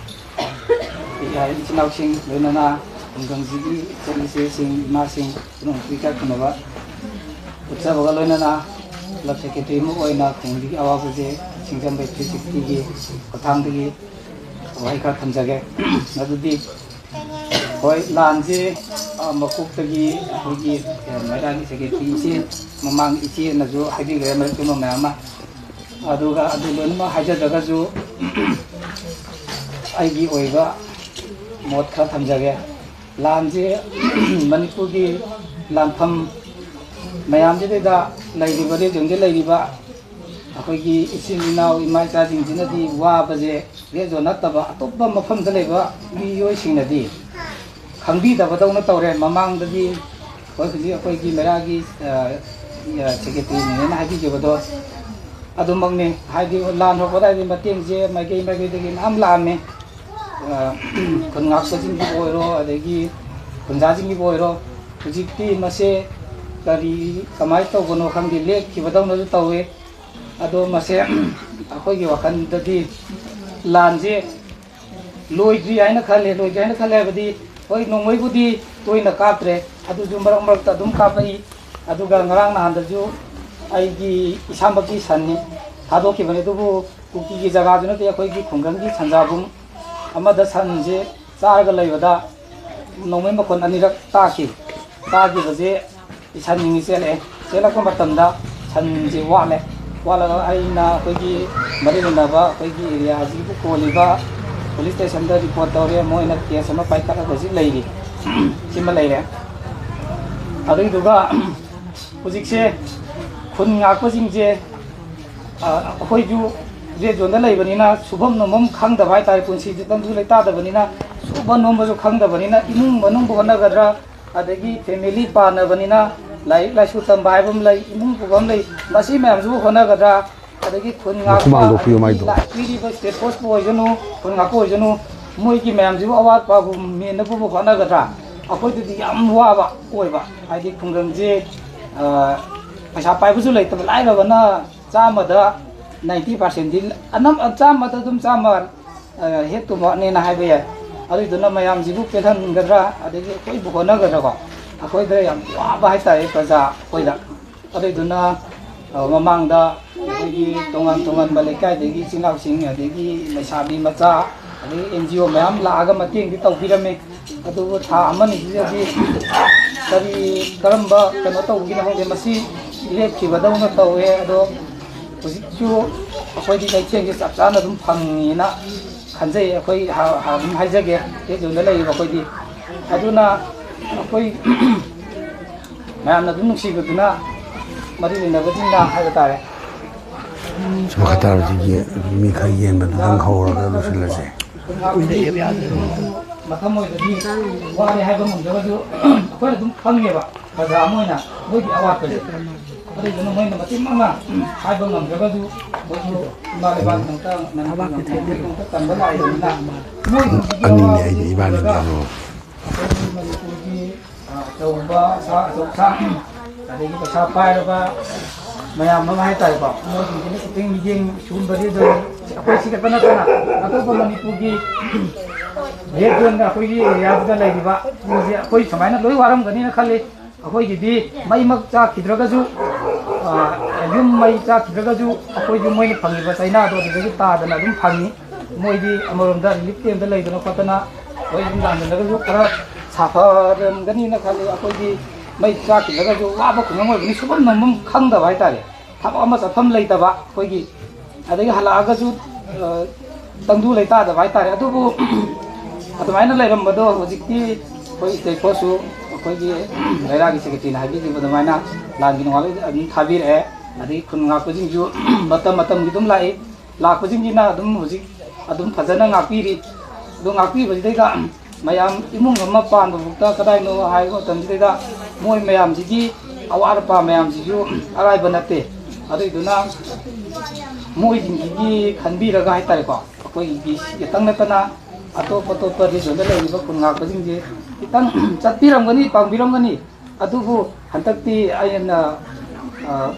ya chinau sing lenana nggang jigi chali sing ma sing nong pika kunaba utsa baga lenana la secretary mo oina khungdi awa buje ꯁꯤꯡꯖꯃꯩ 360ꯒꯤ ꯈꯨꯠꯊꯥꯡꯗꯒꯤ ꯋꯥꯍꯩ ꯈꯔ ꯊꯝꯖꯒꯦ ꯑꯗꯨꯗꯤ ꯍꯣꯏ ꯂꯥꯟꯁꯦ ꯃꯀꯣꯛꯇꯒꯤ ꯑꯩꯈꯣꯏꯒꯤ ꯃꯩꯔꯥꯒꯤ secretary ꯏꯆꯦ ꯃꯃꯥꯡ ꯏꯆꯦꯅꯁꯨ ꯍꯥꯏꯕꯤꯈ꯭ꯔꯦ ꯃꯔꯛꯇꯨꯃ ꯃꯌꯥꯝ ꯑꯃ ꯑꯗꯨꯒ ꯑꯗꯨ ꯂꯣꯏꯅꯃꯛ ꯍꯥꯏꯖꯗ꯭ꯔꯒꯁꯨ ꯑꯩꯒꯤ ꯑꯣꯏꯕ ꯃꯣꯠ ꯈꯔ ꯊꯝꯖꯒꯦ ꯂꯥꯟꯁꯦ ꯃꯅꯤꯄꯨꯔꯒꯤ ꯂꯥꯟꯐꯝ ꯃꯌꯥꯝꯁꯤꯗꯩꯗ ꯂꯩꯔꯤꯕ ꯔꯦꯖꯣꯟꯗ ꯂꯩꯔꯤꯕ ꯑꯩꯈꯣꯏꯒꯤ ꯏꯆꯤꯟ ꯏꯅꯥꯎ ꯏꯃꯥ ꯏꯆꯥꯁꯤꯡꯁꯤꯅꯗꯤ ꯋꯥꯕꯁꯦ ꯔꯦꯖꯣꯟ ꯅꯠꯇꯕ ꯑꯇꯣꯞꯄ ꯃꯐꯝꯗ ꯂꯩꯕ ꯃꯤꯑꯣꯏꯁꯤꯡꯅꯗꯤ ꯈꯪꯕꯤꯗꯕꯗꯧꯅ ꯇꯧꯔꯦ ꯃꯃꯥꯡꯗꯗꯤ ꯍꯧꯖꯤꯛ ꯑꯩꯈꯣꯏꯒꯤ ꯃꯩꯔꯥꯒꯤ ꯁꯦꯀ꯭ꯔꯦꯇꯔꯤꯅꯦꯅ ꯍꯥꯏꯕꯤꯈꯤꯕꯗꯣ ꯑꯗꯨꯃꯛꯅꯤ ꯍꯥꯏꯗꯤ ꯂꯥꯟ ꯍꯧꯔꯛꯄꯗ ꯃꯇꯦꯡꯁꯦ ꯃꯥꯏꯀꯩꯗꯒꯤ ꯃꯌꯥꯝ ꯂꯥꯛꯑꯝꯃꯤ ꯈꯨꯟ ꯉꯥꯛꯄꯁꯤꯡꯒꯤꯕꯨ ꯑꯣꯏꯔꯣ ꯑꯗꯒꯤ ꯈꯨꯟꯖꯥꯁꯤꯡꯒꯤꯕꯨ ꯑꯣꯏꯔꯣ ꯍꯧꯖꯤꯛꯇꯤ ꯃꯁꯦ ꯀꯃꯥꯏꯅ ꯇꯧꯕꯅꯣ ꯈꯪꯗꯦ ꯂꯦꯞꯈꯤꯕꯗꯧꯅꯁꯨ ꯇꯧꯋꯤ ꯑꯗꯣ ꯃꯁꯦ ꯑꯩꯈꯣꯏꯒꯤ ꯋꯥꯈꯜꯗꯗꯤ ꯂꯥꯟꯁꯦ ꯂꯣꯏꯗ꯭ꯔꯤ ꯍꯥꯏꯅ ꯈꯜꯂꯦ ꯍꯥꯏꯕꯗꯤ ꯍꯣꯏ ꯅꯣꯡꯃꯩꯕꯨꯗꯤ ꯇꯣꯏꯅ ꯀꯥꯞꯇ꯭ꯔꯦ ꯑꯗꯨꯁꯨ ꯃꯔꯛ ꯃꯔꯛꯇ ꯑꯗꯨꯝ ꯀꯥꯞꯄꯛꯏ ꯑꯗꯨꯒ ꯉꯔꯥꯡ ꯅꯍꯥꯟꯗꯁꯨ ꯑꯩꯒꯤ ꯏꯁꯥꯃꯛꯀꯤ ꯁꯟꯅꯤ ꯊꯥꯗꯣꯛꯈꯤꯕꯅꯤ ꯑꯗꯨꯕꯨ ꯀꯨꯀꯤꯒꯤ ꯖꯒꯥꯗꯨ ꯅꯠꯇꯦ ꯑꯩꯈꯣꯏꯒꯤ ꯈꯨꯡꯒꯪꯒꯤ ꯁꯟꯖꯥꯕꯨꯡ ꯑꯃꯗ ꯁꯟꯁꯦ ꯆꯥꯔꯒ ꯂꯩꯕꯗ ꯅꯣꯡꯃꯩ ꯃꯈꯣꯟ ꯑꯅꯤꯔꯛ ꯇꯥꯈꯤꯕꯁꯦ ꯁꯟꯁꯤꯡꯁꯤ ꯆꯦꯜꯂꯛꯄ ꯃꯇꯝꯗ ꯁꯟꯁꯦ ꯋꯥꯠꯂꯒ ꯑꯩꯅ ꯑꯩꯈꯣꯏꯒꯤ ꯃꯔꯤ ꯂꯩꯅꯕ ꯑꯩꯈꯣꯏꯒꯤ ꯑꯦꯔꯤꯌꯥꯁꯤꯕꯨ ꯀꯣꯜꯂꯤꯕ ꯄꯨꯂꯤꯁ ꯁ꯭ꯇꯦꯁꯟꯗ ꯔꯤꯄꯣꯔꯠ ꯇꯧꯔꯦ ꯃꯣꯏꯅ ꯀꯦꯁ ꯑꯃ ꯄꯥꯏꯈꯠꯂꯒ ꯍꯧꯖꯤꯛ ꯂꯩꯔꯤ ꯁꯤꯃ ꯂꯩꯔꯦ ꯑꯗꯨꯏꯗꯨꯒ ꯍꯧꯖꯤꯛꯁꯦ ꯈꯨꯟ ꯉꯥꯛꯄꯁꯤꯡꯁꯦ ꯑꯩꯈꯣꯏꯁꯨ ꯔꯦꯖꯣꯟꯗ ꯂꯩꯕꯅꯤ나 ꯁꯨꯐꯝ ꯅꯣꯝꯐꯝ ꯈꯪꯗꯕ ꯍꯥꯏꯇꯥꯔꯦ ꯄꯨꯟꯁꯤꯁꯦ ꯇꯪꯗꯨ ꯂꯩꯇꯥꯗꯕꯅꯤꯅ ꯁꯨꯕ ꯅꯣꯝꯕꯁꯨ ꯈꯪꯗꯕꯅꯤꯅ ꯏꯃꯨꯡ ꯃꯅꯨꯡꯕꯨ ꯍꯣꯠꯅꯒꯗ꯭ꯔꯥ ꯑꯗꯒꯤ ꯐꯦꯃꯤꯂꯤ ꯄꯥꯟꯅꯕꯅꯤꯅ ꯂꯥꯏꯔꯤꯛ ꯂꯥꯏꯁꯨ ꯇꯝꯕ ꯍꯥꯏꯕ ꯑꯃ ꯂꯩ ꯏꯃꯨꯡ ꯄꯨꯕ ꯑꯃ ꯂꯩ ꯃꯁꯤ ꯃꯌꯥꯝꯁꯤꯕꯨ ꯍꯣꯠꯅꯒꯗ꯭ꯔꯥ ꯑꯗꯒꯤ ꯈꯨꯟ ꯉꯥꯛꯄ ꯄꯤꯔꯤꯕ ꯁ꯭ꯇꯦꯠ ꯐꯣꯔꯁꯄꯨ ꯑꯣꯏꯁꯅꯨ ꯈꯨꯟ ꯉꯥꯛꯄ ꯑꯣꯏꯁꯅꯨ ꯃꯣꯏꯒꯤ ꯃꯌꯥꯝꯁꯤꯕꯨ ꯑꯋꯥꯠꯄꯕꯨ ꯃꯦꯟꯅꯕꯕꯨ ꯍꯣꯠꯅꯒꯗ꯭ꯔꯥ ꯑꯩꯈꯣꯏꯗꯗꯤ ꯌꯥꯝ ꯋꯥꯕ ꯑꯣꯏꯕ ꯍꯥꯏꯗꯤ ꯈꯨꯡꯒꯪꯁꯦ ꯄꯩꯁꯥ ꯄꯥꯏꯕꯁꯨ ꯂꯩꯇꯕ ꯂꯥꯏꯔꯕꯅ ꯆꯥꯝꯃꯗ 90%ꯗꯤ ꯆꯥꯝꯃꯗ ꯑꯗꯨꯝ ꯆꯥꯝꯃ ꯍꯦꯛꯇꯨꯃꯛꯅꯦꯅ ꯍꯥꯏꯕ ꯌꯥꯏ ꯑꯗꯨꯏꯗꯨꯅ ꯃꯌꯥꯝꯁꯤꯕꯨ ꯄꯦꯜꯍꯟꯒꯗ꯭ꯔꯥ ꯑꯗꯒꯤ ꯑꯩꯈꯣꯏꯕꯨ ꯍꯣꯠꯅꯒꯗ꯭ꯔꯥꯀꯣ ꯑꯩꯈꯣꯏꯗ ꯌꯥꯝ ꯋꯥꯕ ꯍꯥꯏꯇꯥꯔꯦ ꯄ꯭ꯔꯖꯥ ꯑꯩꯈꯣꯏꯗ ꯑꯗꯨꯏꯗꯨꯅ ꯃꯃꯥꯡꯗ ꯑꯩꯈꯣꯏꯒꯤ ꯇꯣꯉꯥꯟ ꯇꯣꯉꯥꯟꯕ ꯂꯩꯀꯥꯏꯗꯒꯤ ꯏꯆꯤꯜ ꯏꯅꯥꯎꯁꯤꯡ ꯑꯗꯒꯤ ꯂꯩꯁꯥꯕꯤ ꯃꯆꯥ ꯑꯗꯒꯤ NGO ꯃꯌꯥꯝ ꯂꯥꯛꯑꯒ ꯃꯇꯦꯡꯗꯤ ꯇꯧꯕꯤꯔꯝꯃꯤ ꯑꯗꯨꯕꯨ ꯊꯥ ꯑꯃꯅꯤꯁꯤꯗꯗꯤ ꯀꯔꯝꯕ ꯀꯩꯅꯣ ꯇꯧꯕꯒꯤꯅꯣ ꯈꯪꯗꯦ ꯃꯁꯤ ꯂꯦꯞꯈꯤꯕꯗꯧꯅ ꯇꯧꯋꯦ ꯑꯗꯣ ꯍꯧꯖꯤꯛꯁꯨ ꯑꯩꯈꯣꯏꯗꯤ ꯀꯩꯊꯦꯜꯁꯦ ꯆꯞ ꯆꯥꯅ ꯑꯗꯨꯝ ꯐꯪꯉꯦꯅ ꯈꯟꯖꯩ ꯑꯩꯈꯣꯏ ꯑꯗꯨꯝ ꯍꯥꯏꯖꯒꯦ ꯔꯦꯖꯣꯟꯗ ꯂꯩꯔꯤꯕ ꯑꯩꯈꯣꯏꯗꯤ ꯑꯗꯨꯅ ꯑꯩꯈꯣꯏ ꯃꯌꯥꯝꯅ ꯑꯗꯨꯝ ꯅꯨꯡꯁꯤꯕꯗꯨꯅ ꯃꯔꯤ ꯂꯩꯅꯕꯁꯤꯡꯅ ꯍꯥꯏꯕ ꯇꯥꯔꯦ ꯃꯈꯥ ꯇꯥꯕꯁꯤ ꯃꯤ ꯈꯔ ꯌꯦꯡꯕꯗꯨꯗꯪ ꯍꯧꯔꯒ ꯂꯣꯏꯁꯤꯜꯂꯁꯦ ꯃꯐꯝ ꯑꯣꯏꯕꯗꯤ ꯋꯥꯔꯦ ꯍꯥꯏꯕ ꯉꯝꯗ꯭ꯔꯒꯁꯨ ꯑꯩꯈꯣꯏꯅ ꯑꯗꯨꯝ ꯈꯪꯉꯦꯕ ꯄ꯭ꯔꯖꯥ ꯑꯃ ꯑꯣꯏꯅ ꯃꯣꯏꯒꯤ ꯑꯋꯥꯠꯄꯁꯦ ꯑꯗꯨꯗꯨꯅ ꯃꯣꯏꯅ ꯃꯇꯦꯡ ꯃꯥꯡꯅ ꯍꯥꯏꯕ ꯉꯝꯗ꯭ꯔꯒꯁꯨ ꯃꯣꯏꯁꯨ ꯏꯃꯥ ꯂꯩꯕꯥꯛꯀꯤꯗꯃꯛꯇ ꯀꯟꯕ ꯂꯥꯛꯏꯕꯅꯤꯅ ꯑꯅꯤꯅꯦ ꯑꯩꯗꯤ ꯏꯕꯥꯅꯤꯒꯤ ꯑꯩꯈꯣꯏꯒꯤ ꯃꯅꯤꯄꯨꯔꯒꯤ ꯑꯆꯧꯕ ꯑꯆꯧꯁꯥꯡ ꯑꯗꯒꯤ ꯄꯩꯁꯥ ꯄꯥꯏꯔꯕ ꯃꯌꯥꯝ ꯑꯃ ꯍꯥꯏꯇꯥꯔꯦꯀꯣ ꯃꯣꯏꯁꯤꯡꯁꯤꯅ ꯈꯤꯇꯪ ꯃꯤꯠꯌꯦꯡ ꯁꯤꯒꯨꯝꯕꯗꯤ ꯑꯗꯨꯝ ꯑꯩꯈꯣꯏ ꯁꯤ ꯈꯛꯇ ꯅꯠꯇꯅ ꯑꯇꯣꯞꯄ ꯃꯅꯤꯄꯨꯔꯒꯤ ꯔꯦꯖꯣꯟꯗ ꯑꯩꯈꯣꯏꯒꯤ ꯑꯦꯔꯤꯌꯥꯗꯨꯗ ꯂꯩꯔꯤꯕ ꯃꯤꯁꯦ ꯑꯩꯈꯣꯏ ꯁꯨꯃꯥꯏꯅ ꯂꯣꯏ ꯋꯥꯔꯝꯒꯅꯤꯅ ꯈꯜꯂꯤ ꯑꯩꯈꯣꯏꯒꯤꯗꯤ ꯃꯩꯃꯛ ꯆꯥꯛꯈꯤꯗ꯭ꯔꯒꯁꯨ ꯌꯨꯝ ꯃꯩ ꯆꯥꯛꯈꯤꯗ꯭ꯔꯒꯁꯨ ꯑꯩꯈꯣꯏꯁꯨ ꯃꯣꯏꯅ ꯐꯪꯉꯤꯕ ꯆꯩꯅꯥꯗꯣ ꯑꯗꯨꯗꯒꯤ ꯇꯥꯗꯅ ꯑꯗꯨꯝ ꯐꯪꯉꯤ ꯃꯣꯏꯗꯤ ꯑꯃꯔꯣꯝꯗ ꯔꯤꯂꯤꯐ ꯀꯦꯝꯗ ꯂꯩꯗꯅ ꯈꯣꯠꯇꯅ ꯍꯣꯏ ꯑꯗꯨꯝ ꯂꯥꯟꯖꯜꯂꯒꯁꯨ ꯈꯔ ꯁꯥꯐꯔꯝꯒꯅꯤꯅ ꯈꯜꯂꯤ ꯑꯩꯈꯣꯏꯗꯤ ꯃꯩ ꯆꯥꯛꯈꯤꯗ꯭ꯔꯒꯁꯨ ꯋꯥꯕ ꯈꯨꯡꯒꯪ ꯑꯣꯏꯕꯅꯤ ꯁꯨꯐꯝ ꯅꯣꯝꯐꯝ ꯈꯪꯗꯕ ꯍꯥꯏꯇꯥꯔꯦ ꯊꯕꯛ ꯑꯃ ꯆꯠꯐꯝ ꯂꯩꯇꯕ ꯑꯩꯈꯣꯏꯒꯤ ꯑꯗꯒꯤ ꯍꯜꯂꯛꯑꯒꯁꯨ ꯇꯪꯗꯨ ꯂꯩꯇꯥꯗꯕ ꯍꯥꯏꯇꯥꯔꯦ ꯑꯗꯨꯕꯨ ꯑꯗꯨꯃꯥꯏꯅ ꯂꯩꯔꯝꯕꯗꯣ ꯍꯧꯖꯤꯛꯇꯤ ꯑꯩꯈꯣꯏ ꯁ꯭ꯇꯦꯠ ꯐꯣꯔꯁꯁꯨ ꯑꯩꯈꯣꯏꯒꯤ ꯂꯩꯔꯥꯛꯒꯤ ꯁꯦꯀ꯭ꯔꯦꯇꯔꯤꯅ ꯍꯥꯏꯕꯤꯈꯤꯕ ꯑꯗꯨꯃꯥꯏꯅ ꯂꯥꯟꯒꯤ ꯅꯣꯡꯉꯥꯜꯂꯒ ꯑꯗꯨꯝ ꯊꯥꯕꯤꯔꯛꯑꯦ ꯑꯗꯒꯤ ꯈꯨꯟ ꯉꯥꯛꯄꯁꯤꯡꯁꯨ ꯃꯇꯝ ꯃꯇꯝꯒꯤ ꯑꯗꯨꯝ ꯂꯥꯛꯏ ꯂꯥꯛꯄꯁꯤꯡꯁꯤꯅ ꯑꯗꯨꯝ ꯍꯧꯖꯤꯛ ꯑꯗꯨꯝ ꯐꯖꯅ ꯉꯥꯛꯄꯤꯔꯤ ꯑꯗꯣ ꯉꯥꯛꯄꯤꯕꯁꯤꯗꯩꯗ ꯃꯌꯥꯝ ꯏꯃꯨꯡ ꯑꯃ ꯄꯥꯟꯕꯐꯥꯎꯇ ꯀꯗꯥꯏꯅꯣ ꯍꯥꯏꯕ ꯃꯇꯝꯁꯤꯗꯩꯗ ꯃꯣꯏ ꯃꯌꯥꯝꯁꯤꯒꯤ ꯑꯋꯥꯠ ꯑꯄꯥ ꯃꯌꯥꯝꯁꯤꯁꯨ ꯑꯔꯥꯏꯕ ꯅꯠꯇꯦ ꯑꯗꯨꯏꯗꯨꯅ ꯃꯣꯏꯁꯤꯡꯁꯤꯒꯤ ꯈꯟꯕꯤꯔꯒ ꯍꯥꯏꯇꯥꯔꯦꯀꯣ ꯑꯩꯈꯣꯏꯒꯤ ꯈꯤꯇꯪ ꯅꯠꯇꯅ ꯑꯇꯣꯞꯄ ꯔꯦꯖꯣꯟꯗ ꯂꯩꯔꯤꯕ ꯈꯨꯟ ꯉꯥꯛꯄꯁꯤꯡꯁꯦ ꯈꯤꯇꯪ ꯆꯠꯄꯤꯔꯝꯒꯅꯤ ꯄꯥꯡꯕꯤꯔꯝꯒꯅꯤ ꯑꯗꯨꯕꯨ ꯍꯟꯗꯛꯇꯤ ꯑꯩꯅ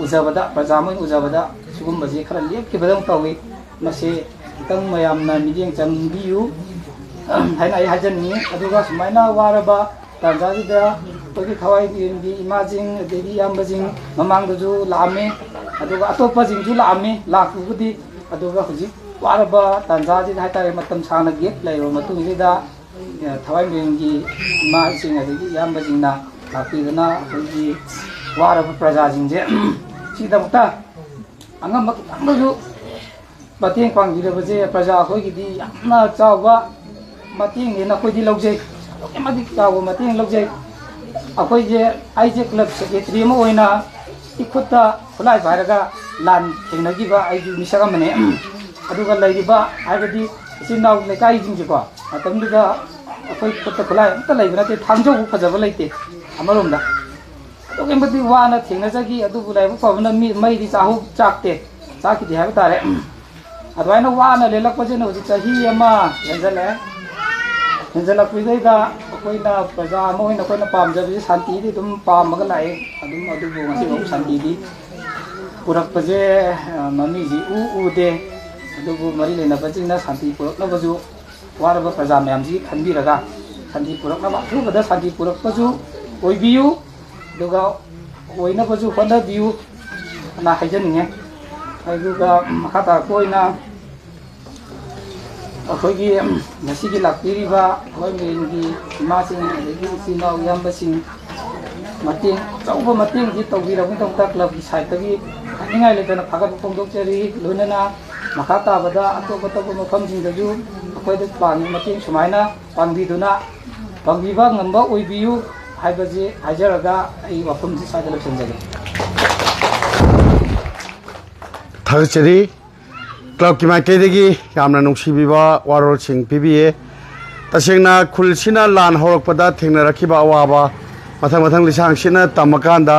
ꯎꯖꯕꯗ ꯄ꯭ꯔꯖꯥ ꯃꯣꯏꯅ ꯎꯖꯕꯗ ꯁꯤꯒꯨꯝꯕꯁꯤ ꯈꯔ ꯂꯦꯞꯈꯤꯕꯗꯧ ꯇꯧꯏ ꯃꯁꯤ ꯈꯤꯇꯪ ꯃꯌꯥꯝꯅ ꯃꯤꯠꯌꯦꯡ ꯆꯪꯕꯤꯌꯨ ꯍꯥꯏꯅ ꯑꯩ ꯍꯥꯏꯖꯅꯤꯡꯉꯤ ꯑꯗꯨꯒ ꯁꯨꯃꯥꯏꯅ ꯋꯥꯔꯕ ꯇꯥꯟꯖꯥꯁꯤꯗ ꯑꯩꯈꯣꯏꯒꯤ ꯊꯋꯥꯏꯒꯤ ꯏꯃꯥꯁꯤꯡ ꯑꯗꯒꯤ ꯏꯌꯥꯝꯕꯁꯤꯡ ꯃꯃꯥꯡꯗꯁꯨ ꯂꯥꯛꯑꯝꯃꯤ ꯑꯗꯨꯒ ꯑꯇꯣꯞꯄꯁꯤꯡꯁꯨ ꯂꯥꯛꯑꯝꯃꯤ ꯂꯥꯛꯄꯕꯨꯗꯤ ꯑꯗꯨꯒ ꯍꯧꯖꯤꯛ ꯋꯥꯔꯕ ꯇꯥꯟꯖꯥꯁꯤꯗ ꯍꯥꯏꯇꯥꯔꯦ ꯃꯇꯝ ꯁꯥꯡꯅ ꯒꯦꯞ ꯂꯩꯔꯕ ꯃꯇꯨꯡꯁꯤꯗ ꯊꯋꯥꯏ ꯃꯤꯔꯦꯟꯒꯤ ꯏꯃꯥꯁꯤꯡ ꯑꯗꯒꯤ ꯏꯌꯥꯝꯕꯁꯤꯡꯅ ꯂꯥꯛꯄꯤꯗꯨꯅ ꯑꯩꯈꯣꯏꯒꯤ ꯋꯥꯔꯕ ꯄ꯭ꯔꯖꯥꯁꯤꯡꯁꯦ ꯁꯤꯒꯤꯗꯃꯛꯇ ꯑꯉꯝꯕ ꯈꯤꯇꯪꯗꯁꯨ ꯃꯇꯦꯡ ꯄꯥꯡꯕꯤꯔꯕꯁꯦ ꯄ꯭ꯔꯖꯥ ꯑꯩꯈꯣꯏꯒꯤꯗꯤ ꯌꯥꯝꯅ ꯆꯥꯎꯕ ꯃꯇꯦꯡꯅꯦꯅ ꯑꯩꯈꯣꯏꯗꯤ ꯂꯧꯖꯩ ꯑꯗꯨꯛꯀꯤ ꯃꯇꯤꯛ ꯆꯥꯎꯕ ꯃꯇꯦꯡ ꯂꯧꯖꯩ ꯑꯩꯈꯣꯏꯁꯦ ꯑꯩꯁꯦ ꯀ꯭ꯂꯕ ꯁꯦꯀ꯭ꯔꯦꯇꯔꯤ ꯑꯃ ꯑꯣꯏꯅ इखुत्ता खुलाई पाइरगा लान थेंनगिबा आइगि मिसक अमने अदुगा लैरिबा हाइबदि इसिनाउ लेकाइ जिंजिको मतमदुदा अखोइ खुत्ता खुलाई अमता लैबना ते थांजौ फजबा लैते अमरोमदा अदुगेमदि वाना थेंनजगी अदुबु लैबु फबना मी मैदि चाहु चाकते चाकिदि हाइबा तारे अदवाइना वाना लेलकपजेन हुजि चाही अमा हेंजले हेंजलकपिदैदा अखोइना प्रजा अमा होइना अखोइना पामजबजे शान्तिदि दुम पामगा लाए अदुम अदुबु ngasi शान्तिदि पुरकपजे ममीजी उदे अदुबु मरि लेनबजिना शान्ति पुरकनबजु वारबा प्रजा मयामजी खनबिरगा शान्ति पुरकनबा अथुबदा शान्ति पुरकपजु ओइबियु दुगा ओइनबजु होनबियु ना हाइजनिङे अदुगा मखाता कोइना अखोइगी नसिगी लाक्तिरिबा अखोइगी इमासिङ अदगी इसिनाउ याम्बसिङ मतेंग चौबा मतेंग जी तौबिरबुदमता क्लबकी साइडगी हानिङाइ लेतना फागत फोंदोकचरी लोनना मखा ताबदा अतोप अतोप मफमसिंदजु अखोइद पांगी मतेंग सुमाइना पांबिदुना पांबिबा ngamba ओइबियु हाइबजे हाइजरगा आई वफमजी साइड लक्षनजगे थागचरी क्लब की माइकैदगी यामना नुंसिबिबा वारोलसिंग पिबिए तसेंगना खुलसिना लान हौरकपदा थेंनरखिबा अवाबा मथंग मथंग लिसांगसिना तमकांदा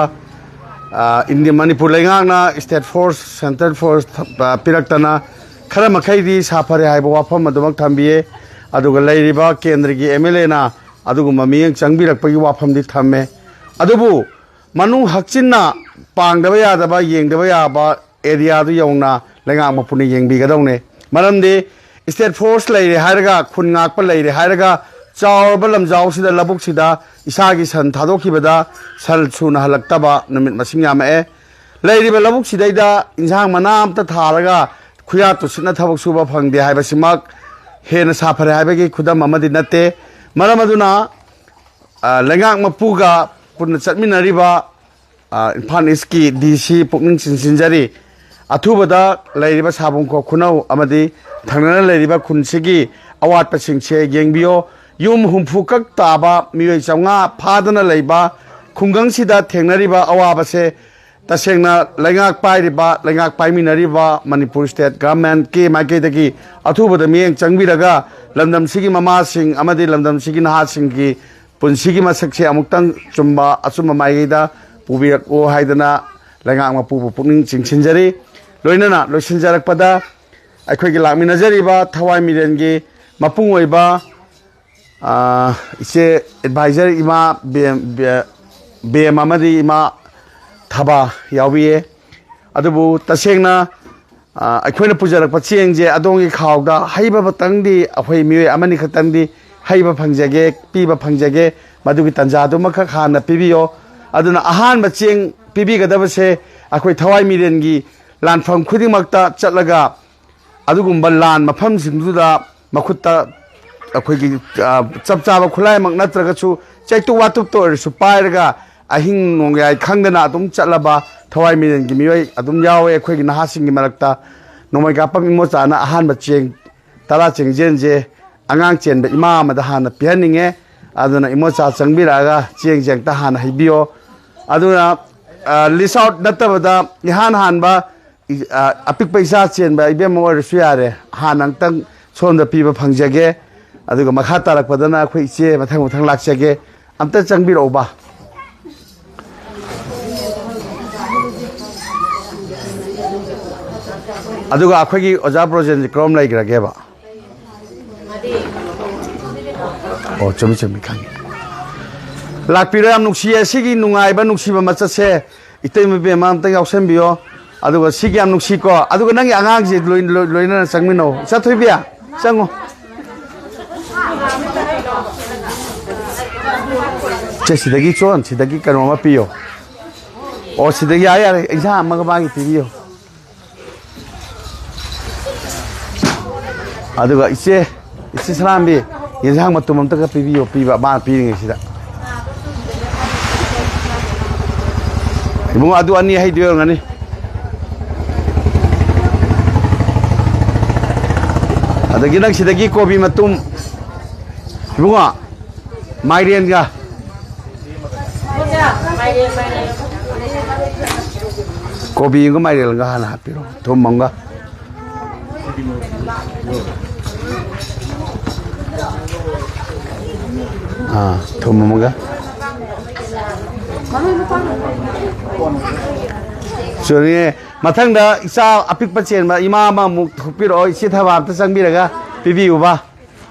इंडिया मणिपुर लेंगांगना स्टेट फोर्स सेंट्रल फोर्स पिरक्तना खरा मखैदी साफरे हाइबा वाफम अदुमक थंबिए अदुगा लैरिबा केंद्र की एमएलए ना अदुगुमा मियंग चंगबिरकपगी वाफमदि थम्मे अदुबु मनु हक्चिन्ना पांगदबा यादबा येंगदबा याबा एरिया दु यौना लेंगांग मपुनि येंगबिगदौने मरमदि स्टेट फोर्स लैरे हायरगा खुन ngakpa लैरे हायरगा चावरबा लमजाउसिदा लबुकसिदा इसागी सन थादोखिबदा सल सुना हलक्तबा नमित मसिंग यामए लैरिबा लबुकसिदैदा इंजांग मना अमता थारगा खुया तुसिना थबक सुबा फंगदे हायबसिमक हेन साफरे हायबगी खुदम अमदि नते मरमदुना लेंगांग मपुगा पुन चटमिनरिबा इम्फाल ईस्टकी डीसी पुकनिंग सिनसिनजरी अथुबदा लैरिबा साबुंको खुनौ अमदि थंगना लैरिबा खुनसिगी अवाटपसिंगसे येंगबियो यूम हुंफु कक ताबा मियोय चंगा फादना लैबा खुंगंगसिदा थेंगनरिबा अवाबसे तसेंगना लैंगाक पाइरिबा लैंगाक पाइमिनरिबा मणिपुर स्टेट गवर्नमेंट के माइकेदगी अथुबदा मियेंग चंगबिरगा लमदमसिगी ममासिंग अमदि लमदमसिगी नहासिंगी पुंसिगी मसकसे अमुक्तंग चुम्बा अचुम्बा माइगेदा पुबिरको हाइदना लैंगाक मपुबु पुकनिंग चिंगसिनजरी लोइनना लोइसिनजरकपदा अखोइगी लामिनजरिबा थवाई मिरेनगी मपुंग ओइबा इसे एडवाइजर इमा बेम अमदि इमा थबा याविए अदुबु तसेंगना अखोइना पुजरक पचेंगजे अदोंगी खावदा हाइबा बतंगदी अखोइ मिय अमनि खतंगदी हाइबा फंगजगे पीबा फंगजगे मदुगी तंजादु मख खाना पिबियो अदुना अहान बचेंग पिबिगदबसे अखोइ थवाई मिरेनगी लानफम खुदिमक्ता चलगा अदुगुम्बा लान मफम सिंगदुदा मखुत्ता अखोइगी चप चाबा खुलाइमक नत्रगसु चैतु वातुप तोरसु पाइरगा अहिंग नोंगाय खंगना अदुम चलबा थवाई मिरेनगी मियोय अदुम यावे अखोइगी नहासिंगी मरक्ता नोमय गापम इमोचाना अहान बचेंग तरा चेंग जेनजे अंगांग चेनबे इमा अमदा हाना पिहनिंगे अदुना इमोचा चंगबिरागा चेंग जेंगता हाना हिबियो अदुना लिस्ट आउट नत्तबदा इहान हानबा अपिक पैसा चेनबा इबेम ओरसु यारे हानंगतंग सोंदा पीबा फंगजगे अदुगा मखा तारकपदना अखोइ इचे मथंग मथंग लाक्चगे अमता चंगबिरोबा अदुगा अखोइगी ओजा प्रोजेक्ट क्रम लैग्रगेबा ओ चुमी चुमी खांगे लाक्पिरो याम नुक्सिये सिगी नुंगाइबा नुक्सिबा मचसे इतैम बेमा अमता यावसनबियो अदुगा सिगी याम नुक्सिको अदुगा नंगी आंगांगजे लोइना चंगमिनो चथोइबिया चंगो सिदगी चोन सिदगी करोमा पियो ओ सिदगी आया एग्जाम मग मागी पियो ꯑꯗꯨꯒ ꯏꯆꯦ ꯁꯅꯥꯝꯕꯤ ꯌꯦꯟꯁꯥꯡ ꯃꯇꯨꯝ ꯑꯝꯇꯒ ꯄꯤꯕꯤꯌꯣ ꯄꯤꯕ ꯃꯥ ꯄꯤꯔꯤꯉꯩꯁꯤꯗ 이봉 아두 아니 해도요 ngani adagi nang sidagi kobi matum 이봉아 마이리엔가 kobi 이거 마이리엔가 하나 하피로 돈 뭔가 돈 뭔가 저기 마탕다 이사 아픽 빠치엔마 이마마 묵 툭비로 이시 타바부터 상비라가 비비우바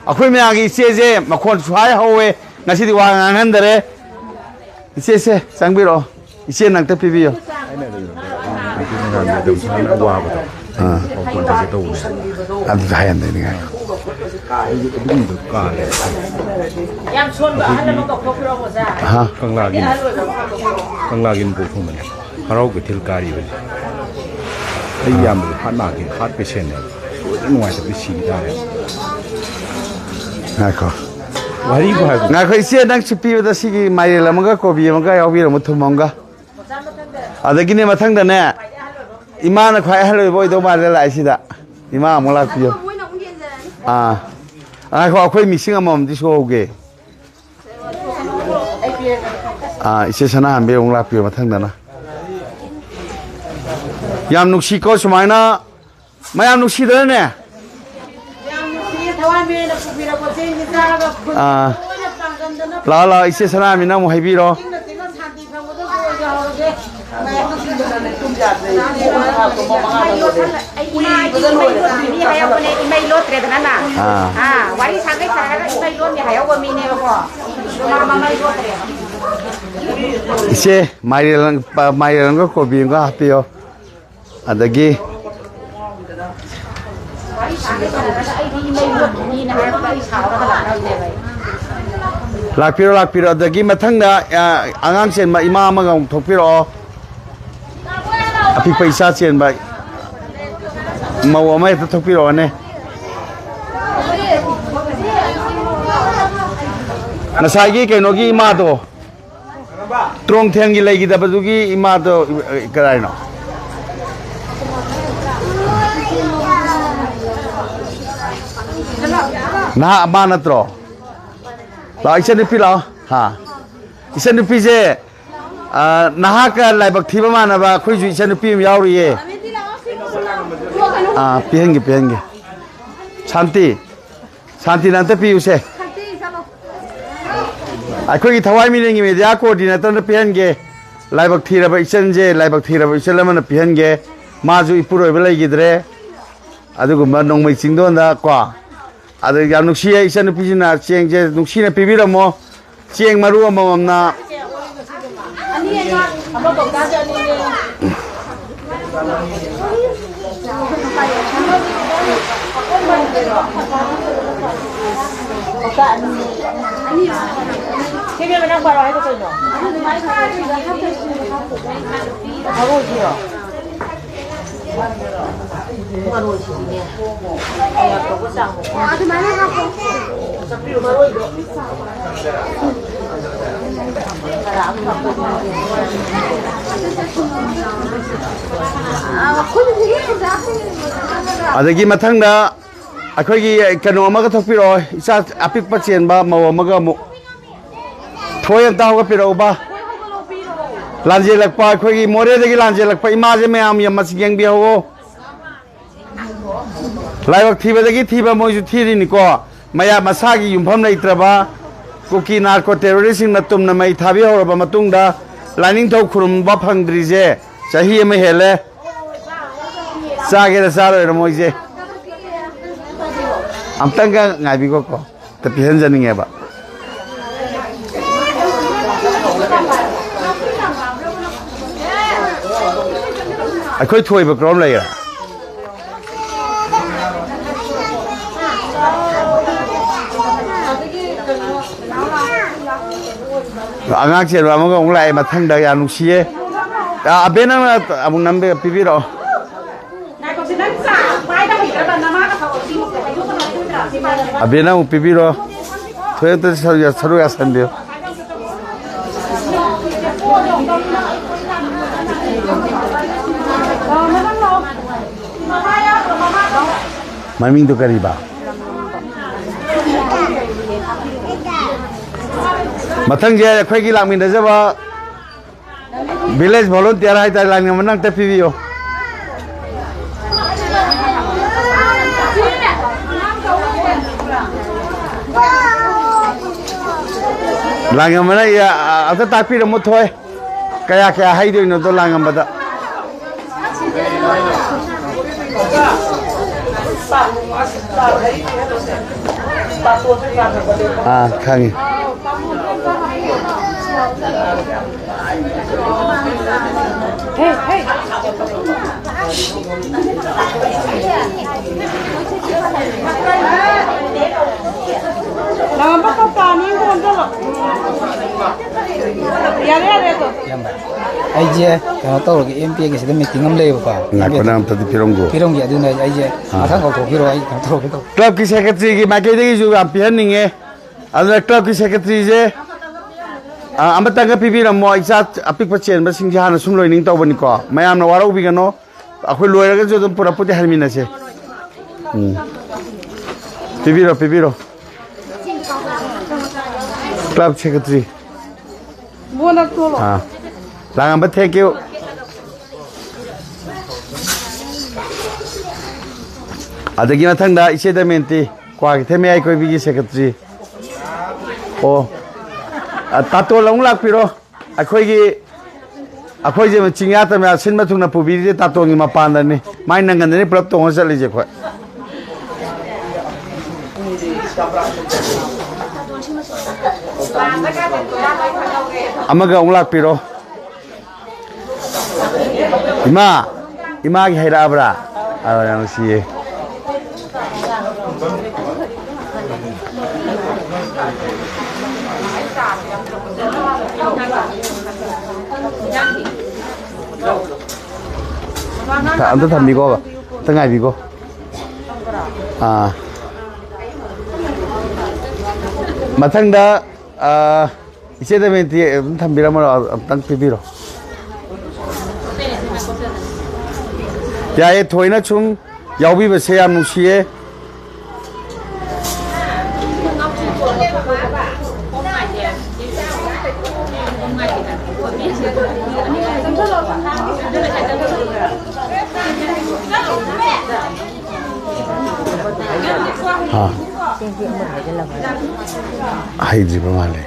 아코이 메아기 이세제 마콘 수하이 하오에 나시디 와강한데레 이세세 상비로 이세 낭타 비비요 아주 다양한 데니까 양 손과 하나만 더 거꾸로 보자. 강락인 부품은 하루가 들까리고 이야물 하나게 핫베시네 누구한테 시기다래 나코 와리고 하고 나코 이세 낭 치피우다 시기 마이rel라마가 고비마가 야비로 무투mon가 아다기네 마탕다네 이마나 과에 할로 보이도 말rel라 아시다 이마 몰라피요 아코 미싱 한번 디쇼게 이제 sana ambil orang lapi matang dana. Yang nuksi kau semaina, mayam nuksi dah ne. La, isi sana ambil nama happy ro. Isi mairelang ko kobi ko happy adagi lakpiro adagi mathangda angang chen ma ima ma gong thokpiro api paisa chen ba mawa mai thokpiro ne nasagi kenogi ima to Trong thengi lagi dapat juga ima tu kerai no. Nah mana tro? Lah isan nipi lah, isan nipi je. Nah kan lagi bakti mana ba? Kau juga isan nipi miau riye. Pihengi. Santi nanti piu se. अखोई थवाई मिलेंगे media coordinator ने पिहनगे लाइबक थीरब इचनजे लाइबक थीरब इचलमन पिहनगे माजु इपुरो बेलाई गिद्रे अदुगुम नोंमै चिंगदोंदा क्वा अदु याम नुक्सिया इचन पिजिना चेंगजे नुक्सिना पिबिरमो Cheng मारु अममना TV menang baru itu tu no. Baru dia. Baru dia. Ayah kau besar. Ada mana aku? Tapi baru itu. Adagi mathangda akhoi kanu amaga thokpiro isa apik pachien ba maw amaga mu thoyam taw ga piro ba lanje lakpa akhoi more degi lanje lakpa imaje mayam yam masgeng bi ho laibak thiba degi thiba moju thiri ni ko maya masagi yumpham leitraba kuki narco terrorist na tumna mai thabi ho ba matungda lining thau khurum ba phangdri je chahi me hele sage ra saro ro moje amtanga ngai bi ko tapi henjani nge ba akhoi thoi ba krom lai angang chen ba mo ngong lai ma thang da ya nu sie abenang amung nambe pibiro Nah, kau sedang sah, baik dah kita dah nama kau, 아베나 우피비로 토요타 서로야 산대요. 마밍도 가리바. 마탕제 아이khoi 랑민다자바 빌리지 volunteer 하이다 랑님 만낭 따피비요. 랑님 만나 야 아다 따피를 못 토해. kaya ha이도 있는 또 랑님 바다. 아, 강이. Jangan pakai tani pun tu. Ya ya tu. 아이제 또 이렇게 MP에게 시대 미팅 좀 내요 봐. 나코나 तद 피롱고. 비룡기 아두나 아이제 마상 거 비로 아이 또 또. Club की secretary की मैं कहते कि जो आप पिहन नहीं है अगर क्लब की सेक्रेटरी से अमतंग पीपी रमो इसा अपिक पचेन बस सिंह जहां सुन लोइनिंग तो बनी को मैं आमना वारों भी कनो अखोई लोयर जो तुम पूरा पुते हरमीना से पीपी रो club secretary Buat tu loh. हाँ लांग बत थैंक यू अदगी मथंगदा इसे दमेंती क्वाग थेमे आई कोई बिगी सेक्रेटरी ओ तातो लंग लापिरो अखोईगी अखोई जे चिंगा तमे सिन मथुंगना पुबीरी तातो गी मपानदनी माइ नंगनदनी पुलप तो हों चलीजे खोय अमगा उंग लापिरो इमा की हैराबरा अब सी अंत थमीको तंगाइबीको मथंगदा इसेदमेंती थम्बिरमो अमतंग पिबिरो याये थोइना छुम याउबीबसे याम नुसिये हाँ हाइजी माले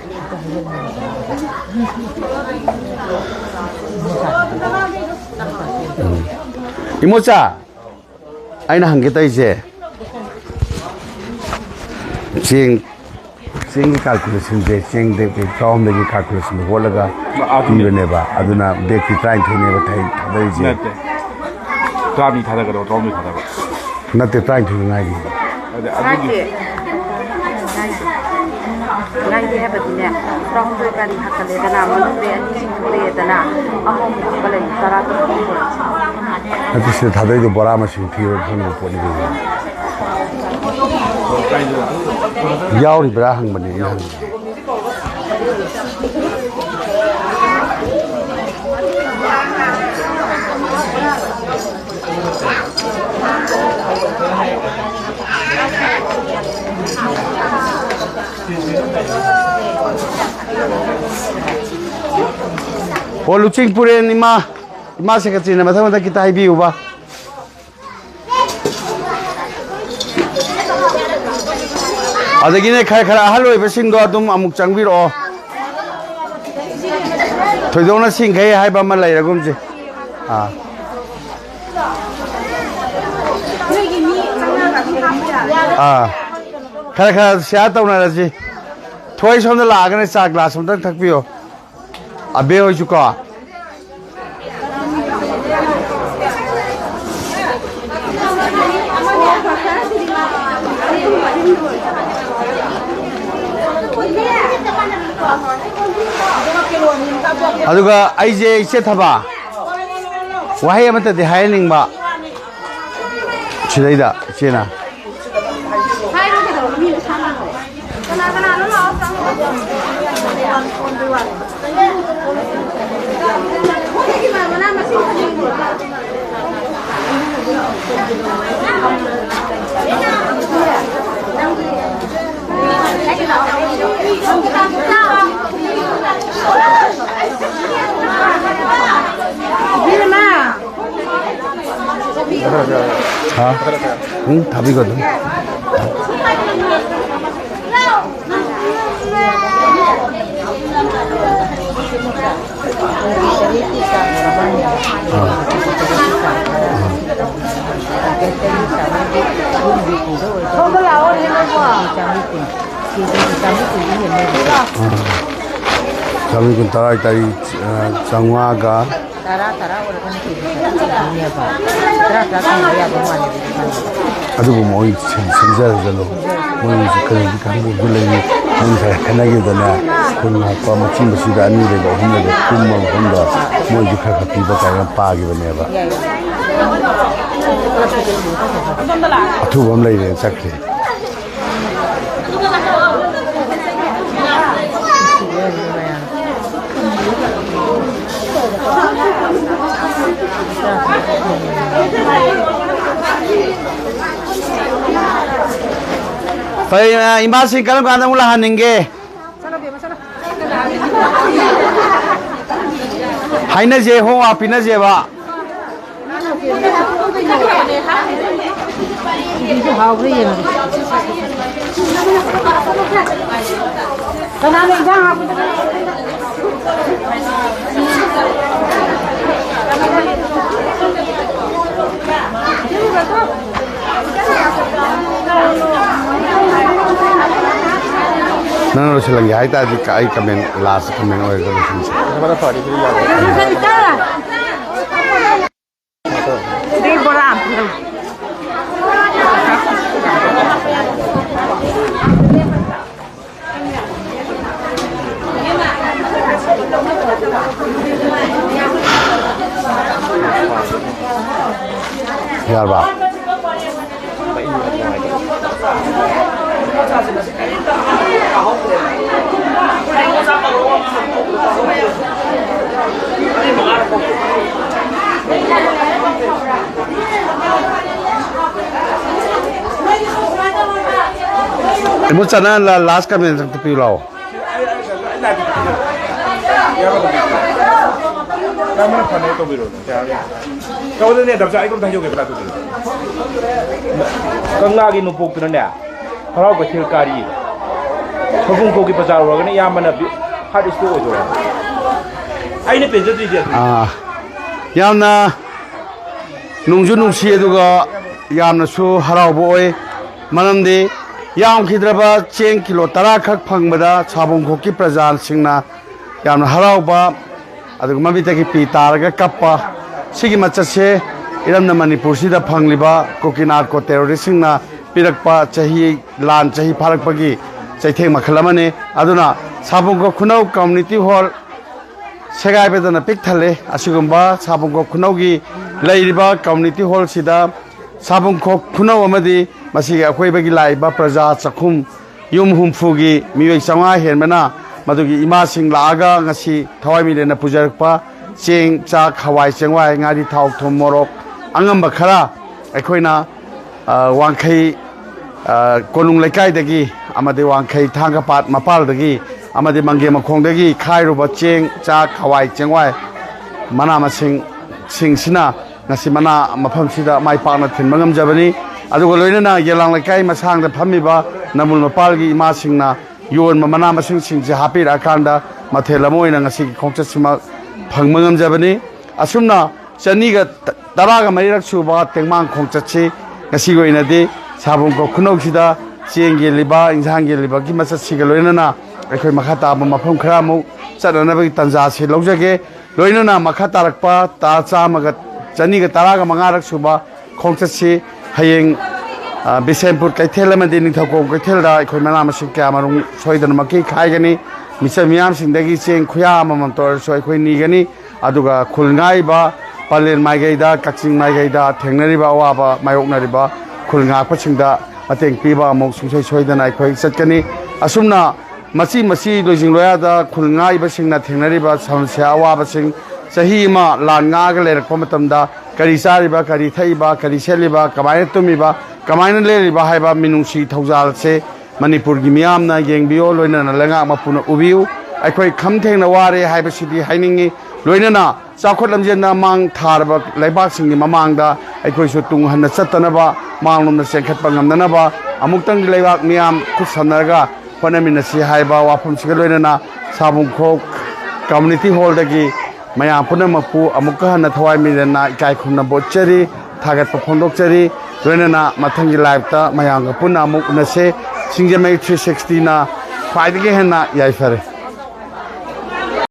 इमोचा आइना हंगे तैसे चेंग कैलकुलेशन जे चेंग दे टॉम दे कैलकुलेशन होलगा पीबनेबा अदुना बेक की ट्राइन थेनेबा थाई थादई जे ट्रामी थादा करो ट्रामी थादा नते ट्राइन थेने Nagi ngay hay bật nè trong tôi cần học cái này là mình về anh xin tôi để là ông cái này tara tôi नते से थादई जो बड़ा मशीन थी वो फोन को pony यावरी बड़ा हंग बने हंग वो लुचिंग पूरे इमा सेक्रेटरी ने मथा किता हाइबी उबा अदगिने खरा अहल ओइबसिंग दो अदुम अमुक चंगबिरो थोइदोना सिंगै हाइबा मा लैरगुमजे खरा शेयर तौनारजी थोइ सोमदा लागने चा ग्लास सोमदा थकपियो अबे होइसुको अदुगा आइजे इसे थबा वहाय अमतदि हायनिंगबा छिदैदा इसेना 아, 응, 답이거든. Kami kuntaray tayo Sangwaga. Aduh mau senjata jalo, mau sekarang di kampung gulai, mau saya kena gitu na, pun apa macam bersih ani deh, bawa hanya deh, pun mau honda, mau juga kapi bakal pagi bener ba. Aduh bom lagi deh sakit. Tapi imbasing kalau kau ada mulahan nengge. Hai na je ho api na je ba. Nang harus lagi hai tadi kai kamen last kamen oleh kalau sih. Mana tadi tu ya. Di boram. Ya ba. Ibu sana last kami yang tepi lau. Kamu nak panen tu biru. Kau tu ni dah saya ikut tanya ke berapa tu. Kau lagi numpuk tu ni. Kalau kecil kari, kau pun kau pasar orang ni yang mana hadis tu itu. Ini penjat dia. Yang na nungju nungsi itu ga yang na su harau boy, malam di yang kita dapat 10 kilo tarakak pangbada sabung koki perjalanan singna yang na harau ba, aduh kami kita pi taraga kappa, segi macam se, iram na Manipur sida pangliba koki narko teroris singna pirakpa cahi lan cahi parak pagi cai theng makhalamane aduna sabungko khunau community hall segai bedana pik thale asigumba sabungko khunau gi leiriba community hall sida sabungko khunau amadi masi akhoi bagi laiba praja chakhum yum humfugi miwei changa henmana madugi ima sing laaga ngasi thawai mi lena pujarakpa cheng cha khawai chengwai ngari thau thom morok angamba khara aikoina wangkai konung lekai dagi amade wangkai thangka pat mapal dagi amade mangge makhong dagi khai ro cheng cha khawai chengwai mana masing sina ngasi mana mafam sida mai pakna thin mangam jabani adugo loina yelang lekai masang da phami ba namul mapal gi ima singna yon mana masing sing je hapi rakanda mathelamoina ngasi khongcha sima phangmangam jabani asumna chani ga taraga marirak suba tengmang khongcha chi ngasi go inade sabung ko khunok sida chengge liba injangge liba gi masa siga loinana akhoi makhata ma mafam khara mu chadana bagi tanja se logjage loinana makhata rakpa ta chamaga chani ga taraga mangarak suba khongcha chi hayeng Bisempur kaithel amadi ningthaukom kaithel da akhoi mana masing kya marung soidana maki khaigani misa miyam singdagi cheng khuya amam tor soi khoi nigani aduga khulngai ba palen maigaida kakching maigaida thengnari ba awaba mayoknari ba khulnga phachingda ateng piba amok sungsoi soidana akhoi chatkani asumna मसी लोजिंग लोयादा खुलंगा इबसिंगना थेंगनरिबा समस्या अवाबसिंग सही मा लान ga लेरक पमतमदा करी चारिबा करी थैबा करी सेलिबा कमायन तुमिबा कमायन लेरिबा हाइबा मिनुंसी थौजाल से मणिपुर की मियामना येंबियो लोइनना लंगा मपुना उबियु अखोई खमथेंगना वारे हाइबसिदि हाइनिंगी लोइनना चाखोट लमजेना मांग थारबा लेबाकसिंगि ममांगदा अखोइसु तुंग हन्ना चतनबा मांगलुमना सेंखतपा ngamnanaba अमुक्तंग लेबाक मियाम खुसनरगा होनमिनसी हाइबा वाफमसिगा लोइनना साबुंखोक कम्युनिटी हॉल दगी मयाम पुनमकु अमुक्का हन्ना थवाई मिलना इकाई खुमना बोचरी थागत फोंदोकचरी लोइनना मथंगी लाइफता मयाम पुना अमुक उनसे सिंगजमई 360 ना ख्वाइदगी हेन्ना याइफरे